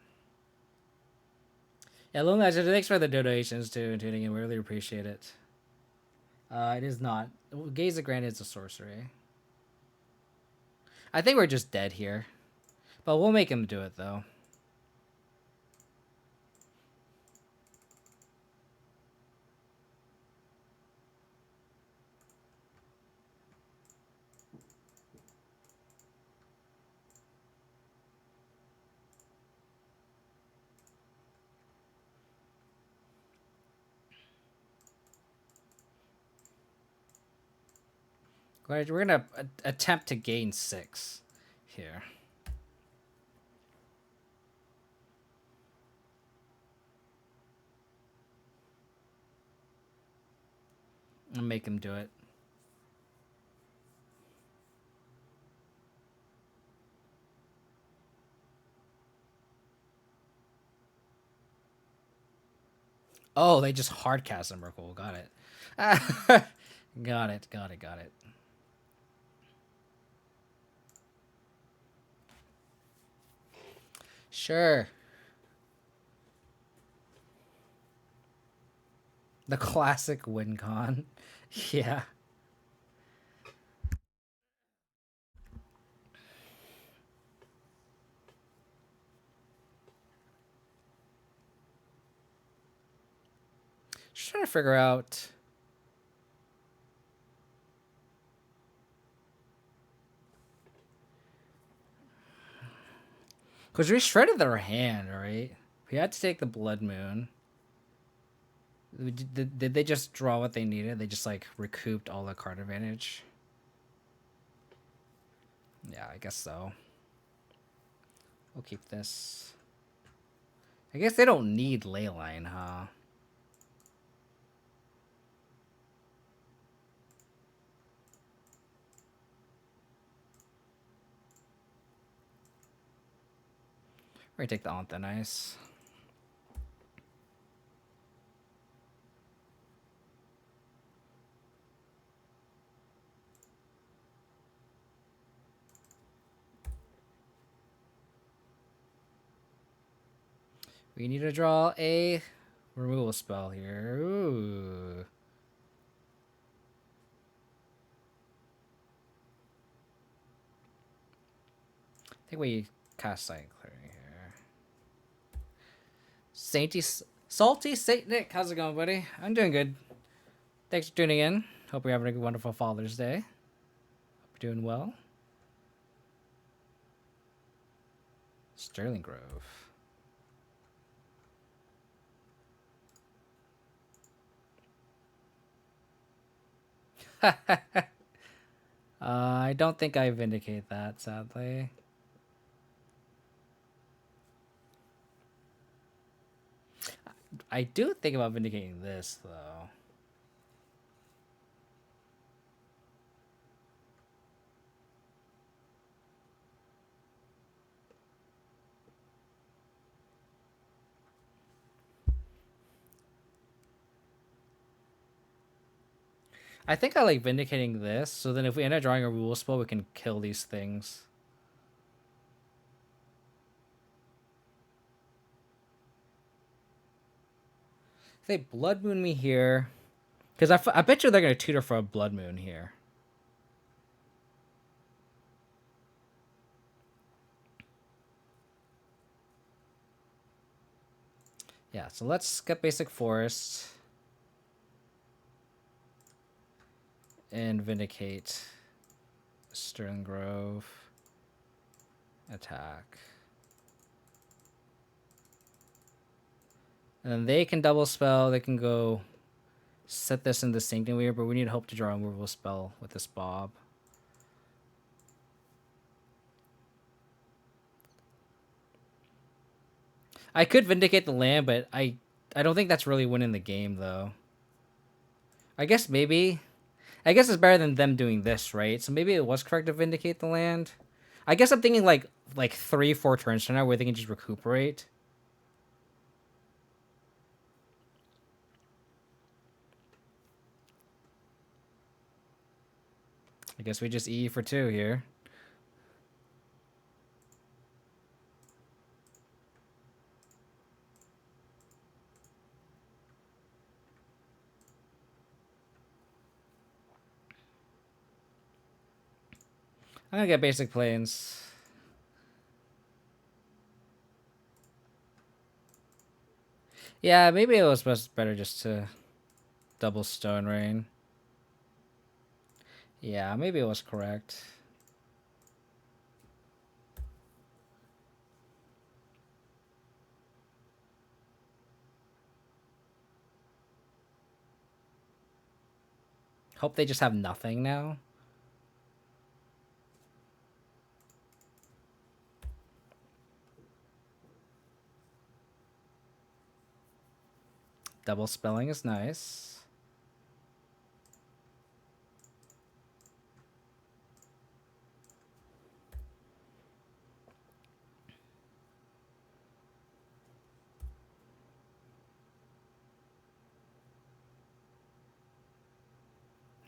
Speaker 1: Yeah, Lonely Isotope, thanks for the donations, too, and tuning in. We really appreciate it. It is not. Gaze of Granite is a sorcery. I think we're just dead here. But we'll make him do it, though. We're gonna attempt to gain 6 here. And make him do it. Oh, they just hard cast Emrakul. Got it. Got it. Sure. The classic win con. Yeah. Just trying to figure out. Because we shredded their hand, right? We had to take the Blood Moon. Did they just draw what they needed? They just like recouped all the card advantage. Yeah, I guess so. We'll keep this. I guess they don't need Leyline, huh? We're gonna take the Antha Nice. We need to draw a removal spell here. Ooh. I think we cast Sight Clearing here. Salty Saint Nick, how's it going, buddy? I'm doing good. Thanks for tuning in. Hope you're having a wonderful Father's Day. Hope you're doing well. Sterling Grove. I don't think I vindicate that, sadly. I do think about vindicating this, though. I think I like vindicating this, so then if we end up drawing a rule spell, we can kill these things. If they Blood Moon me here, because I bet you they're going to tutor for a Blood Moon here. Yeah, so let's get basic forest and vindicate Sterling Grove. Attack. And then they can double spell. They can go set this in the Sanctum Weaver, but we need hope to draw a removal spell with this Bob. I could vindicate the land, but I don't think that's really winning the game, though. I guess maybe. I guess it's better than them doing this, right? So maybe it was correct to vindicate the land. I guess I'm thinking like 3-4 turns from now where they can just recuperate. I guess we just E for 2 here. I'm gonna get basic planes. Yeah, maybe it was better just to double Stone Rain. Yeah, maybe it was correct. Hope they just have nothing now. Double spelling is nice.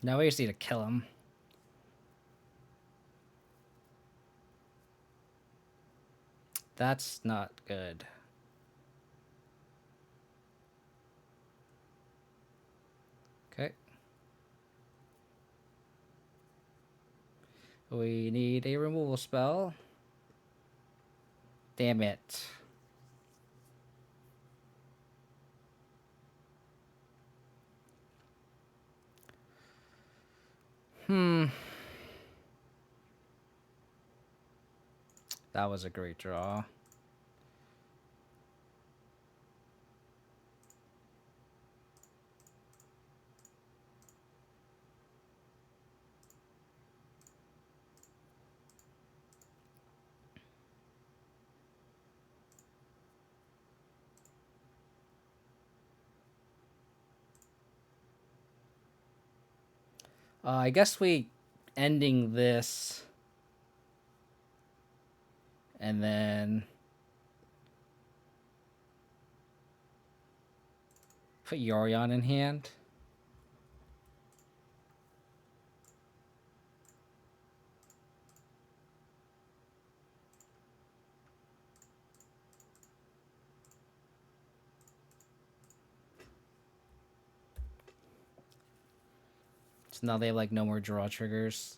Speaker 1: Now we just need to kill him. That's not good. Okay. We need a removal spell. Damn it. That was a great draw. I guess we ending this and then put Yorion in hand. So now they have like no more draw triggers.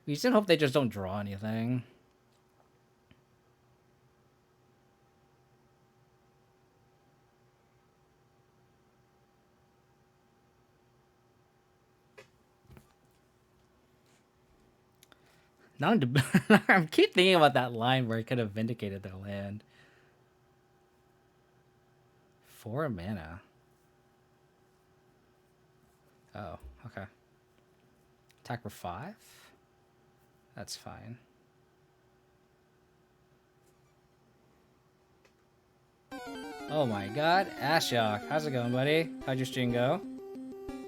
Speaker 1: We just hope they just don't draw anything. Now I keep thinking about that line where I could have vindicated their land. 4 mana. Oh, okay. Attack for 5? That's fine. Oh my god. Ashiok, how's it going, buddy? How'd your stream go?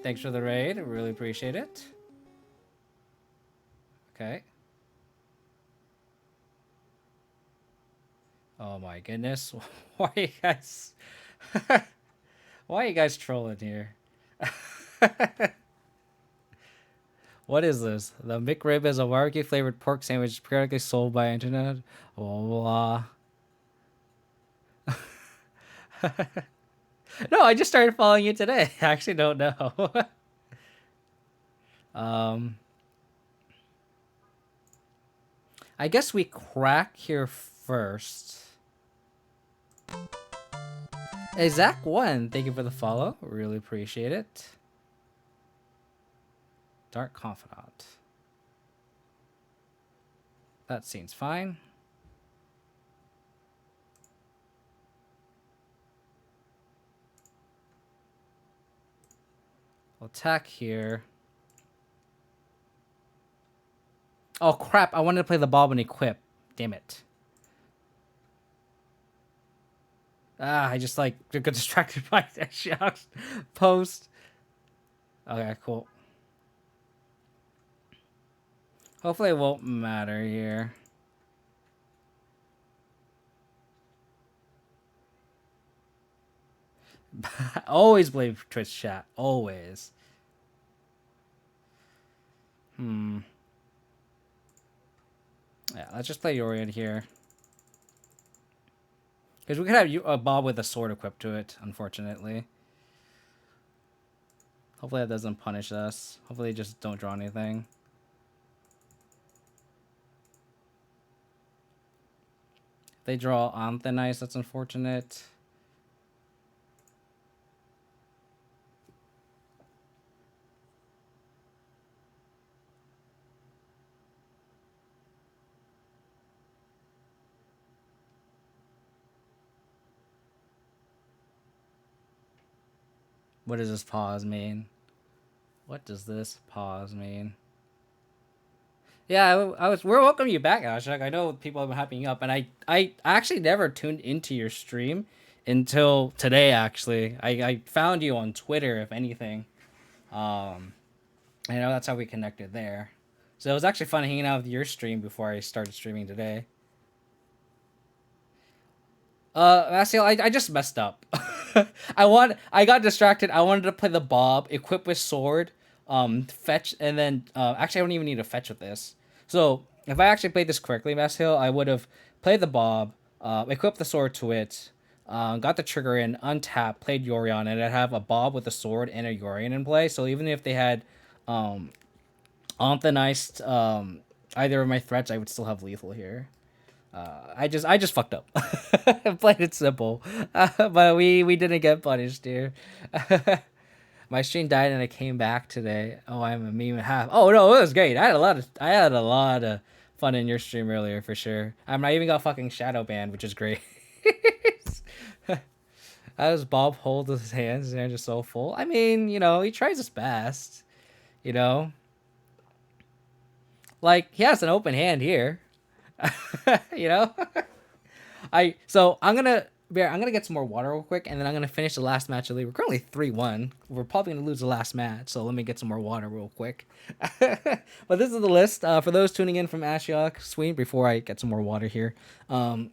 Speaker 1: Thanks for the raid. Really appreciate it. Okay. Oh my goodness. Why are you guys... Why are you guys trolling here? What is this? The McRib is a barbecue flavored pork sandwich periodically sold by internet. Blah. No, I just started following you today. I actually don't know. I guess we crack here first. Hey, Zach1, thank you for the follow. Really appreciate it. Dark Confidant. That seems fine. We'll attack here. Oh crap, I wanted to play the Bob and equip. Damn it. I just like got distracted by that shot post. Okay, cool. Hopefully it won't matter here. Always blame Twitch chat. Always. Yeah, let's just play Yorion here. Because we could have a Bob with a sword equipped to it, unfortunately. Hopefully that doesn't punish us. Hopefully just don't draw anything. If they draw Anthenice, that's unfortunate. What does this pause mean? What does this pause mean? Yeah, we're welcoming you back, Ashok. I know people have been hyping you up, and I actually never tuned into your stream until today. Actually, I found you on Twitter, if anything. I know that's how we connected there. So it was actually fun hanging out with your stream before I started streaming today. Maciel, I just messed up. I got distracted. I wanted to play the Bob, equip with sword, fetch, and then actually I don't even need to fetch with this. So if I actually played this correctly, Maciel, I would have played the Bob, equipped the sword to it, got the trigger in, untapped, played Yorion, and I'd have a Bob with a sword and a Yorion in play. So even if they had Anthonized either of my threats, I would still have lethal here. I just fucked up. Plain and simple. But we didn't get punished, here. My stream died and I came back today. Oh, I'm a meme and a half. Oh no, it was great. I had a lot of fun in your stream earlier for sure. I even got fucking shadow banned, which is great. How does Bob hold his hands? They're just so full. I mean, you know, he tries his best. You know, like he has an open hand here. You know. I'm gonna get some more water real quick, and then I'm gonna finish the last match of the league. We're currently 3-1. We're probably gonna lose the last match, so let me get some more water real quick. But this is the list for those tuning in from Ashiok Sween. Before I get some more water here, I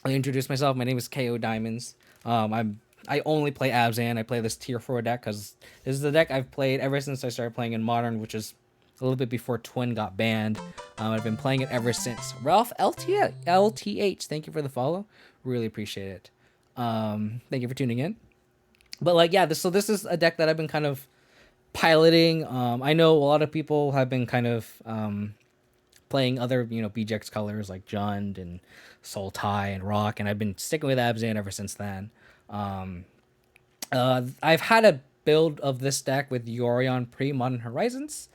Speaker 1: introduce myself. My name is KO Diamonds. I only play Abzan. I play this tier 4 deck because this is the deck I've played ever since I started playing in Modern, which is a little bit before Twin got banned. I've been playing it ever since. Ralph LTH, thank you for the follow. Really appreciate it. Thank you for tuning in. But like, yeah, this is a deck that I've been kind of piloting. I know a lot of people have been kind of playing other BGX colors like Jund and Sultai and Rock, and I've been sticking with Abzan ever since then. I've had a build of this deck with Yorion pre Modern Horizons.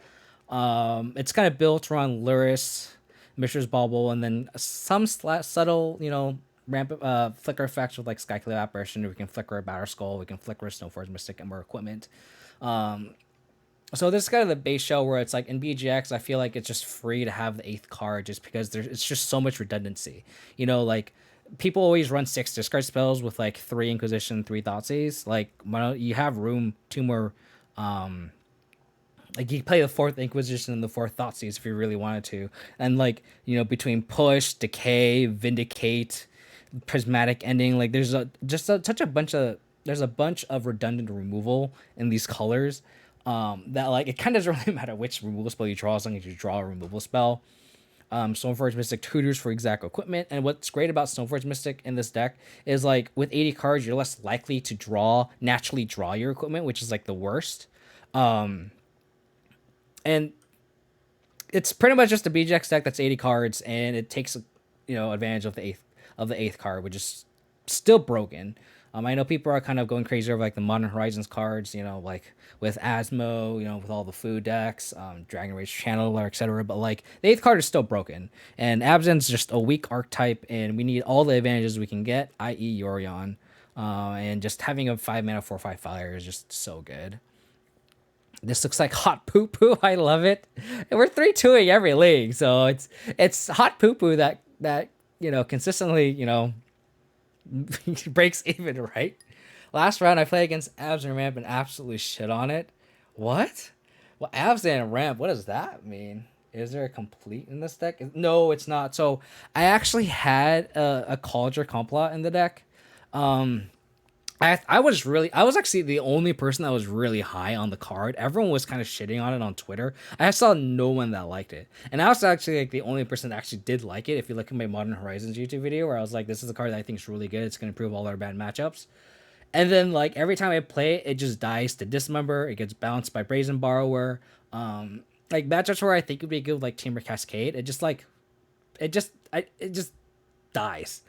Speaker 1: It's kind of built around Luris, Mishra's Bauble, and then some subtle, ramp flicker effects with like Skyclave Apparition. We can flicker a Batter Skull, we can flicker a Snowforge Mystic, and more equipment. So this is kind of the base shell where it's like in BGX, I feel like it's just free to have the eighth card just because it's just so much redundancy. Like people always run 6 discard spells with like 3 Inquisition, 3 Thoughtseize. Like you have room, 2 more. Like you play the 4th Inquisition and the 4th Thoughtseize if you really wanted to, and like between push, decay, vindicate, prismatic ending, like there's such a bunch of redundant removal in these colors, that like it kind of doesn't really matter which removal spell you draw as long as you draw a removal spell. Stoneforge Mystic tutors for exact equipment, and what's great about Stoneforge Mystic in this deck is like with 80 cards you're less likely to naturally draw your equipment, which is like the worst. And it's pretty much just a BGX deck that's 80 cards, and it takes advantage of the eighth card, which is still broken. I know people are kind of going crazy over like the Modern Horizons cards, like with Asmo, with all the food decks, Dragon Rage Channeler, etc. But like the eighth card is still broken, and Abzan's just a weak archetype, and we need all the advantages we can get, i.e. Yorion, and just having a 5-mana 4/5 fire is just so good. This looks like hot poo poo. I love it. And we're 3-2ing every league, so it's hot poo poo that consistently breaks even, right? Last round I played against Abzan Ramp and absolutely shit on it. What? Well, Abzan Ramp, what does that mean? Is there a complete in this deck? No, it's not. So I actually had a Cauldron Complot in the deck. I was actually the only person that was really high on the card. Everyone was kind of shitting on it on Twitter. I saw no one that liked it, and I was actually like the only person that actually did like it. If you look at my Modern Horizons YouTube video, where I was like, "This is a card that I think is really good. It's going to improve all our bad matchups." And then like every time I play it, it just dies to Dismember. It gets bounced by Brazen Borrower. Like matchups where I think would be good, like Chamber Cascade. It just dies.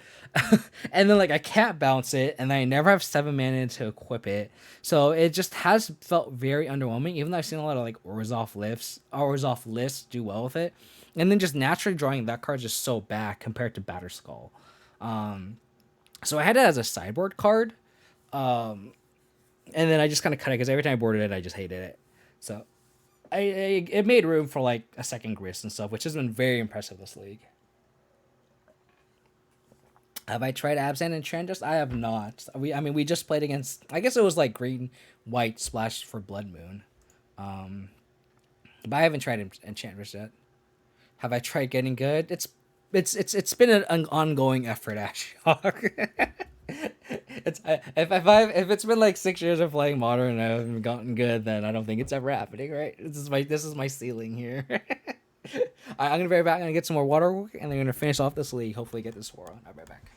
Speaker 1: And then like I can't bounce it, and I never have 7 mana to equip it, so it just has felt very underwhelming, even though I've seen a lot of like Orzhov lists do well with it. And then just naturally drawing that card is just so bad compared to Batterskull. So I had it as a sideboard card, and then I just kind of cut it because every time I boarded it I just hated it. So it made room for like a second Grist and stuff, which has been very impressive this league. Have I tried Abzan and Enchantress? I have not. We just played against. I guess it was like green, white splash for Blood Moon, but I haven't tried Enchantress yet. Have I tried getting good? It's been an ongoing effort, Ashok. If it's been like 6 years of playing Modern and I haven't gotten good, then I don't think it's ever happening, right? This is my ceiling here. I'm gonna be right back. I'm gonna get some more water, and then I'm gonna finish off this league. Hopefully, get this war on. I'll be right back.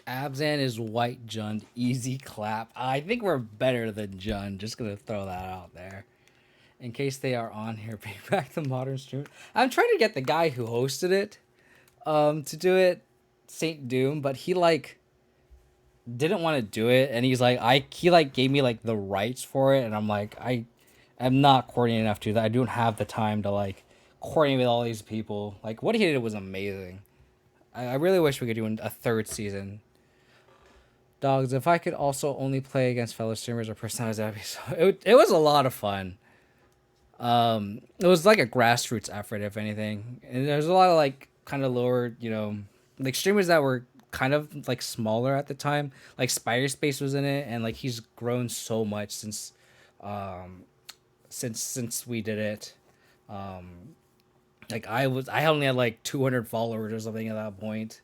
Speaker 1: Abzan is white Jund. Easy clap. I think we're better than Jund. Just gonna throw that out there. In case they are on here, bring back the modern stream. I'm trying to get the guy who hosted it to do it, Saint Doom, but he like didn't want to do it, and he's like he like gave me like the rights for it, and I'm like I'm not coordinated enough to that. I don't have the time to like coordinate with all these people. Like what he did was amazing. I really wish we could do a third season. Dogs, if I could also only play against fellow streamers or personas, that'd be so. It was a lot of fun. It was like a grassroots effort, if anything, and there's a lot of like kind of lower, like streamers that were kind of like smaller at the time. Like Spider Space was in it, and like he's grown so much um, since we did it. Like I only had like 200 followers or something at that point.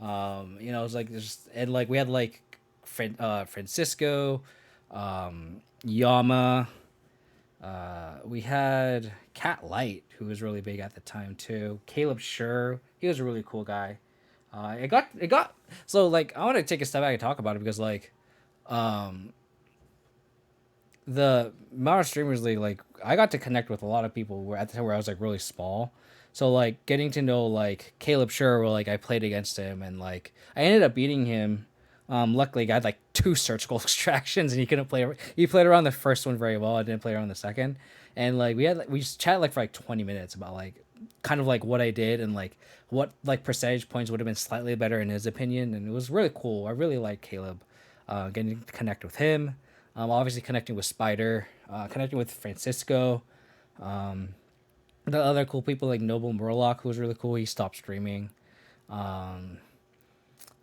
Speaker 1: It was like just and like we had like Francisco, Yama. We had Cat Light, who was really big at the time too. Caleb Schur, he was a really cool guy. It got so like I want to take a step back and talk about it because like, the Modern Streamers League, like I got to connect with a lot of people where at the time where I was like really small. So like getting to know like Caleb Schur, where like I played against him and like I ended up beating him. Luckily, I had like two surgical extractions, and he couldn't play. He played around the first one very well. I didn't play around the second, and like we just chatted like for like 20 minutes about like kind of like what I did and like what like percentage points would have been slightly better in his opinion, and it was really cool. I really liked Caleb. Getting to connect with him, obviously connecting with Spider, connecting with Francisco, the other cool people like Noble Murloc, who was really cool. He stopped streaming.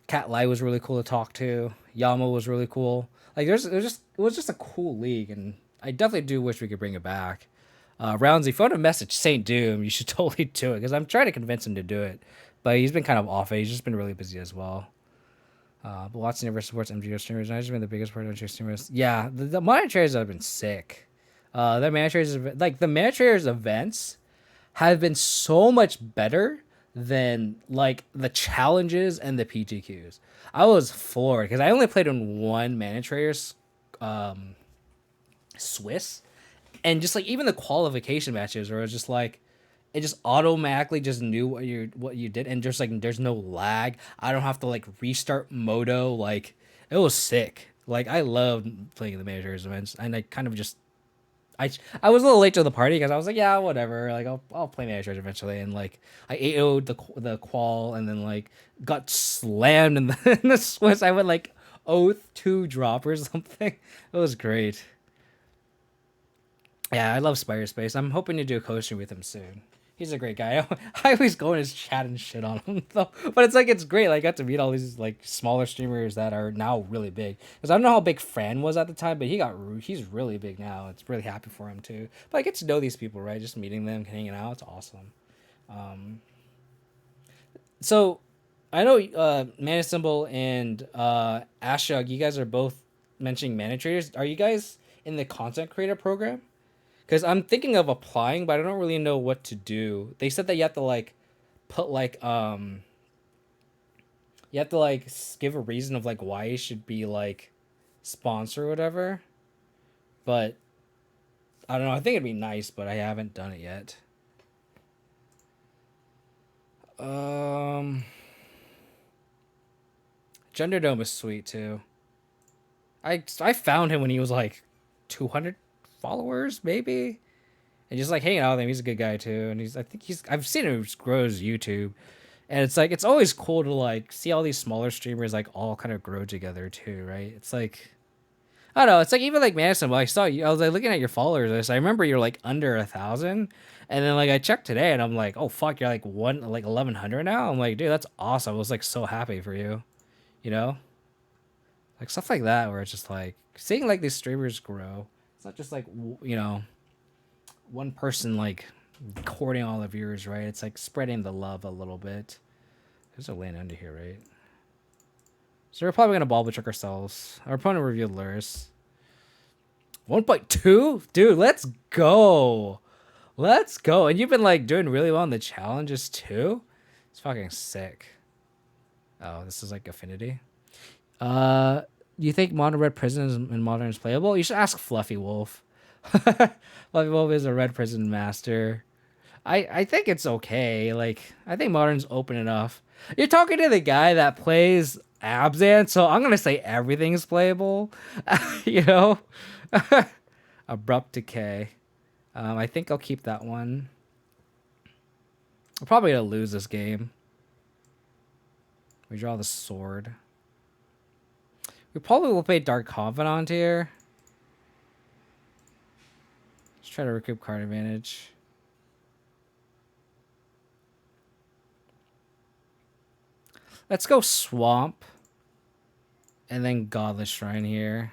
Speaker 1: Cat Lai was really cool to talk to. Yama was really cool. Like it was just a cool league, and I definitely do wish we could bring it back. Roundsy, if you want to message Saint Doom, you should totally do it because I'm trying to convince him to do it, but he's been kind of off it. He's just been really busy as well. But Watson never supports MGO streamers. I've just been the biggest part of MGO streamers. Yeah, the Mana Traders have been sick. The Mana Traders, like the Mana Traders events, have been so much better than like the challenges and the PTQs. I was floored because I only played in one Mana Traders Swiss, and just like even the qualification matches where it was just like it just automatically just knew what you did, and just like there's no lag. I don't have to like restart Moto. Like it was sick. Like I loved playing the Mana Traders events, and I kind of just I was a little late to the party because I was like, yeah, whatever. Like I'll play Managers eventually, and like I AO'd the qual, and then like got slammed in in the Swiss. I went like oath 2 drop or something. It was great. Yeah, I love Spider Space. I'm hoping to do a coaching with him soon. He's a great guy. I always go in his chat and shit on him though. But it's like it's great. Like, I got to meet all these like smaller streamers that are now really big. Because I don't know how big Fran was at the time, but he's really big now. It's really happy for him too. But I get to know these people, right? Just meeting them, hanging out. It's awesome. So I know Mana Symbol and Ashug, you guys are both mentioning Mana Traders. Are you guys in the content creator program? Because I'm thinking of applying, but I don't really know what to do. They said that you have to like put like you have to like give a reason of like why you should be like sponsor or whatever. But I don't know. I think it'd be nice, but I haven't done it yet. Gender Dome is sweet too. I found him when he was like 200 followers maybe, and just like hanging out with him. He's a good guy too, and I've seen him grow his YouTube, and it's like it's always cool to like see all these smaller streamers like all kind of grow together too, right? It's like I don't know. It's like even like Madison. I saw you. I was like looking at your followers. I remember you're like under 1,000, and then like I checked today, and I'm like, oh fuck, you're like 1,100 now. I'm like, dude, that's awesome. I was like so happy for you, you know, like stuff like that where it's just like seeing like these streamers grow. It's not just like one person like courting all the viewers, right? It's like spreading the love a little bit. There's a land under here, right? So we're probably gonna ball trick ourselves. Our opponent revealed Luris. 1.2? Dude, let's go. Let's go. And you've been like doing really well in the challenges too. It's fucking sick. Oh, this is like Affinity. Uh, do you think Modern Red Prison in Modern is playable? You should ask Fluffy Wolf. Fluffy Wolf is a Red Prison master. I think it's okay. Like, I think Modern's open enough. You're talking to the guy that plays Abzan, so I'm gonna say everything's playable. You know, Abrupt Decay. I think I'll keep that one. I'm probably gonna lose this game. We draw the sword. We probably will play Dark Confidant here. Let's try to recoup card advantage. Let's go Swamp. And then Godless Shrine here.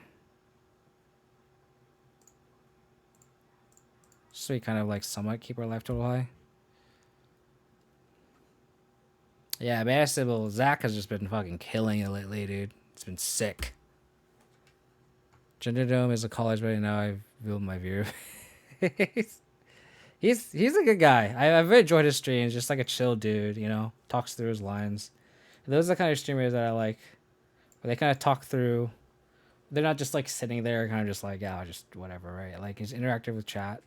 Speaker 1: So we kind of like somewhat keep our life total high. Yeah, Mana Sybil, Zach has just been fucking killing it lately, dude. It's been sick. Gender Dome is a college, but now I've built my view. he's a good guy. I've really enjoyed his streams. Just like a chill dude, you know, talks through his lines. Those are the kind of streamers that I like, where they kind of talk through. They're not just like sitting there, kind of just like, yeah, just whatever, right? Like he's interactive with chat.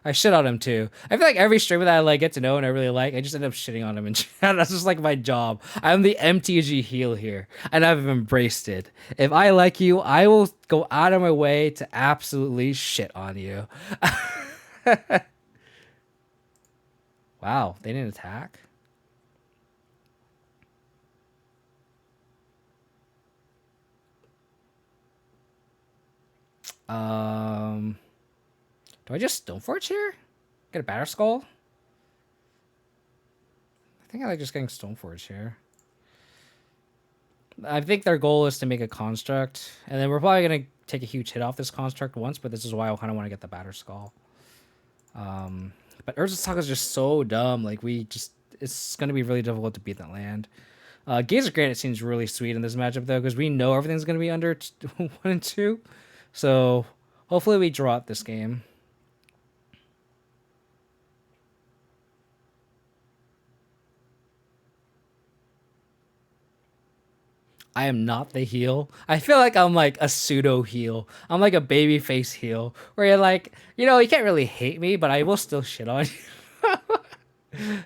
Speaker 1: I shit on him too. I feel like every streamer that I like get to know and I really like, I just end up shitting on him in chat. That's just like my job. I'm the MTG heel here, and I've embraced it. If I like you, I will go out of my way to absolutely shit on you. Wow, they didn't attack. Do I just Stoneforge here? Get a Batter Skull? I think I like just getting Stoneforge here. I think their goal is to make a construct, and then we're probably gonna take a huge hit off this construct once, but this is why I kind of want to get the Batter Skull. But Urza Saga is just so dumb. Like it's gonna be really difficult to beat that land. Gaze of Granite seems really sweet in this matchup though, because we know everything's gonna be under 1 and 2. So hopefully we draw out this game. I am not the heel. I feel like I'm like a pseudo heel. I'm like a baby face heel where you're like, you know, you can't really hate me, but I will still shit on you.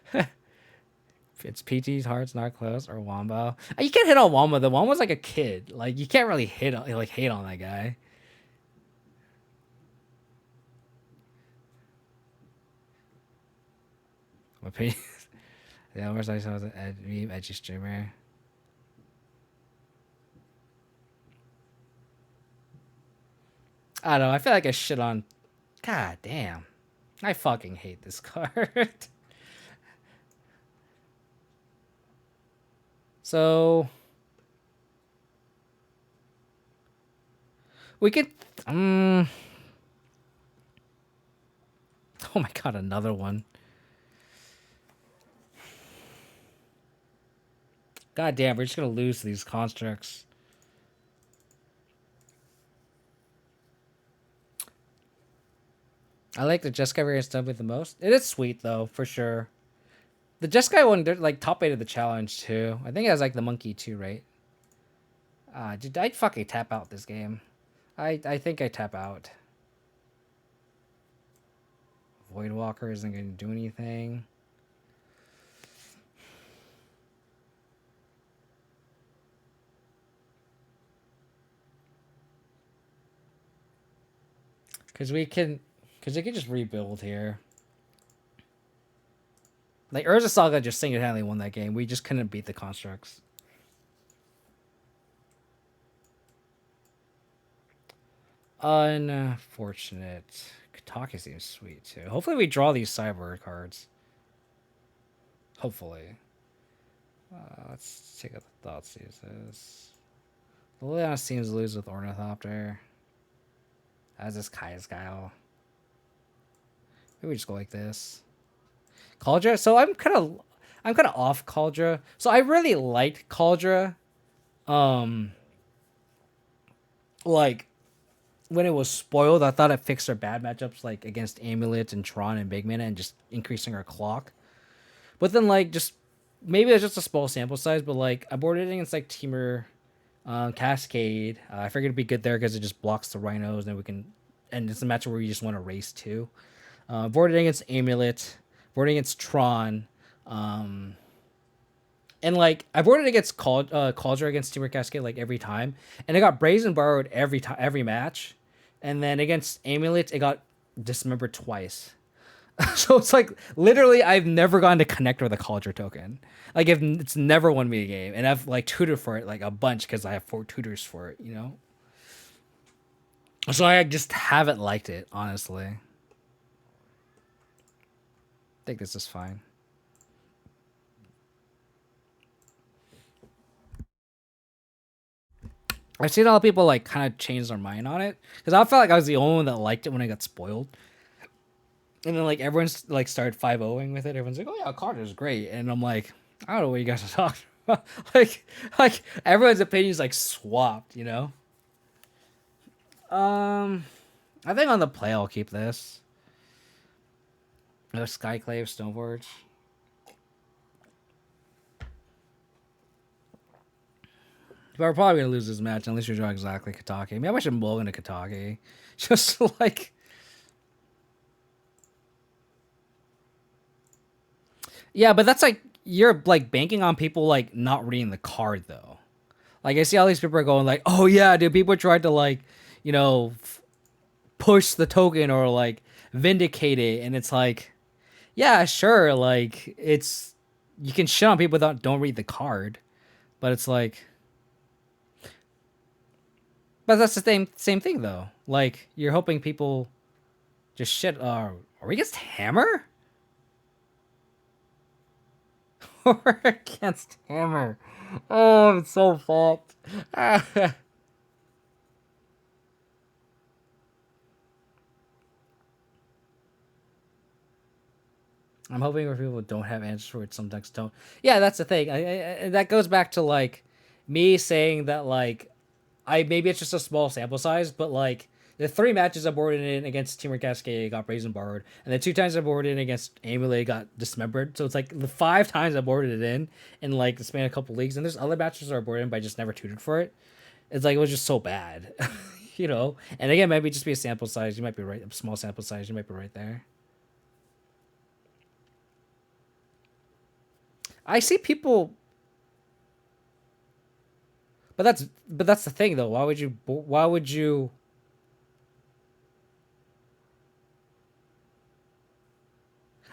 Speaker 1: It's PT's Hearts Not Close or Wombo. You can't hit on Wombo. The Wombo's like a kid. Like you can't really hate on that guy. My opinion. Yeah, where's I saw an edgy streamer. I don't know. I feel like I shit on. God damn. I fucking hate this card. So we could. Oh my god, another one. God damn, we're just gonna lose these constructs. I like the Jeskai variant Stoneblade the most. It is sweet though, for sure. The Jeskai one, they're like top 8 of the challenge too. I think it has like the monkey too, right? Did I fucking tap out this game? I think I tap out. Voidwalker isn't gonna do anything. Because they can just rebuild here. Like Urza Saga just single-handedly won that game. We just couldn't beat the constructs. Unfortunate. Kataki seems sweet too. Hopefully we draw these sideboard cards. Hopefully. Let's take out the Thoughtseize. Liliana seems to lose with Ornithopter. As is Kaya's Guile. Maybe we just go like this. Cauldra. So I'm kind of off Cauldra. So I really liked Cauldra. Like when it was spoiled, I thought it fixed our bad matchups like against Amulet and Tron and Big Mana and just increasing our clock. But then like just maybe it's just a small sample size, but like I boarded it against like Teamer Cascade. I figured it'd be good there because it just blocks the rhinos, and we can. And it's a match where you just want to race too. Boarded against Amulet, boarded against Tron, and like I boarded against Cauldron against Teamwork Cascade like every time, and it got Brazen Borrowed every time, every match, and then against Amulet it got Dismembered twice. So it's like literally I've never gone to connect with a Cauldron token. Like if it's never won me a game, and I've like tutored for it like a bunch because I have 4 tutors for it, you know. So I just haven't liked it, honestly. I think this is fine. I've seen a lot of people like kind of change their mind on it because I felt like I was the only one that liked it when it got spoiled. And then like everyone's like started 5-0ing with it. Everyone's like, "Oh yeah, Carter is great," and I'm like, I don't know what you guys are talking about. like everyone's opinion is like swapped, you know. I think on the play I'll keep this. No Skyclave Snowboards. But we're probably gonna lose this match unless you draw exactly Kataki. Maybe I should blow into Kataki. Just like. Yeah, but that's like you're like banking on people like not reading the card though. Like I see all these people are going like, "Oh yeah, dude, people tried to like, you know, push the token or like vindicate it," and it's like, yeah, sure, like it's you can shit on people that don't read the card, but it's like, but that's the same thing though. Like you're hoping people just shit. Are we against Hammer? We're against Hammer. Oh, it's so fucked. I'm hoping for people who don't have answers for it, some decks don't. Yeah, that's the thing. That goes back to like me saying that like I maybe it's just a small sample size, but like the 3 matches I boarded in against Teamwork Cascade got Brazen Borrowed, and the 2 times I boarded in against Amulet got Dismembered. So it's like the 5 times I boarded it in like the span of a couple leagues, and there's other matches that are boarded in, but I just never tutored for it. It's like it was just so bad, you know. And again, maybe just be a sample size. You might be right. A small sample size. You might be right there. I see people, but that's the thing though. Why would you?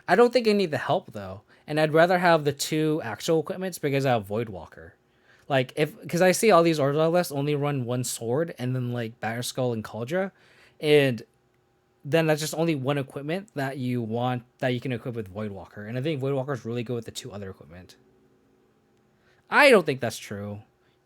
Speaker 1: I don't think I need the help though, and I'd rather have the 2 actual equipments because I have Voidwalker. Like if because I see all these order lists only run 1 sword and then like Batterskull and Cauldron, and then that's just only 1 equipment that you want that you can equip with Voidwalker, and I think Voidwalker is really good with the 2 other equipment. I don't think that's true.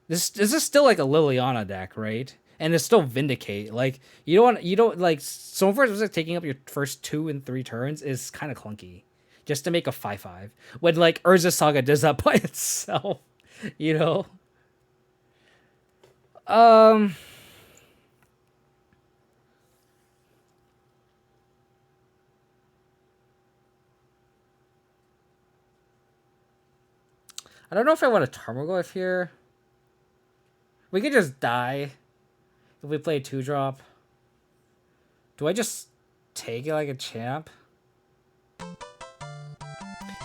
Speaker 1: This is still like a Liliana deck, right? And it's still Vindicate. Like you don't like so first like taking up your first 2 and 3 turns is kind of clunky, just to make a 5/5 when like Urza Saga does that by itself, you know. Um, I don't know if I want a Tarmogoyf here. We could just die if we play 2-drop. Do I just take it like a champ?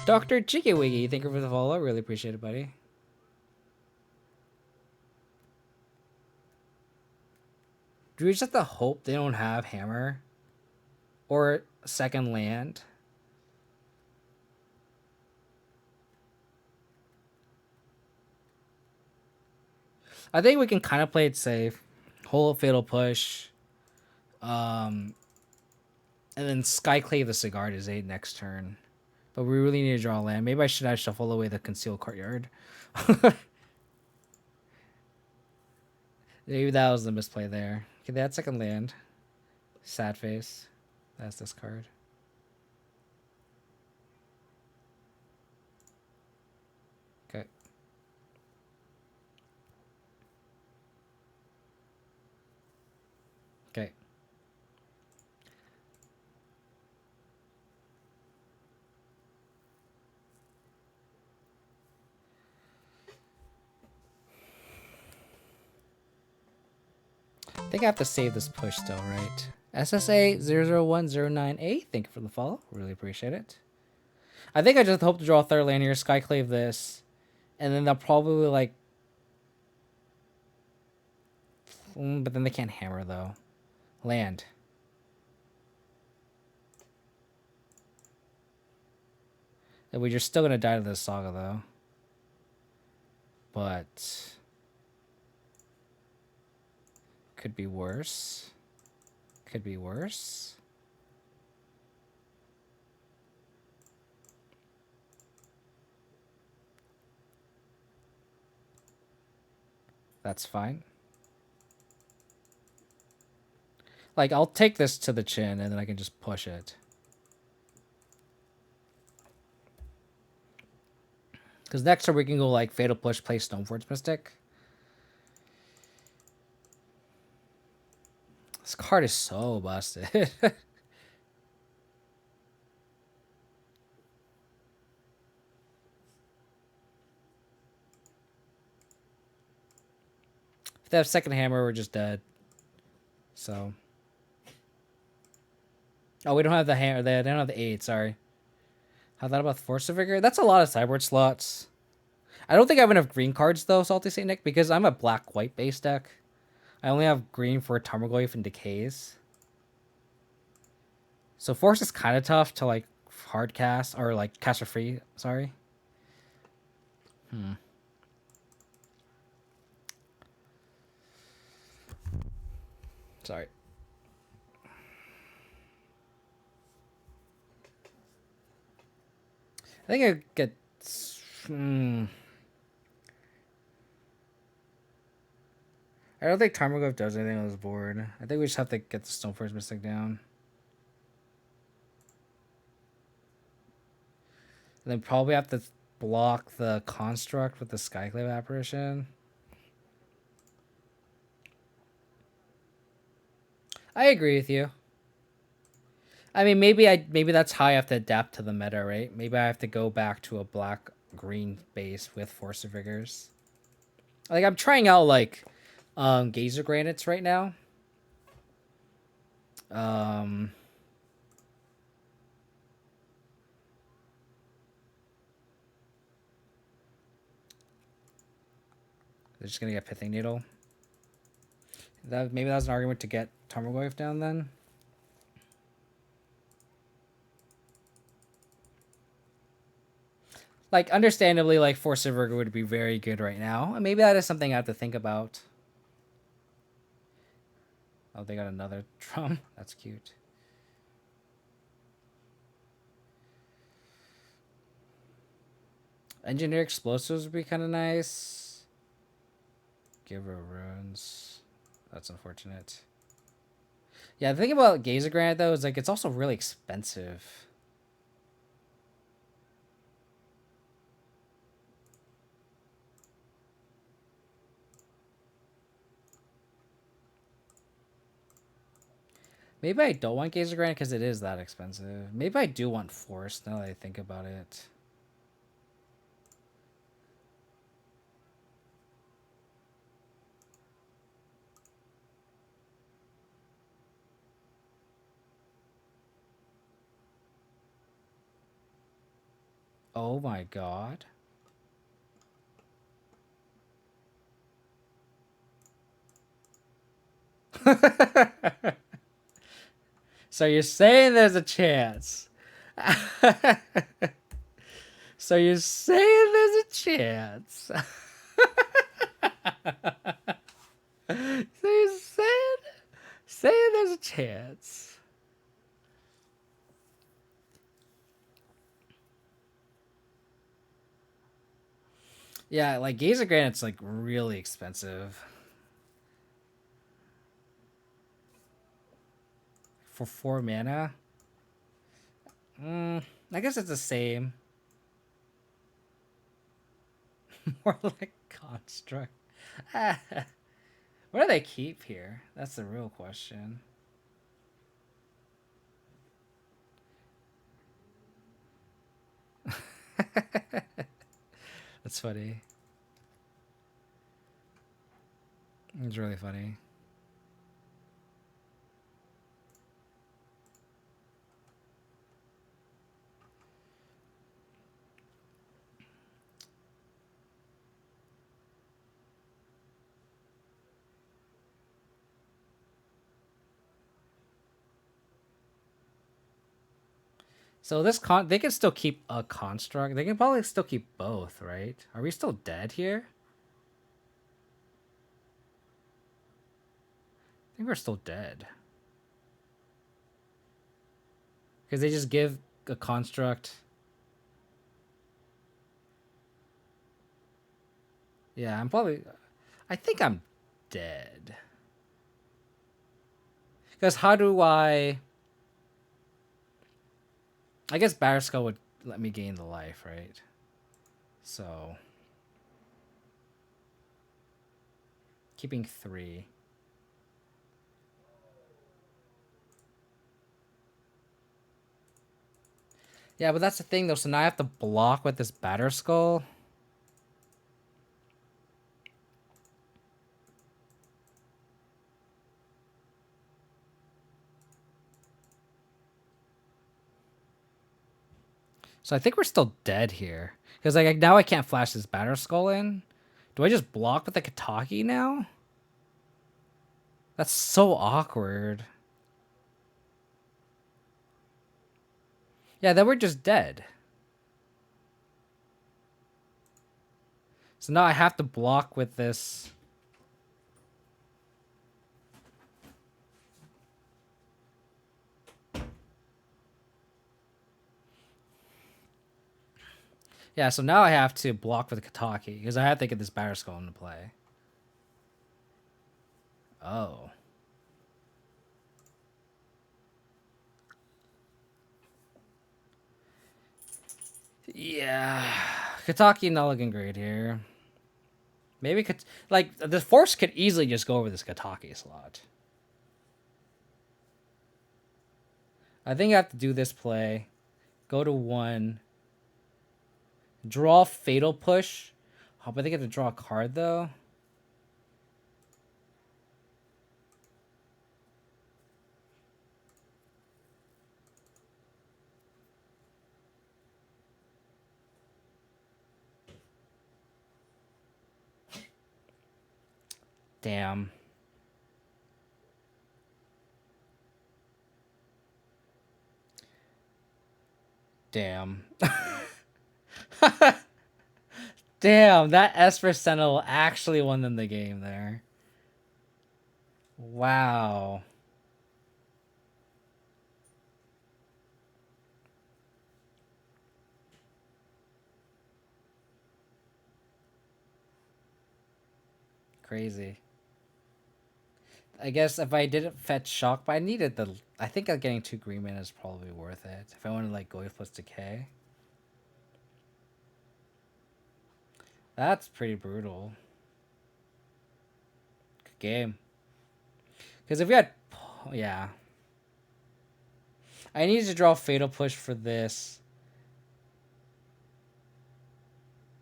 Speaker 1: Dr. Jiggy Wiggy, thank you for the follow. Really appreciate it, buddy. Do we just have to hope they don't have Hammer? Or second land? I think we can kind of play it safe. Hold Fatal Push. And then Skyclave the Cigar is 8 next turn. But we really need to draw land. Maybe I should have shuffled away the Concealed Courtyard. Maybe that was the misplay there. Okay, that's second land. Sad face. That's this card. Okay. Okay. think I have to save this push still, right? SSA00109A, thank you for the follow. Really appreciate it. I think I just hope to draw a third land here, Skyclave this, and then they'll probably like... but then they can't hammer though. Land. And we're just still gonna die to this Saga though. But... could be worse. Could be worse. That's fine. Like, I'll take this to the chin, and then I can just push it. Because next turn we can go, like, Fatal Push, play Stoneforge Mystic. This card is so busted. If they have second hammer, we're just dead. So... oh, we don't have the hammer. They don't have the 8, sorry. How that about Force of Vigor? That's a lot of sideboard slots. I don't think I have enough green cards, though, Salty St. Nick, because I'm a black-white base deck. I only have green for Tarmogoyf and Decays. So Force is kind of tough to, like, hard cast, or, like, cast for free, sorry. Sorry. I think I get... I don't think Tarmogoyf does anything on this board. I think we just have to get the Stoneforge Mystic down. And then probably have to block the Construct with the Skyclave Apparition. I agree with you. I mean, maybe that's how I have to adapt to the meta, right? Maybe I have to go back to a black-green base with Force of Vigors. Like, I'm trying out, like, Gazer Granites right now. They're just gonna get Pithing Needle. Maybe that's an argument to get Tarmogoyf down then. Like, understandably, like, Force of Vigor would be very good right now. And maybe that is something I have to think about. Oh, they got another drum. That's cute. Engineer Explosives would be kind of nice. Giver of Runes. That's unfortunate. Yeah, the thing about Gazer Granite, though, is, like, it's also really expensive. Maybe I don't want Gazer Granite because it is that expensive. Maybe I do want Force now that I think about it. Oh my god. So you're saying there's a chance. So you're saying there's a chance. So you're saying there's a chance. Yeah, like Gazer Granite's like really expensive. For 4 mana? I guess it's the same. More like Construct. What do they keep here? That's the real question. That's funny. It's really funny. So this they can still keep a construct. They can probably still keep both, right? Are we still dead here? I think we're still dead. Because they just give a construct. Yeah, I'm probably. I think I'm dead. Because how do I. I guess Batterskull would let me gain the life, right? So. Keeping 3. Yeah, but that's the thing though. So now I have to block with this Batterskull. So I think we're still dead here. Because like now I can't flash this Batterskull in. Do I just block with the Kataki now? That's so awkward. Yeah, then we're just dead. So now I have to block with this. Yeah, so now I have to block with the Kataki because I have to get this Batterskull into play. Oh. Yeah. Kataki not looking great here. Maybe like the Force could easily just go over this Kataki slot. I think I have to do this play. Go to 1. Draw Fatal Push. Oh, but they get to draw a card though. Damn. Damn. Damn, that Esper Sentinel actually won them the game there. Wow. Crazy. I guess if I didn't fetch Shock, but I needed the... I think getting 2 green mana is probably worth it. If I want to like go plus Decay. That's pretty brutal. Good game. Because if we had... Yeah. I needed to draw Fatal Push for this.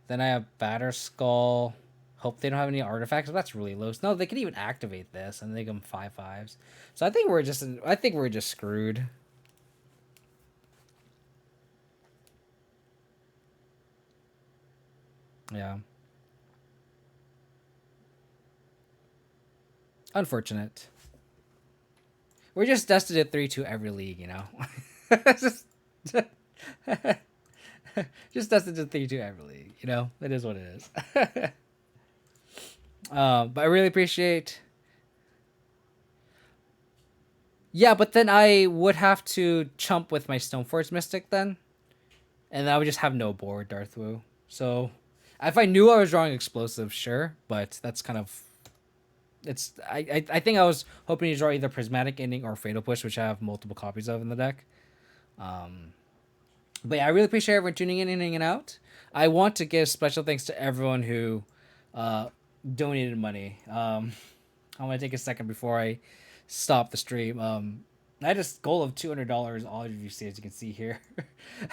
Speaker 1: Then I have Batterskull. Hope they don't have any artifacts. But that's really low. No, they can even activate this and they give them 5/5s. So I think we're just screwed. Yeah. Unfortunate. We're just destined to 3-2 every league, you know? just destined to 3-2 every league, you know? It is what it is. But I really appreciate... Yeah, but then I would have to chump with my Stoneforge Mystic then. And I would just have no board, Darthwu. So, if I knew I was drawing explosive, sure. But that's kind of... It's I think I was hoping to draw either Prismatic Ending or Fatal Push, which I have multiple copies of in the deck. But yeah, I really appreciate everyone tuning in and hanging out. I want to give special thanks to everyone who donated money. I want to take a second before I stop the stream. I had a goal of $200, all of you see, as you can see here.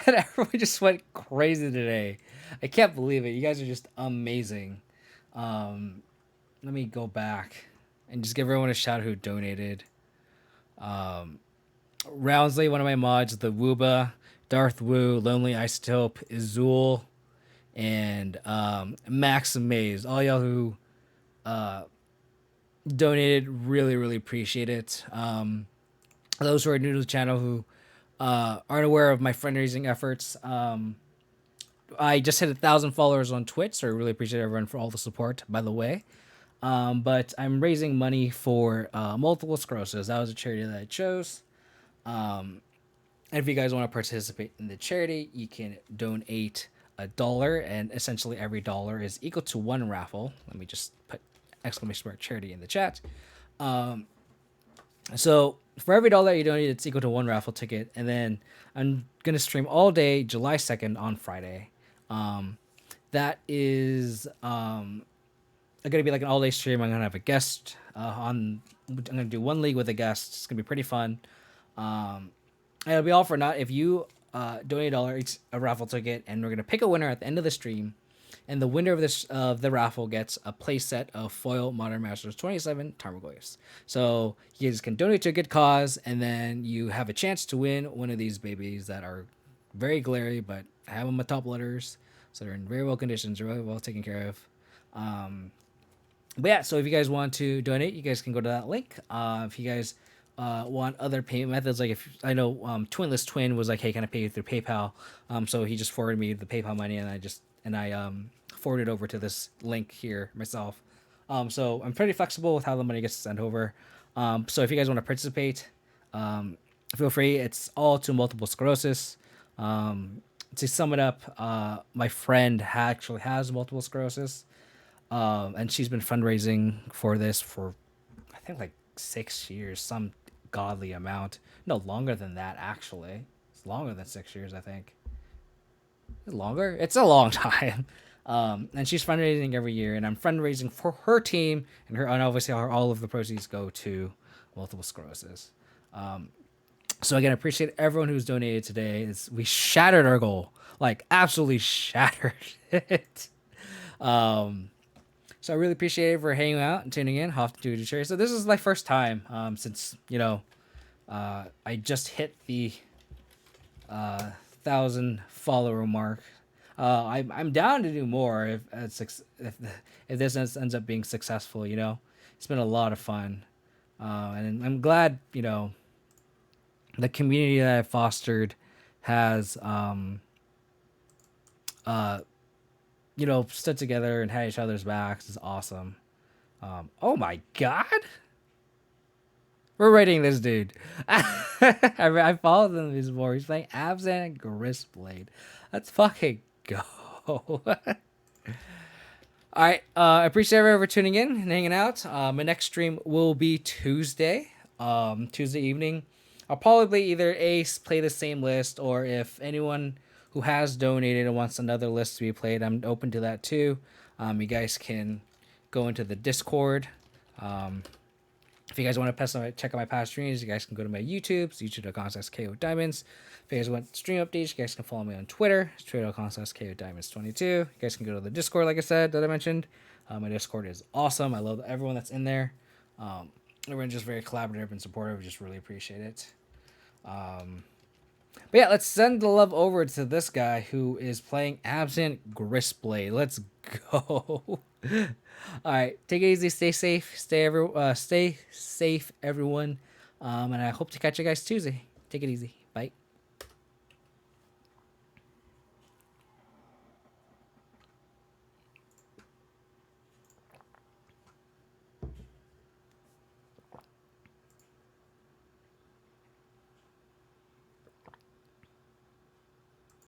Speaker 1: And everyone just went crazy today. I can't believe it. You guys are just amazing. Let me go back and just give everyone a shout out who donated. Roundsley, one of my mods, the Wooba, Darth Wu, Lonely Isotope, Izul, and Max Maze. All y'all who donated, really, really appreciate it. Those who are new to the channel who aren't aware of my fundraising efforts, I just hit 1,000 followers on Twitch, so I really appreciate everyone for all the support, by the way. But I'm raising money for multiple sclerosis. That was a charity that I chose. And if you guys want to participate in the charity, you can donate $1, and essentially every dollar is equal to one raffle. Let me just put exclamation mark charity in the chat. So for every dollar you donate, it's equal to one raffle ticket. And then I'm gonna stream all day, July 2nd on Friday. That is gonna be like an all day stream. I'm gonna have a guest on. I'm gonna do one league with a guest. It's gonna be pretty fun. And it'll be all for naught if you donate $1, it's a raffle ticket, and we're gonna pick a winner at the end of the stream. And the winner of this the raffle gets a playset of foil Modern Masters 27 Tarmogoyfs. So you guys can donate to a good cause, and then you have a chance to win one of these babies that are very glary, but have them with top letters, so they're in very well conditions, really well taken care of. But yeah, so if you guys want to donate, you guys can go to that link. If you guys want other payment methods, like if I know Twinless Twin was like, hey, can I pay you through PayPal? So he just forwarded me the PayPal money, and I forwarded over to this link here myself. So I'm pretty flexible with how the money gets sent over. So if you guys want to participate, feel free. It's all to multiple sclerosis. To sum it up, my friend actually has multiple sclerosis, and she's been fundraising for this for, I think, like 6 years, some godly amount. No, longer than that, actually. It's longer than 6 years, I think. Longer? It's a long time. And she's fundraising every year, and I'm fundraising for her team, and obviously all of the proceeds go to multiple sclerosis. So again, I appreciate everyone who's donated today. We shattered our goal, like absolutely shattered it. So I really appreciate it for hanging out and tuning in. Hoff to Cherry. So this is my first time since I just hit the 1,000 follower mark. I'm down to do more if this ends up being successful. It's been a lot of fun, and I'm glad the community that I fostered has stood together and had each other's backs. Is awesome. Oh my god, we're rating this dude. I followed him before. He's playing Abzan Stoneblade. Let's fucking go. All right. I appreciate everyone for tuning in and hanging out. My next stream will be Tuesday evening. I'll probably either play the same list, or if anyone who has donated and wants another list to be played, I'm open to that too. You guys can go into the Discord. If you guys want to check out my past streams, you guys can go to my YouTube, youtube.com/KODiamonds. If you guys want stream updates, you guys can follow me on Twitter, twitter.com/KODiamonds22. You guys can go to the Discord, like I said, that I mentioned. My Discord is awesome. I love everyone that's in there. Everyone's just very collaborative and supportive. Just really appreciate it. But yeah, let's send the love over to this guy who is playing Abzan Stoneblade. Let's go. All right, take it easy, stay safe, stay safe, everyone. And I hope to catch you guys Tuesday. Take it easy.